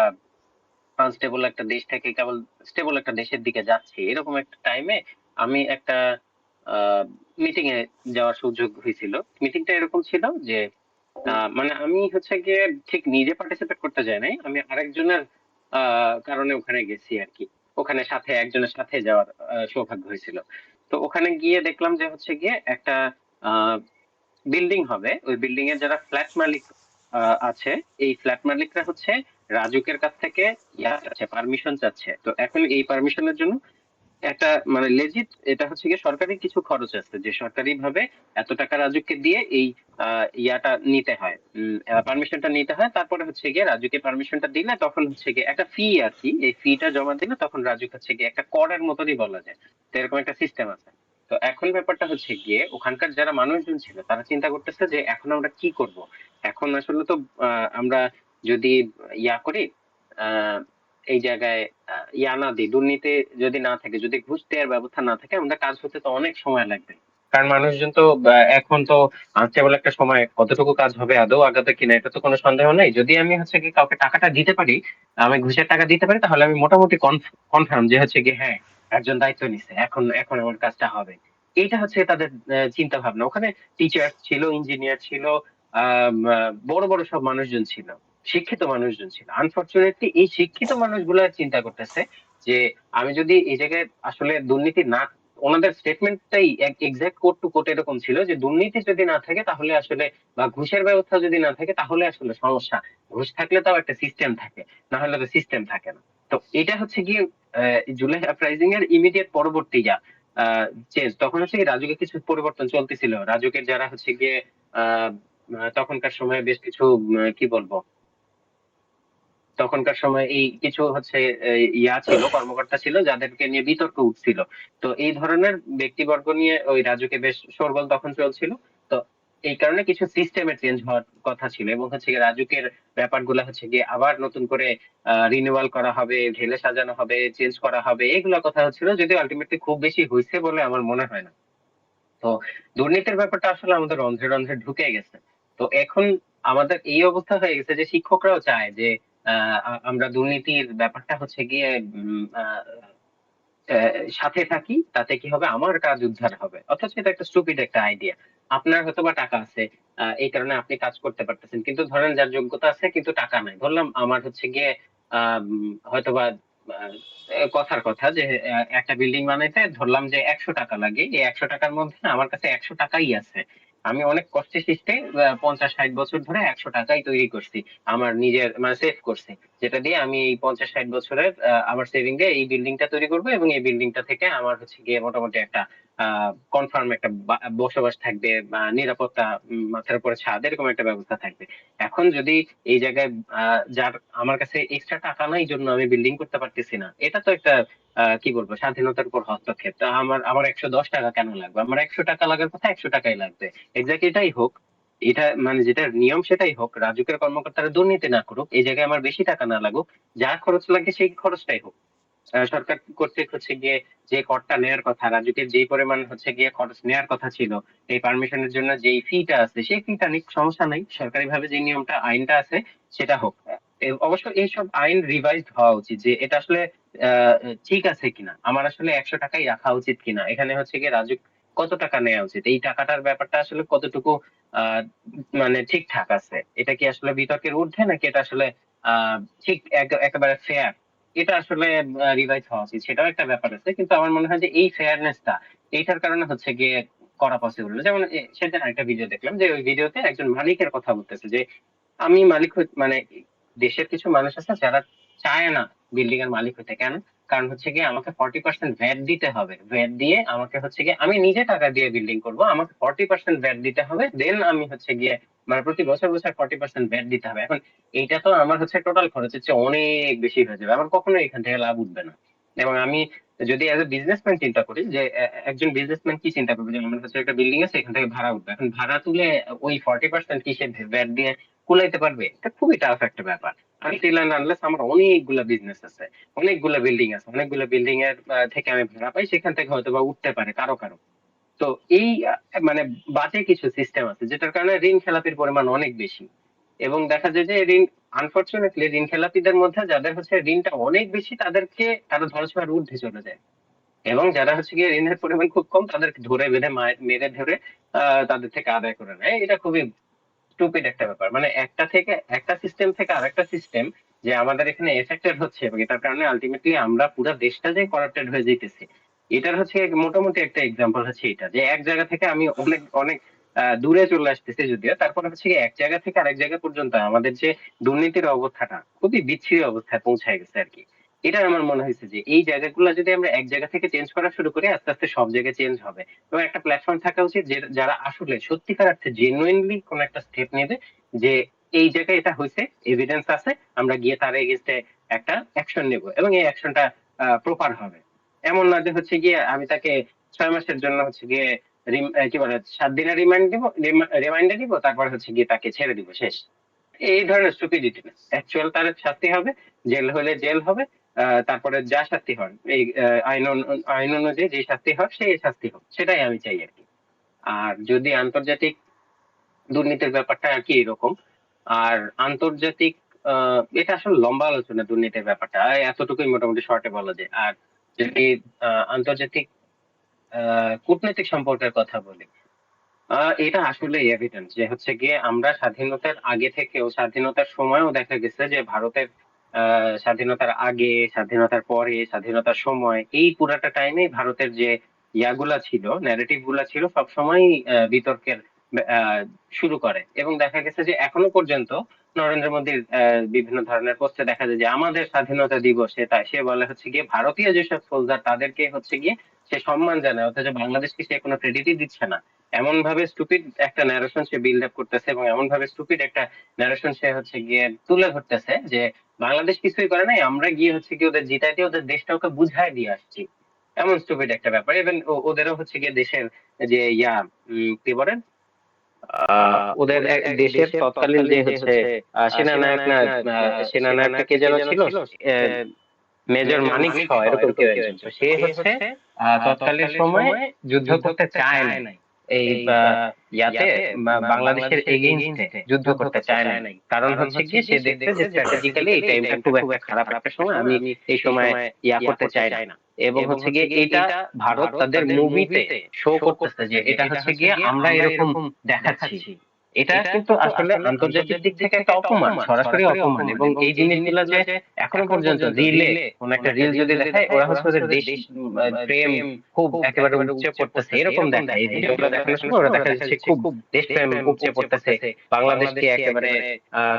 আনস্টেবল একটা দেশ থেকে কেবল স্টেবল একটা দেশের দিকে যাচ্ছে, এরকম একটা টাইমে আমি একটা মিটিং এ যাওয়ার সুযোগ হয়েছিল। মিটিংটা এরকম ছিল যে মানে আমি হচ্ছে গিয়ে ঠিক নিজে পার্টিসিপেট করতে যাই নাই, আমি আরেকজনের কারণে ওখানে গেছি আর কি। ওখানে সাথে একজনের সাথে যাওয়ার সৌভাগ্য হয়েছিল। তো ওখানে গিয়ে দেখলাম যে হচ্ছে গিয়ে একটা বিল্ডিং হবে, ওই বিল্ডিং এর যারা ফ্ল্যাট মালিক আছে, এই ফ্ল্যাট মালিকরা হচ্ছে রাজুকের কাছ থেকে পারমিশন চাচ্ছে। তো এখন এই পারমিশনের জন্য একটা মানে লেজিট এটা হচ্ছে গিয়ে সরকারি কিছু খরচ আছে, যে সরকারি ভাবে এত টাকা রাজুককে দিয়ে এই ইয়াটা নিতে হয়, পারমিশনটা নিতে হয়। তারপরে হচ্ছে গিয়ে রাজুকে পারমিশনটা দিলে তখন হচ্ছে গিয়ে একটা ফি আর কি, এই ফিটা জমা দিলে তখন রাজুক হচ্ছে গিয়ে একটা করের মতনই বলা যায়। তো এরকম একটা সিস্টেম আছে। তো এখন ব্যাপারটা হচ্ছে গিয়ে ওখানকার যারা মানুষজন ছিল তারা চিন্তা করতেছে যে এখন আমরা কি করব। এখন আসলে তো আমরা যদি ইয়া করি, আহ এই জায়গায় ইয়া না দিই, দুর্নীতি যদি না থাকে, যদি ঘুষ দেওয়ার ব্যবস্থা না থাকে, আমাদের কাজ হতে তো অনেক সময় লাগবে। কারণ মানুষজন তো এখন তো আনস্টেবল একটা সময়, কতটুকু কাজ হবে আদৌ আগাতে কিনা এটা তো কোনো সন্দেহ নেই। যদি আমি হচ্ছে কি কাউকে টাকাটা দিতে পারি, আমি ঘুষের টাকা দিতে পারি, তাহলে আমি মোটামুটি কনফার্ম যে হচ্ছে কি হ্যাঁ একজন দায়িত্ব নিছে, এখন এখন আমার কাজটা হবে। এইটা হচ্ছে তাদের চিন্তা ভাবনা। ওখানে টিচার ছিল, ইঞ্জিনিয়ার ছিল, বড় বড় সব মানুষজন ছিল, শিক্ষিত মানুষজন ছিল। আনফরচুনেটলি এই শিক্ষিত মানুষগুলা চিন্তা করতেছে যে আমি যদি এই জায়গায় আসলে দুর্নীতি না, ওনাদের স্টেটমেন্টটাই এক্সাক্ট কোট টু কোট এরকম ছিল যে দুর্নীতি যদি না থাকে তাহলে আসলে, বা ঘুষের ব্যবস্থা যদি না থাকে তাহলে আসলে সমস্যা। ঘুষ থাকলে তাও একটা সিস্টেম থাকে, না হলে তো সিস্টেম থাকে না। তো এটা হচ্ছে গিয়ে জুলাই আপরাইজিং এর ইমিডিয়েট পরবর্তী চেঞ্জ। তখন হচ্ছে কি রাজুকের কিছু পরিবর্তন চলতেছিল, রাজুকের যারা হচ্ছে গিয়ে আহ তখনকার সময়ে বেশ কিছু কি বলবো, তখনকার সময় এই কিছু হচ্ছে ছিল, কর্মকর্তা ছিল যাদেরকে নিয়ে বিতর্ক উঠছিল। তো এই ধরনের ব্যক্তিবর্গ নিয়ে ওই রাজুকে বেশ শোরগোল তখন চলছিল। তো এই কারণে কিছু সিস্টেমের চেঞ্জ হওয়ার কথা ছিল, এবং হচ্ছে গিয়ে রাজুকের ব্যাপারগুলো হচ্ছে গিয়ে আবার নতুন করে রিনিউয়াল করা হবে, ঢেলে সাজানো হবে, চেঞ্জ করা হবে, এগুলা কথা হচ্ছিল, যদিও আলটিমেটলি খুব বেশি হয়েছে বলে আমার মনে হয় না। তো দুর্নীতির ব্যাপারটা আসলে আমাদের রন্ধ্রে রন্ধ্রে ঢুকে গেছে। তো এখন আমাদের এই অবস্থা হয়ে গেছে যে শিক্ষকরাও চায় যে আমরা দুর্নীতির ব্যাপারটা হচ্ছে গিয়ে সাথে থাকি, তাতে কি হবে আমার কাজ উদ্ধার হবে। অথচ এটা একটা স্টুপিড একটা আইডিয়া। আপনার হয়তো বা টাকা আছে, এই কারণে আপনি কাজ করতে পারতেছেন, কিন্তু ধরেন যার যোগ্যতা আছে কিন্তু টাকা নাই, ধরলাম আমার হচ্ছে গিয়ে হয়তোবা কথার কথা যে একটা বিল্ডিং বানাইতে ধরলাম যে 100 টাকা লাগে, এই 100 টাকার মধ্যে না আমার কাছে 100 টাকাই আছে। আমি অনেক কষ্টে শিষ্টে 50-60 বছর ধরে 100 টাকাই তৈরি করছি, আমার নিজের মানে সেভ করছি, যেটা দিয়ে আমি এই 50-60 বছরের আমার সেভিং দিয়ে এই বিল্ডিংটা তৈরি করবো, এবং এই বিল্ডিংটা থেকে আমার হচ্ছে গিয়ে মোটামুটি একটা কনফার্ম একটা বসবাস থাকবে, বা নিরাপত্তা, মাথার উপরে ছাদ, এরকম একটা ব্যবস্থা থাকবে। এখন যদি এই জায়গায় যার আমার কাছে এক্সট্রা টাকা নাই জন্য আমি বিল্ডিং করতে পারতেছি না, এটা তো একটা কি বলবো স্বাধীনতার উপর হস্তক্ষেপ। তা আমার আমার 110 টাকা কেন লাগবে? আমার 100 টাকা লাগার কথা 100 টাকাই লাগবে। এক্স্যাক্ট এটাই হোক, এটা মানে যেটা নিয়ম সেটাই হোক। রাজুকের কর্মকর্তারা দুর্নীতি না করুক, এই জায়গায় আমার বেশি টাকা না লাগুক, যা খরচ লাগে সেই খরচটাই হোক। সরকার কর্তৃক হচ্ছে গিয়ে যে করটা নেয়ার কথা, রাজুকের যেই পরিমাণ হচ্ছে গিয়ে খরচ নেয়ার কথা ছিল এই পারমিশনের জন্য, যেই ফিটা আছে সেই ফিটা নিক, সমস্যা নাই। সরকারি ভাবে যে নিয়মটা আইনটা আছে সেটা হোক। অবশ্য এইসব আইন রিভাইজড হওয়া উচিত, যে এটা আসলে আহ ঠিক আছে কিনা, আমার আসলে 100 টাকাই রাখা উচিত কিনা, এখানে হচ্ছে গিয়ে রাজুক কত টাকা নেওয়া উচিত, এই টাকাটার ব্যাপারটা আসলে কতটুকু আহ মানে ঠিকঠাক আছে, এটা কি আসলে বিতর্কের ঊর্ধ্বে, নাকি এটা আসলে আহ ঠিক একেবারে ফেয়ার, এটা আসলে রিভাইজ হওয়া উচিত, সেটাও একটা ব্যাপার আছে। কিন্তু আমার মনে হয় যে এই ফেয়ারনেসটা এইটার কারণে হচ্ছে গিয়ে করা পসিবল না। যেমন সেদিন একটা ভিডিও দেখলাম, যে ওই ভিডিওতে একজন মালিকের কথা বলতেছে যে আমি মালিক মানে দেশের কিছু মানুষ আছে যারা চায় না বিল্ডিং এর মালিক হতে। কেন? কারণ হচ্ছে গিয়ে আমাকে 40% ভ্যাট দিতে হবে, ভ্যাট দিয়ে আমাকে হচ্ছে গিয়ে আমি নিজে টাকা দিয়ে বিল্ডিং করব, আমাকে 40% ভ্যাট দিতে হবে, দেন আমি হচ্ছে গিয়ে মানে প্রতি বছর বছর 40% ভ্যাট দিতে হবে। এখন এইটা তো আমার হচ্ছে টোটাল খরচের চেয়ে অনেক বেশি হয়ে যাবে, আমার কখনোই এখান থেকে লাভ উঠবে না। এবং আমি যদি এজ এ বিজনেসম্যান চিন্তা করি, যে একজন বিজনেসম্যান কি চিন্তা করবে, যে আমার হচ্ছে একটা বিল্ডিং আছে, এখান থেকে ভাড়া উঠবে, এখন ভাড়া তুলে ওই 40% কি সে ভ্যাট দিয়ে কুলাইতে পারবে? এটা খুবই টাফ একটা ব্যাপার। আনটিল এন্ড আনলেস আমার অনেকগুলা বিজনেস আছে, অনেকগুলা বিল্ডিং আছে, অনেকগুলো বিল্ডিং এর থেকে আমি ভাড়া পাই, সেখান থেকে হয়তো বা উঠতে পারে কারো কারো। তো এই মানে বাজে কিছু সিস্টেম আছে যেটার কারণে ঋণ খেলাপির পরিমাণ অনেক বেশি। এবং দেখা যায় যে ঋণ, আনফরচুনেটলি ঋণ খেলাপিদের মধ্যে যাদের হচ্ছে ঋণটা অনেক বেশি, তারা ধরাছোঁয়ার ঊর্ধ্বে চলে যায়। এবং যারা হচ্ছে গিয়ে ঋণের পরিমাণ খুব কম, তাদেরকে ধরে বেঁধে মেরে ধরে তাদের থেকে আদায় করে নেয়। এটা খুবই স্টুপিড একটা ব্যাপার। মানে একটা সিস্টেম থেকে আরেকটা সিস্টেম যে আমাদের এখানে এফেক্টেড হচ্ছে, এবং এটার কারণে আলটিমেটলি আমরা পুরো দেশটা যে করাপ্টেড হয়ে যেতেছি, এটার হচ্ছে মোটামুটি একটা এক্সাম্পল হচ্ছে এটা, যে এক জায়গা থেকে আমি অনেক অনেক দূরে চলে আসতেছি যদিও, তারপরে হচ্ছে কি এক জায়গা থেকে আরেক জায়গা পর্যন্ত আমাদের যে দুর্নীতির অবস্থাটা খুবই বিচ্ছিরি অবস্থায় পৌঁছায় গেছে আর কি। এটা আমার মনে হয়েছে যে এই জায়গাগুলো যদি আমরা এক জায়গা থেকে চেঞ্জ করা শুরু করি, আস্তে আস্তে সব জায়গায় চেঞ্জ হবে। এবং একটা প্ল্যাটফর্ম থাকা উচিত যে যারা আসলে সত্যিকার অর্থে জেনুইনলি কোন একটা স্টেপ নেবে, যে এই জায়গায় এটা হয়েছে, এভিডেন্স আছে, আমরা গিয়ে তার এগেইনস্টে একটা অ্যাকশন নেব, এবং এই অ্যাকশনটা প্রপার হবে। এমন না যে হচ্ছে গিয়ে আমি তাকে 6 মাসের জন্য হচ্ছে গিয়ে কি বলে 7 দিনের রিমাইন্ডার দিব, তারপর হচ্ছে গিয়ে তাকে ছেড়ে দিব, শেষ। এই ধরনের স্টুপিডিটি না, অ্যাকচুয়াল তার শাস্তি হবে, জেল হলে জেল হবে। তারপরে যা শাস্তি হয় এই আইন অনুযায়ী যে শাস্তি হয় সেই শাস্তি হোক, সেটাই আমি চাই আর কি। আর যদি আন্তর্জাতিক দুর্নীতির ব্যাপারটা আর কি এরকম। আর আন্তর্জাতিক এটা আসলে লম্বা আলোচনা, দুর্নীতির ব্যাপারটা এতটুকুই মোটামুটি শর্টে বলা যায়। আর যদি আন্তর্জাতিক কূটনৈতিক সম্পর্কের কথা বলি, এটা আসলে এভিডেন্স যে হচ্ছে গিয়ে আমরা স্বাধীনতার আগে থেকেও, স্বাধীনতার সময়ও দেখা গেছে যে ভারতের স্বাধীনতার আগে, স্বাধীনতার পরে, স্বাধীনতার সময়, এই পুরাটা টাইমে ভারতের যে ইয়াগুলা ছিল, ন্যারেটিভ গুলা ছিল, সবসময় বিতর্কের আহ, শুরু করে। এবং দেখা গেছে যে এখনো পর্যন্ত নরেন্দ্র মোদীর বিভিন্ন ধরনের পোস্টে দেখা যায় যে আমাদের স্বাধীনতা দিবসে তাই সে বলে হচ্ছে গিয়ে ভারতীয় যেসব সোলজার তাদেরকে হচ্ছে গিয়ে সে সম্মান জানায়, অথচ বাংলাদেশকে সে কোনো ক্রেডিটই দিচ্ছে না। এমন ভাবে স্টুপিড একটা ন্যারেশন সে বিল্ড আপ করতেছে, এবং এমন ভাবে স্টুপিড একটা ন্যারেশন সে হচ্ছে গিয়ে তুলে ধরতেছে যে বাংলাদেশ কিছুই করে নাই, আমরা গিয়ে হচ্ছে গিয়ে ওদের জিতাই দিয়ে ওদের দেশটা ওকে বুঝাই দিয়ে আসছি। এমন স্টুপিড একটা ব্যাপার। ইভেন ওদেরও হচ্ছে গিয়ে দেশের যে কি বলেন, ওদের দেশের তৎকালীন যে হচ্ছে সেনানায়ক না, সেনানায়কটা কে যেন ছিল, মেজর মানিক শ এরকম কেউ একজন, তো সে হচ্ছে তৎকালীন সময়ে যুদ্ধ করতে চায় নাই এই ইয়াতে বাংলাদেশের এগেইনস্টে যুদ্ধ করতে চায় নাই। কারণ হচ্ছে গিয়ে সে দেখছে যে স্ট্র্যাটেজিক্যালি এই টাইমটা খুব একটা খারাপ একটা সময়, আমি এই সময় করতে চাই না। এবং হচ্ছে গিয়ে এটা ভারত তাদের মুভিতে শো করতেছে যে এটা হচ্ছে গিয়ে আমরা এরকম দেখাচ্ছি। এটা কিন্তু আসলে আন্তর্জাতিক দিক থেকে একটা অপমান, সরাসরি অপমান। এবং এই জিনিসগুলো যে এখনো পর্যন্ত রিলে, কোন একটা রিল যদি দেখায়, ওরা হচ্ছে ওদের দেশ প্রেম খুব একেবারে উপচে পড়তেছে এরকম দেখায়। এই ভিডিওগুলো দেখানোর সময় ওরা দেখা যাচ্ছে খুব দেশপ্রেম উপচে পড়তেছে, বাংলাদেশকে একেবারে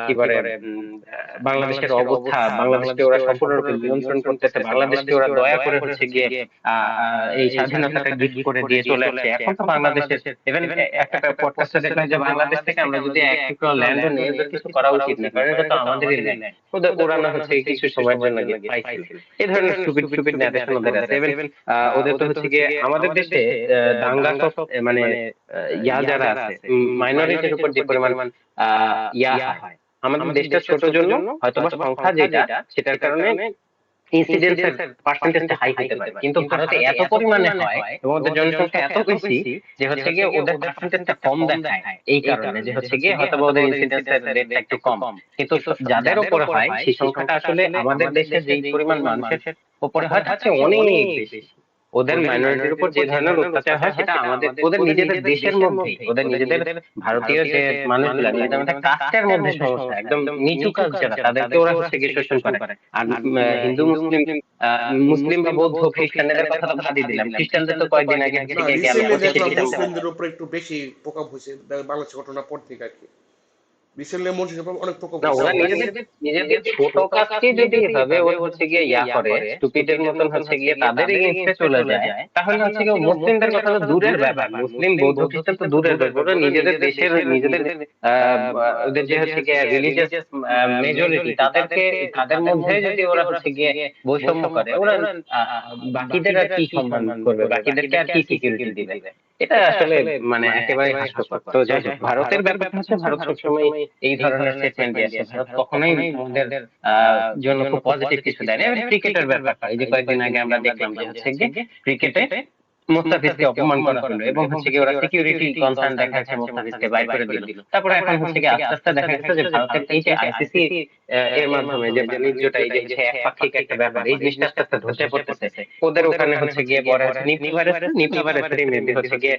কি বলে বাংলাদেশের অবস্থা, বাংলাদেশকে ওরা সম্পূর্ণরূপে নিয়ন্ত্রণ করতেছে, বাংলাদেশকে ওরা দয়া করে হচ্ছে গিয়ে এই স্বাধীনতাটা গিফট করে দিয়ে চলে আসছে। এখন তো বাংলাদেশের ইভেন একটা পডকাস্টে দেখলাম যে বাংলাদেশ থেকে আমরা যদি এক টুকরো ল্যান্ডও নিয়ে এদের কিছু করা উচিত না, কারণ এটা তো আমাদেরই ল্যান্ড, ওরা না হচ্ছে কিছু সময়ের জন্য গিয়ে পাইছিল। এই ধরনের স্টুপিড স্টুপিড ন্যারেশন ওদের আছে। ইভেন ওদের তো হচ্ছে গিয়ে আমাদের দেশে দাঙ্গা সব মানে যারা আছে, মাইনরিটির উপর যে পরিমাণ ইয়া হয়, আমাদের দেশটা ছোট জন্য হয়তোবা সংখ্যা যেটা, সেটার কারণে ইনসিডেন্সের পার্সেন্টেজটা হাই হতে পারে, কিন্তু ভারতে এত পরিমাণে হয় এবং ওদের জনসংখ্যা এত বেশি যে হচ্ছে গিয়ে ওদের পার্সেন্টেজটা কম দেখায়, এই কারণে যে হচ্ছে গিয়ে হয়তো ওদের ইনসিডেন্সের রেটটা একটু কম। কিন্তু যাদের উপর হয় সেই সংখ্যাটা আসলে আমাদের দেশে যেই পরিমাণ মানুষের উপরে হয় তার চেয়ে অনেক বেশি। ওদের মাইনরিটির উপর যে ধরনের অত্যাচার হয় সেটা আমাদের ওদের নিজেদের দেশের মধ্যেই, ওদের নিজেদের ভারতীয় যে মানুষগুলা নিজেদের মধ্যে কাস্টের মধ্যে সমস্যা, একদম নিচু কাস্ট যারা তাদেরকে ওরা গিয়ে শোষণ করে। আর হিন্দু মুসলিম মুসলিম বা বৌদ্ধ খ্রিস্টান এদের কথা তো বাদই দিলাম, খ্রিস্টানদের তো কয়েকদিন আগে না, গিয়ে আল্লাহ রিসেন্টলি 25 দেখলাম ডিসেম্বর। মুসলিমদের উপর একটু বেশি প্রকোপ হয়েছে বাংলাদেশ ঘটনার পর থেকে আর কি। রিসেন্টলি মসজিদের উপর অনেক প্রকোপ না, হয়েছে। ওরা নিজেদের নিজেদের ছোট কাজকে যদি এভাবে ওরা গিয়ে করে স্টুপিডের মতন গিয়ে তাদের এগেইনস্টে চলে যায়, তাহলে গিয়ে মুসলিমদের কথা তো দূরের ব্যাপার, মুসলিম বৌদ্ধ খ্রিস্টান তো দূরের ব্যাপার, ওরা নিজেদের দেশের নিজেদের ওদের যে গিয়ে রিলিজিয়াস মেজরিটি তাদেরকে, তাদের মধ্যে যদি ওরা গিয়ে বৈষম্য করে, ওরা বাকিদের আর কি সম্মান করবে, বাকিদেরকে আর কি সিকিউরিটি দিবে? এটা আসলে একেবারে হাস্যকর। তো যাই হোক, ভারতের ব্যাপারটা ভারত সবসময় এই ধরনের স্টেটমেন্ট দিয়ে আসে, ভারত কখনোই আমাদের জন্য খুব পজিটিভ কিছু দেয় না। এবার ক্রিকেটের ব্যাপারটা, এই যে কয়েকদিন আগে আমরা দেখলাম যে গিয়ে ক্রিকেটে মোস্তাফিজকে অপমান করা হলো এবং গিয়ে ওরা সিকিউরিটি কনসার্ন দেখাচ্ছে, মোস্তাফিজকে বাইর করে দিল। তারপরে এখন গিয়ে আস্তে আস্তে দেখা গেছে যে ভারতের এই যে আইসিসি এর মাধ্যমে যে বাণিজ্যটা, এই যে একপাক্ষিক একটা ব্যাপার, এই জিনিসটা আস্তে আস্তে ধসে পড়তেছে। ওদের ওখানে গিয়ে পরে নিপা ভাইরাসের মেবি গিয়ে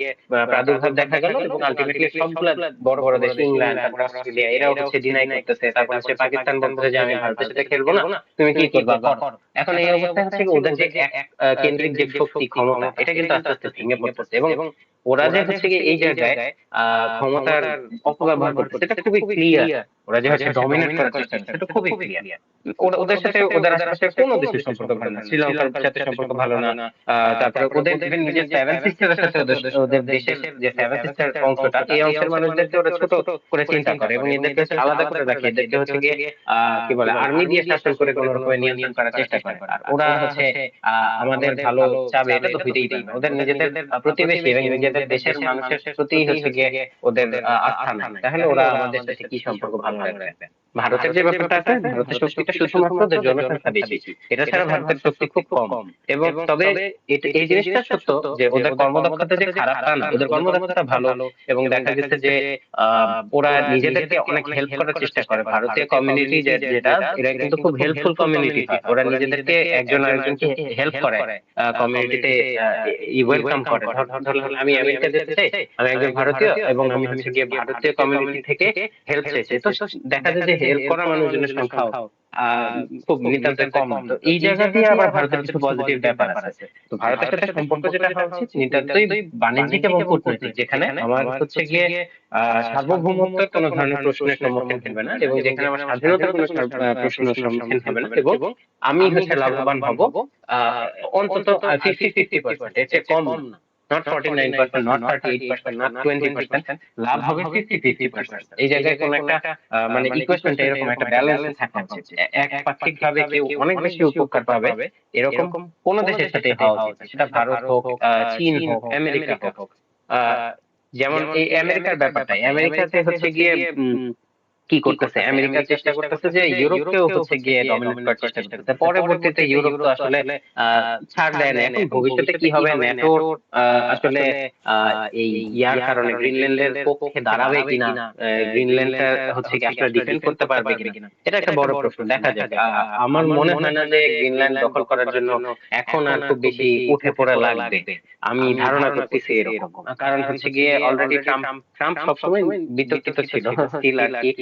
প্রাদুর্ভাব দেখা গেল এবং আলটিমেটলি সবগুলা বড় বড় দেশ, ইংল্যান্ড, তারপর অস্ট্রেলিয়া, এরাও ডিনাই করতেছে। তারপর পাকিস্তান বলতেছে যে আমি ভারতের সাথে খেলবো না, তুমি কি করবা করো। এখন এই অবস্থায় ওদের যে এক কেন্দ্রিক যে শক্তি ক্ষমতা, এটা কিন্তু আস্তে আস্তে ভেঙে পড়তেছে এবং ওরা যে গিয়ে এই জায়গায় ক্ষমতার অপব্যবহার করতেছে, এটা খুবই ক্লিয়ার। ওরা যে ডমিনেট করার চেষ্টা করছে, এটা খুবই ক্লিয়ার। ওদের সাথে, ওদের আশেপাশে কোনো দেশের সম্পর্ক ভালো না, শ্রীলঙ্কার সাথে সম্পর্ক ভালো না। তারপরে ওদের ইভেন নিজের সেভেন সিস্টারের সাথে ওদের দেশের যে সেভেন সিস্টার অংশটা, এই অংশের মানুষদেরকে ওরা ছোট করে চিন্তা করে এবং এদেরকে আলাদা করে রাখে, এদেরকে গিয়ে কি বলে আর্মি দিয়ে শাসন করে কোন রকমের নিয়ন্ত্রণ করার চেষ্টা করে। আর ওরা আমাদের ভালো চাবে, এটা তো হইতেই পারে না। ওদের নিজেদের প্রতিবেশী এবং নিজেদের দেশের মানুষের প্রতি গিয়ে ওদের আস্থা নাই, তাহলে ওরা আমাদের সাথে কি সম্পর্ক ভালো রাখবে? ভারতের যে ব্যাপারটা আছে, ভারতের শক্তিটা শুধুমাত্র ওদের জনসংখ্যা বেশি, এটা ছাড়া ভারতের শক্তি খুব কম। এবং তবে এই জিনিসটা সত্য যে ওদের কর্মদক্ষতা যে খারাপ তা না, ওদের কর্মদক্ষতা ভালো। এবং দেখা গেছে যে ওরা নিজেদেরকে অনেক হেল্প করার চেষ্টা করে। ভারতীয় কমিউনিটি যেটা, এরা কিন্তু খুব হেল্পফুল কমিউনিটি হয়, ওরা নিজেদেরকে একজন আরেকজনকে হেল্প করে, কমিউনিটিতে ওয়েলকাম করে। ধরুন আমি আমেরিকা যেতে চাই, আমি একজন ভারতীয় এবং আমি গিয়ে ভারতীয় কমিউনিটি থেকে হেল্প চাইছি, তো দেখা যায় যে হেল্প করা মানুষজনের সংখ্যাও খুব নিতান্ত কম। তো এই জায়গা দিয়ে আবার ভারতের কিছু পজিটিভ ব্যাপার আছে। তো ভারতের সাথে সম্পর্ক যেটা হওয়া উচিত নিতান্তই বাণিজ্যিক এবং কূটনৈতিক, যেখানে আমার গিয়ে সার্বভৌমত্বের কোনো ধরনের প্রশ্নের সম্মুখীন হবে না এবং যেখানে আমার স্বাধীনতার কোনো প্রশ্নের সম্মুখীন হবে না, এবং আমি লাভবান হব অন্তত 50-50%, এর চেয়ে কম না। নট 49%, নট 38%, নট 20%, লাভ হবে 50-50%। এই জায়গায় কোন একটা ইকুয়েশনটা এরকম একটা ব্যালেন্স থাকা উচিত। একপাক্ষিক ভাবে কেউ অনেক বেশি উপকার পাবে এরকম কোন দেশের সাথে হওয়া উচিত, সেটা ভারত হোক, চীন হোক, আমেরিকা হোক। যেমন এই আমেরিকার ব্যাপারটাই, আমেরিকাতে গিয়ে কি করতেছে, আমেরিকা চেষ্টা করতেছে যে ইউরোপকেও গিয়ে ডমিনেট করার চেষ্টা করতেছে। পরবর্তীতে ইউরোপ তো আসলে ছাড় দেয় না। এখন ভবিষ্যতে কি হবে, ন্যাটো আসলে এই ইয়ার কারণে গ্রিনল্যান্ডের পক্ষে দাঁড়াবে কিনা, গ্রিনল্যান্ডটা কি আসলে ডিফেন্ড করতে পারবে কিনা, এটা একটা বড় প্রশ্ন। দেখা যাক। আমার মনে হয় না যে গ্রিনল্যান্ড দখল করার জন্য এখন আর খুব বেশি উঠে পড়া লাগবে, আমি ধারণা করতেছি এরকম। কারণ গিয়ে অলরেডি ট্রাম্প সবসময় বিতর্কিত ছিল, স্টিল আর কি।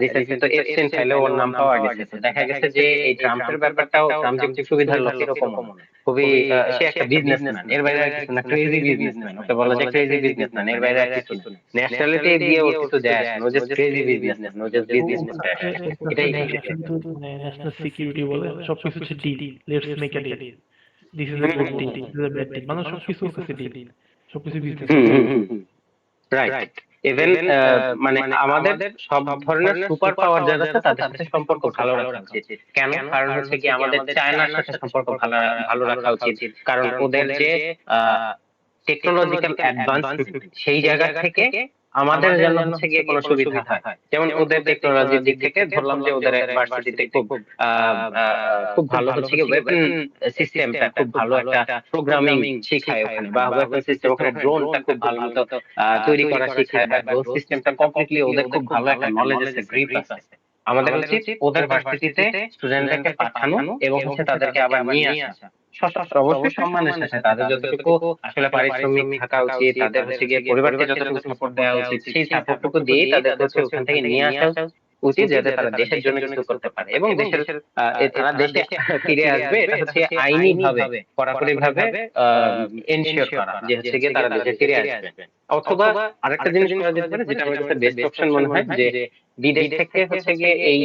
রিসেন্টলি তো এপস্টাইন ফাইলে ওর নাম পাওয়া গেছে। তো দেখা গেছে যে এই ট্রাম্পের ব্যাপারটাও, ট্রাম্প যে খুব সুবিধার লোক এরকম না, খুবই সে একটা বিজনেসম্যান, এর বাইরে আর কিছু না, ক্রেজি বিজনেসম্যান, ওকে বলা যায় ক্রেজি বিজনেসম্যান, এর বাইরে আর কিছু না। ন্যাশনালিটি দিয়ে ওর কিছু যায় আসে না, ও জাস্ট ক্রেজি বিজনেসম্যান, ও জাস্ট বিজনেস ম্যান, এটাই। কিন্তু ন্যাশনাল সিকিউরিটি বলে সবকিছু হচ্ছে deal, let's make a deal, this is a good deal, this is a bad deal, মানে সবকিছু হচ্ছে ডিল, সবকিছু বিজনেস হচ্ছে। রাইট। ইভেন আমাদের সব ধরনের সুপার পাওয়ার যারা আছে তাদের সাথে সম্পর্ক ভালো রাখা উচিত। কেন? কারণ কি আমাদের চায়নার সাথে সম্পর্ক ভালো ভালো রাখা উচিত, কারণ ওদের যে টেকনোলজিক্যাল অ্যাডভান্সমেন্ট, সেই জায়গা থেকে আমাদের যেন গিয়ে কোনো সুবিধা হয়। যেমন ওদের টেকনোলজির দিক থেকে ধরলাম যে ওদের ভার্সিটিতে খুব ভালো গিয়ে ওয়েপন সিস্টেমটা খুব ভালো একটা প্রোগ্রামিং শেখায় ওখানে, বা ওয়েপন সিস্টেম ওখানে ড্রোনটা খুব ভালো মতো তৈরি করা শেখায়, বা ড্রোন সিস্টেমটা কমপ্লিটলি ওদের খুব ভালো একটা নলেজ আছে, গ্রিপ আছে। আমাদের উচিত ওদের ভার্সিটিতে স্টুডেন্টদেরকে পাঠানো এবং তাদেরকে আবার নিয়ে আসা, অবশ্যই সম্মানের সাথে তাদের যতটুকু আসলে পারিশ্রমিক থাকা উচিত, তাদের হচ্ছে গিয়ে পরিবারকে যতটুকু সাপোর্ট দেওয়া উচিত, সেই সাপোর্টটুকু দিয়েই তাদেরকে হচ্ছে ওখান থেকে নিয়ে আসা উচিত, যাতে তারা দেশের জন্য কিছু করতে পারে এবং দেশের তারা দেশে ফিরে আসবে, এটা হচ্ছে আইনি ভাবে কড়াকড়ি ভাবে এনশিওর করা যে হচ্ছে গিয়ে তারা দেশে ফিরে আসবে। অথবা আরেকটা জিনিস করা যেতে পারে, যেটা আমার কাছে বেস্ট অপশন মনে হয়, যে বিদেশ থেকে হচ্ছে গিয়ে এই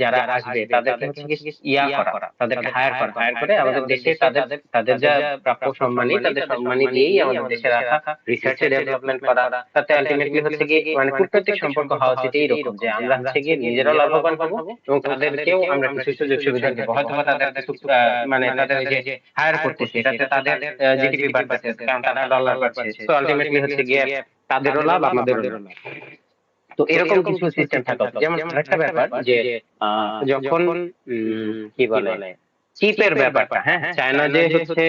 যারা আসবে তাদেরকে হচ্ছে গিয়ে করা, তাদেরকে হায়ার করে আমাদের দেশে তাদের তাদের যা প্রাপ্য সম্মানী, তাদের সম্মানী দিয়েই আমাদের দেশে রাখা, রিসার্চে ডেভেলপমেন্ট করা। তাতে আলটিমেটলি হচ্ছে গিয়ে মানে কূটনৈতিক সম্পর্ক হওয়া উচিত এইরকম, যে আমরা হচ্ছে গিয়ে নিজেরাও লাভবান হবো এবং তাদেরকেও আমরা কিছু সুযোগ সুবিধা দেবো। হয়তো বা তাদের কিছু মানে তাদের এই যে হায়ার করতেছে, এটাতে তাদের জিডিপি বাড়তেছে, কারণ তারা ডলার পাচ্ছে। তো আলটিমেটলি হচ্ছে গিয়ে তাদেরও লাভ, আমাদেরও লাভ। তো এরকম কিছু সিস্টেম থাকা উচিত। যেমন আরেকটা ব্যাপার যে যখন কি বলে চিপের ব্যাপারটা, হ্যাঁ, চায়না যে হচ্ছে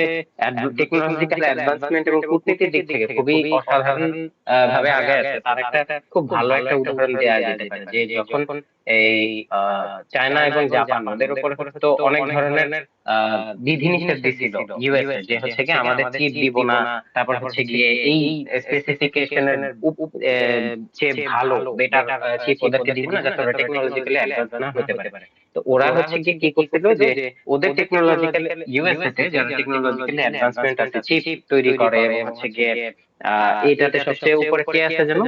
টেকনোলজিক্যাল অ্যাডভান্সমেন্ট এবং কূটনীতির দিক থেকে খুবই অসাধারণ ভাবে আগে আছে, তার একটা খুব ভালো একটা উদাহরণ দেওয়া যেতে পারে, যে যখন এই চায়না এবং জাপান ওদের উপর তো অনেক ধরনের বিধিনিষেধ দিছিল ইউএসএ, যে হচ্ছে কি আমাদের চিপ দিব না, তারপর হচ্ছে গিয়ে এই স্পেসিফিকেশনের চেয়ে ভালো বেটার চিপ ওদেরকে দিব না, যাতে ওরা টেকনোলজিক্যালি অ্যাডভান্স না হতে পারে। তো ওরা হচ্ছে গিয়ে কি করছিল, যে ওদের টেকনোলজিক্যাল ইউএসএ তে যারা টেকনোলজিক্যালি অ্যাডভান্সমেন্ট আছে, চিপ তৈরি করে এবং হচ্ছে গিয়ে এটাতে সবচেয়ে উপরে কে আছে যেন,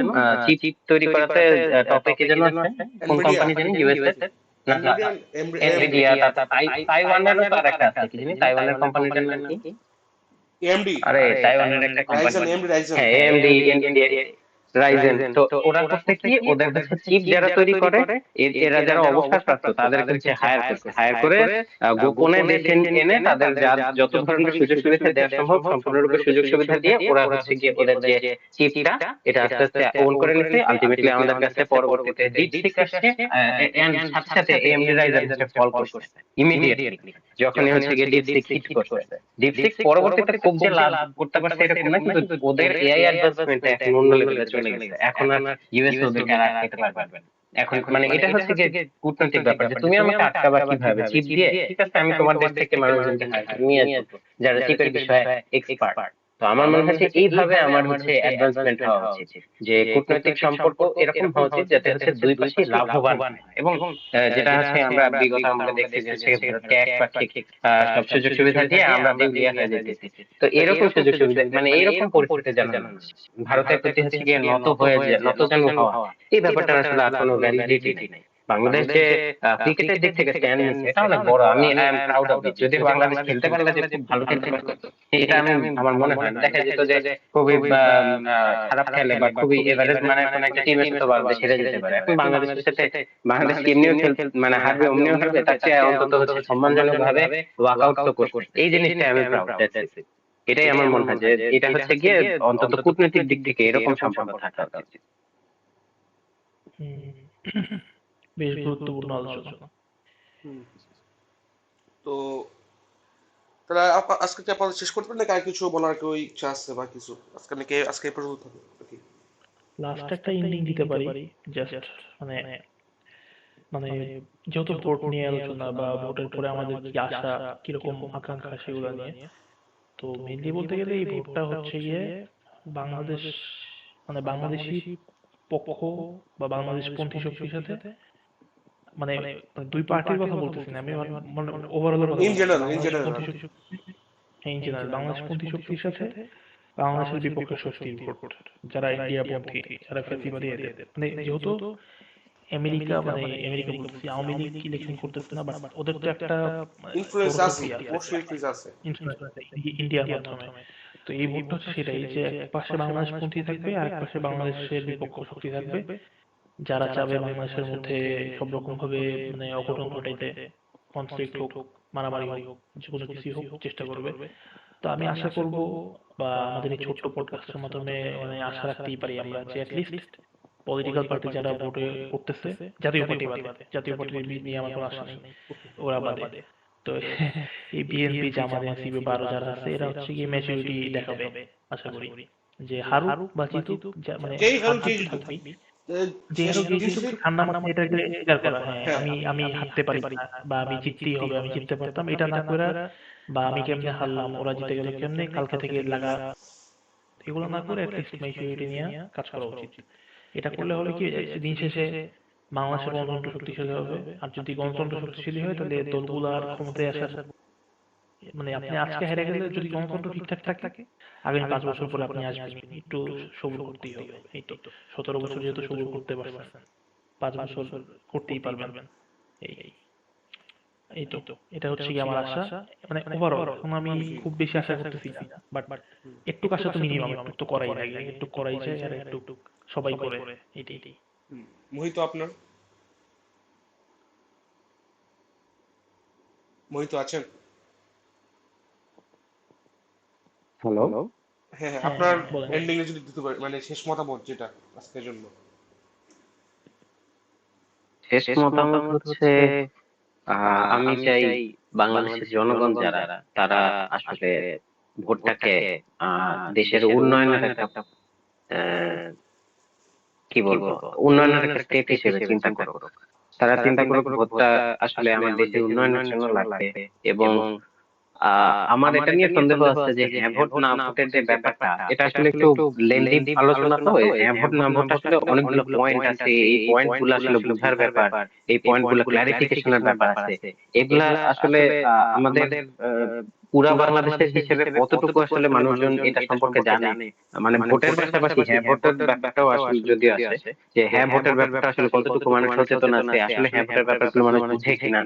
চিপ তৈরি করাতে টপে কে যেন আছে, কোন এনভিডিয়া, কোম্পানি জানি ইউএসএ, না না এনভিডিয়া, এএমডি, এনভিডিয়া, তারপর তাইওয়ানেরও তো আরেকটা আছে, কি জানি তাইওয়ানের কোম্পানিটার নাম কি, এএমডি, আরে তাইওয়ানের একটা রাইজেন, কোম্পানি, এএমডি রাইজেন। হ্যাঁ এএমডি, এনভিডিয়া, রাইজেন। তো ওরা করতে কি, ওদের হচ্ছে চিপ যারা তৈরি করে, এরা যারা অবসরপ্রাপ্ত তাদেরকে হচ্ছে হায়ার করছে, হায়ার করে গোপনে দেশে এনে তাদের যা যত ধরনের সুযোগ সুবিধা দেওয়া সম্ভব সম্পূর্ণরূপে সুযোগ সুবিধা দিয়ে ওরা হচ্ছে গিয়ে ওদের যে চিপটা এটা আস্তে আস্তে ওন করে নিচ্ছে। আলটিমেটলি আমাদের কাছে পরবর্তীতে ডিপসিক আসছে, এন্ড সাথে সাথে এএমডি রাইজেন হচ্ছে ফল করছে ইমিডিয়েটলি, যখনই হচ্ছে গিয়ে ডিপসিক হিট করছে। ডিপসিক পরবর্তীতে খুব যে লাভ করতে পারছে এরকম না, কিন্তু ওদের এআই অ্যাডভান্সমেন্ট এখন অন্য লেভেলে চলে গেছে। এখন আর ইউএস ওদেরকে আর আটকাতে পারবে না। এখন মানে এটা হচ্ছে যে কূটনৈতিক ব্যাপার, যে তুমি আমাকে আটকাবা কিভাবে, চিপ দিয়ে? ঠিক আছে, আমি তোমার দেশ থেকে মানুষজনকে হায়ার করে নিয়ে আসবো যারা চিপের বিষয়ে এক্সপার্ট। তো আমার মনে হয় যে এইভাবে আমার হচ্ছে অ্যাডভান্সমেন্ট হওয়া উচিত, যে কূটনৈতিক সম্পর্ক এরকম হওয়া উচিত যাতে হচ্ছে দুই পাশেই লাভবান হয়। এবং যেটা হচ্ছে আমরা বিগত আমরা দেখছি যে হচ্ছে ট্যাক্স বা ঠিক সব সুযোগ সুবিধা দিয়ে আমরা দেউলিয়া হয়ে যাইতেছি। তো এরকম সুযোগ সুবিধা মানে এরকম পরিস্থিতি যেন না আসে। ভারতের প্রতি হচ্ছে গিয়ে নত যেন হওয়া, এই ব্যাপারটা আসলে আর কোনো ভ্যালিডিটি নাই। বাংলাদেশ যে ক্রিকেটের দিক থেকে স্ট্যান্ড নিচ্ছে, এটা অনেক বড়, আমি I am proud of it. যদি বাংলাদেশ খেলতে পারলে যে খুব ভালো খেলতে পারতো, এটা আমি আমার মনে হয় না। দেখা যেত যে খুবই খারাপ খেলে বা খুবই এভারেজ মানে কোন একটা টিমের সাথে বাংলাদেশ হেরে যেতে পারে। এখন বাংলাদেশের সাথে বাংলাদেশ এমনিও খেলতে মানে হারবে, অমনিও হারবে, তার চেয়ে অন্তত হচ্ছে সম্মানজনক ভাবে ওয়ার্কআউট তো করছে। এই জিনিসটা আমি প্রাউড, এটাই আমার মনে হয় যে এটা হচ্ছে গিয়ে অন্তত কূটনৈতিক দিক থেকে এরকম সম্পর্ক থাকা উচিত। হুম, বেশ গুরুত্বপূর্ণ আলোচনা। হুম। তো তাহলে আজকে কি আপনাদের শেষ করতে পারেন নাকি আর কিছু বলার কেউ ইচ্ছা আছে বা কিছু? আজকে নাকি আজকে এই পর্যন্ত থাকবে নাকি? লাস্ট একটা এন্ডিং দিতে পারি, জাস্ট মানে মানে যেহেতু ভোট নিয়ে আলোচনা বা ভোটের পরে আমাদের কি আশা, কিরকম আকাঙ্ক্ষা সেগুলো নিয়ে। তো মেইনলি বলতে গেলে এই ভোটটা হচ্ছে গিয়ে বাংলাদেশ মানে বাংলাদেশি পক্ষ বা বাংলাদেশ পন্থী শক্তির সাথে মানে দুই পার্টির কথা বলতেছি না আমি, মানে ওভারঅল কথা ইন বলতেছি। General, in Bangladesh general. পন্থী শক্তি ইন জেনারেল, বাংলাদেশ পন্থী শক্তির সাথে বাংলাদেশের বিপক্ষে শক্তির ভোট, যারা ইন্ডিয়া পন্থী, যারা ফ্যাসিবাদী এদের, মানে যেহেতু আমেরিকা মানে আমেরিকা বলতেছি, আওয়ামী লীগ ইলেকশন করতেছে না, বাট ওদের তো একটা ইনফ্লুয়েন্স বড় আছে, শক্তি আছে, অবশ্যই ইনফ্লুয়েন্স আছে। ইনফ্লুয়েন্স আছে ইন্ডিয়ার মাধ্যমে। তো এই ভোটটা হচ্ছে সেটাই, যে এক পাশে বাংলাদেশ পন্থী থাকবে আর এক পাশে বাংলাদেশের বিপক্ষ শক্তি থাকবে, যারা চাবে বাংলাদেশের মধ্যে সব রকম ভাবে মানে অঘটন ঘটাইতে, কনফ্লিক্ট হোক, মারামারি হোক, যে কোনো কিছুই হোক চেষ্টা করবে। তো আমি আশা করব বা আমাদের এই ছোট্ট পডকাস্টের মাধ্যমে মানে আশা রাখতেই পারি আমরা যে অ্যাটলিস্ট পলিটিক্যাল পার্টি যারা ভোটে করতেছে, জাতীয় পার্টি বাদে, জাতীয় পার্টি নিয়ে আমার কোনো আশা নেই, ওরা বাদে, তো এই বিএনপি, জামাত, এনসিপি বা আরো যারা আছে এরা হচ্ছে কি ম্যাচুরিটি দেখাবে আশা করি, যে হারুক বা জিতুক, মানে যেই হার হারুক, জিত যেই তো জিতুক, থাকবেই, যে হারুক যে দিন জিতুক শেষে ঠান্ডা মাথায় এটাকে স্বীকার করা, হ্যাঁ হ্যাঁ, আমি হারতে পারি না বা আমি জিততেই হবে, আমি জিততে পারতাম, এটা না করে বা আমি কেমনে হারলাম, ওরা জিতে গেল কেমনে, কালকে থেকে লাগা, এগুলো না করে অ্যাটলিস্ট ম্যাচুরিটি নিয়ে কাজ করা উচিত। এটা করলে হলে কি, দিন শেষে বাংলাদেশের গণতন্ত্র শক্তিশালী হবে। আর যদি গণতন্ত্র শক্তিশালী হয় তাহলে দলগুলার ক্ষমতায় আসার, মানে আপনি আজকে হেরে গেলে যদি গণতন্ত্র ঠিকঠাক থাকে, আগামী 5 বছর পরে আপনি আসবেন, একটু সবুর করতেই হবে। এই তো 17 বছর যেহেতু সবুর করতে পারছেন, 5 বছর করতেই পারবেন। এই এই তো এটা হচ্ছে কি আমার আশা, মানে ওভারঅল এখন আমি জি। খুব বেশি আশা করতেছি না, বাট একটু আশা তো মিনিমাম, একটু তো করাই লাগে, একটু করাই যায়, আর একটু সবাই করে, এইটাই। হুম। মোহিত আপনার, মোহিত আছেন? হ্যালো। হ্যাঁ হ্যাঁ, হ্যাঁ আপনার হ্যাঁ বলেন। এন্ডিং এ যদি দিতে পারেন, মানে শেষ মতামত যেটা আজকের জন্য। শেষ মতামত হচ্ছে, আমি চাই বাংলাদেশের জনগণ যারা, তারা আসলে ভোটটাকে দেশের উন্নয়নের একটা আহ, কি বলবো, উন্নয়নের একটা স্টেপ হিসেবে চিন্তা করুক। তারা চিন্তা করুক ভোটটা আসলে আমার দেশের উন্নয়নের জন্য লাগবে। এবং আমার এটা নিয়ে সন্দেহ আছে যে হ্যাঁ ভোট না ভোটের যে ব্যাপারটা, এটা আসলে একটু লেন্দি আলোচনা। তো এই হ্যাঁ ভোট না ভোট আসলে অনেকগুলো পয়েন্ট আছে, এই পয়েন্ট গুলো আসলে বোঝার ব্যাপার, এই পয়েন্ট গুলো ক্লারিফিকেশনের ব্যাপার আছে। এগুলা আসলে আমাদের আহ, পুরা বাংলাদেশের হিসেবে কতটুকু আসলে মানুষজন এটা সম্পর্কে জানে, মানে ভোটের পাশাপাশি হ্যাঁ ভোটের ব্যাপারটাও আসলে যদিও আছে, যে হ্যাঁ ভোটের ব্যাপারটা আসলে কতটুকু মানুষ সচেতন আছে, আসলে হ্যাঁ ভোটের ব্যাপারগুলো মানুষ বুঝে কিনা।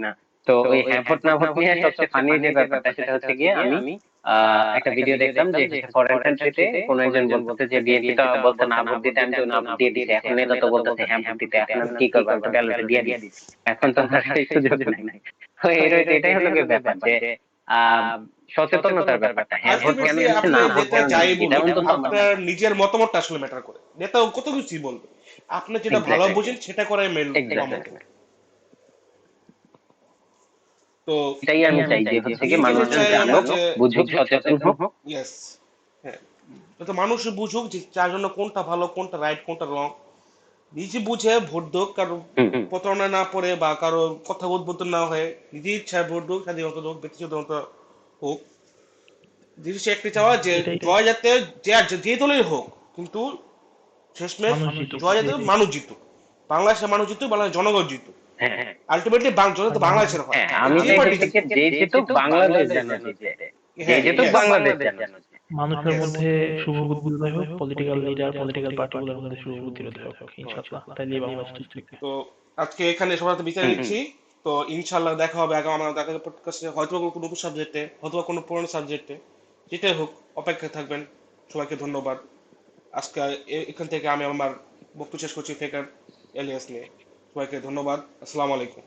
তো ওই হ্যাঁ ভোট না ভোট নিয়ে সবচেয়ে ফানি যে ব্যাপারটা, সেটা হচ্ছে গিয়ে আমি একটা ভিডিও দেখলাম যে হচ্ছে ফরেন কান্ট্রিতে কোন একজন বলতেছে যে বিএনপি তো বলছে না ভোট দিতে, আমি তো না ভোট দিয়ে দিছি, এখন নেতা তো বলতেছে হ্যাঁ ভোট দিতে, এখন আমি কি করবো, আমি তো ব্যালটে দিয়ে দিই, এখন তো আমার সেই সুযোগ নাই। তো এটাই হলো গিয়ে ব্যাপার যে আহ সচেতনতার ব্যাপারটা, হ্যাঁ ভোট কেন আলটিমেটলি দিচ্ছে আপনি না ভোট নেতা কেন যাই দিচ্ছে, বলুক, এমন তো না। আপনার নিজের মতামতটা আসলে ম্যাটার করে। নেতা কত কিছুই বলবে, আপনি যেটা ভালো এক্স্যাক্টলি, বুঝেন সেটা করাই মেন মতামত। এক্স্যাক্টলি। তো এটাই আমি চাই যে হচ্ছে আমি কি যেটা মানুষজন চাই জানুক, যে, বুঝুক, সচেতন হোক। ইয়েস, হ্যাঁ, যাতে মানুষ বুঝুক যে তার জন্য কোনটা ভালো, কোনটা রাইট, কোনটা রং, নিজে বুঝে ভোট হোক, কারো হুম। প্রতারণা না পড়ে বা কারো কথা উদ্বোধন না হয়ে নিজে ইচ্ছায় ভোট হোক, স্বাধীনতা হোক, ব্যক্তি স্বাধীনতা হোক। জিনিস একটি চাওয়া যে এটাই, জয় যাতে যে দলের হোক, কিন্তু শেষমেশ মানুষ জিতুক, জয় যাতে এইটাই। মানুষ জিতুক, বাংলাদেশের মানুষ জিতুক, বাংলাদেশের জনগণ জিতুক। হ্যাঁ, আলটিমেটলি জয় আর যাতে মানুষ, বাংলাদেশের হয়, হ্যাঁ, আমি যে চাই পার্টি হচ্ছে কি জিতুক। যে জিতুক বাংলাদেশ যেন জিতে, যে হ্যাঁ, জিতুক ইয়েস, বাংলাদেশ যেন জিতে। মানুষের ইয়েস। মধ্যে শুভবুদ্ধি উদয় হোক, পলিটিক্যাল লিডার, পলিটিক্যাল পার্টিগুলোর মধ্যে শুভবুদ্ধি উদয় হোক, ইনশাআল্লাহ, তাইলেই বাংলাদেশ ঠিক থাকবে। তো আজকে এখানে সবার হাতে বিদায় নিচ্ছি। তো ইনশাল্লাহ দেখা হবে আগামী আমার দেখা পডকাস্টে, হয়তো কোনো নতুন সাবজেক্টে, হয়তো কোনো পুরনো সাবজেক্টে, যেটাই হোক অপেক্ষায় থাকবেন। সবাইকে ধন্যবাদ। আজকে এখান থেকে আমি আমার বক্তব্য শেষ করছি, ফেকার এলিয়াস নিয়ে। সবাইকে ধন্যবাদ। আসসালামু আলাইকুম।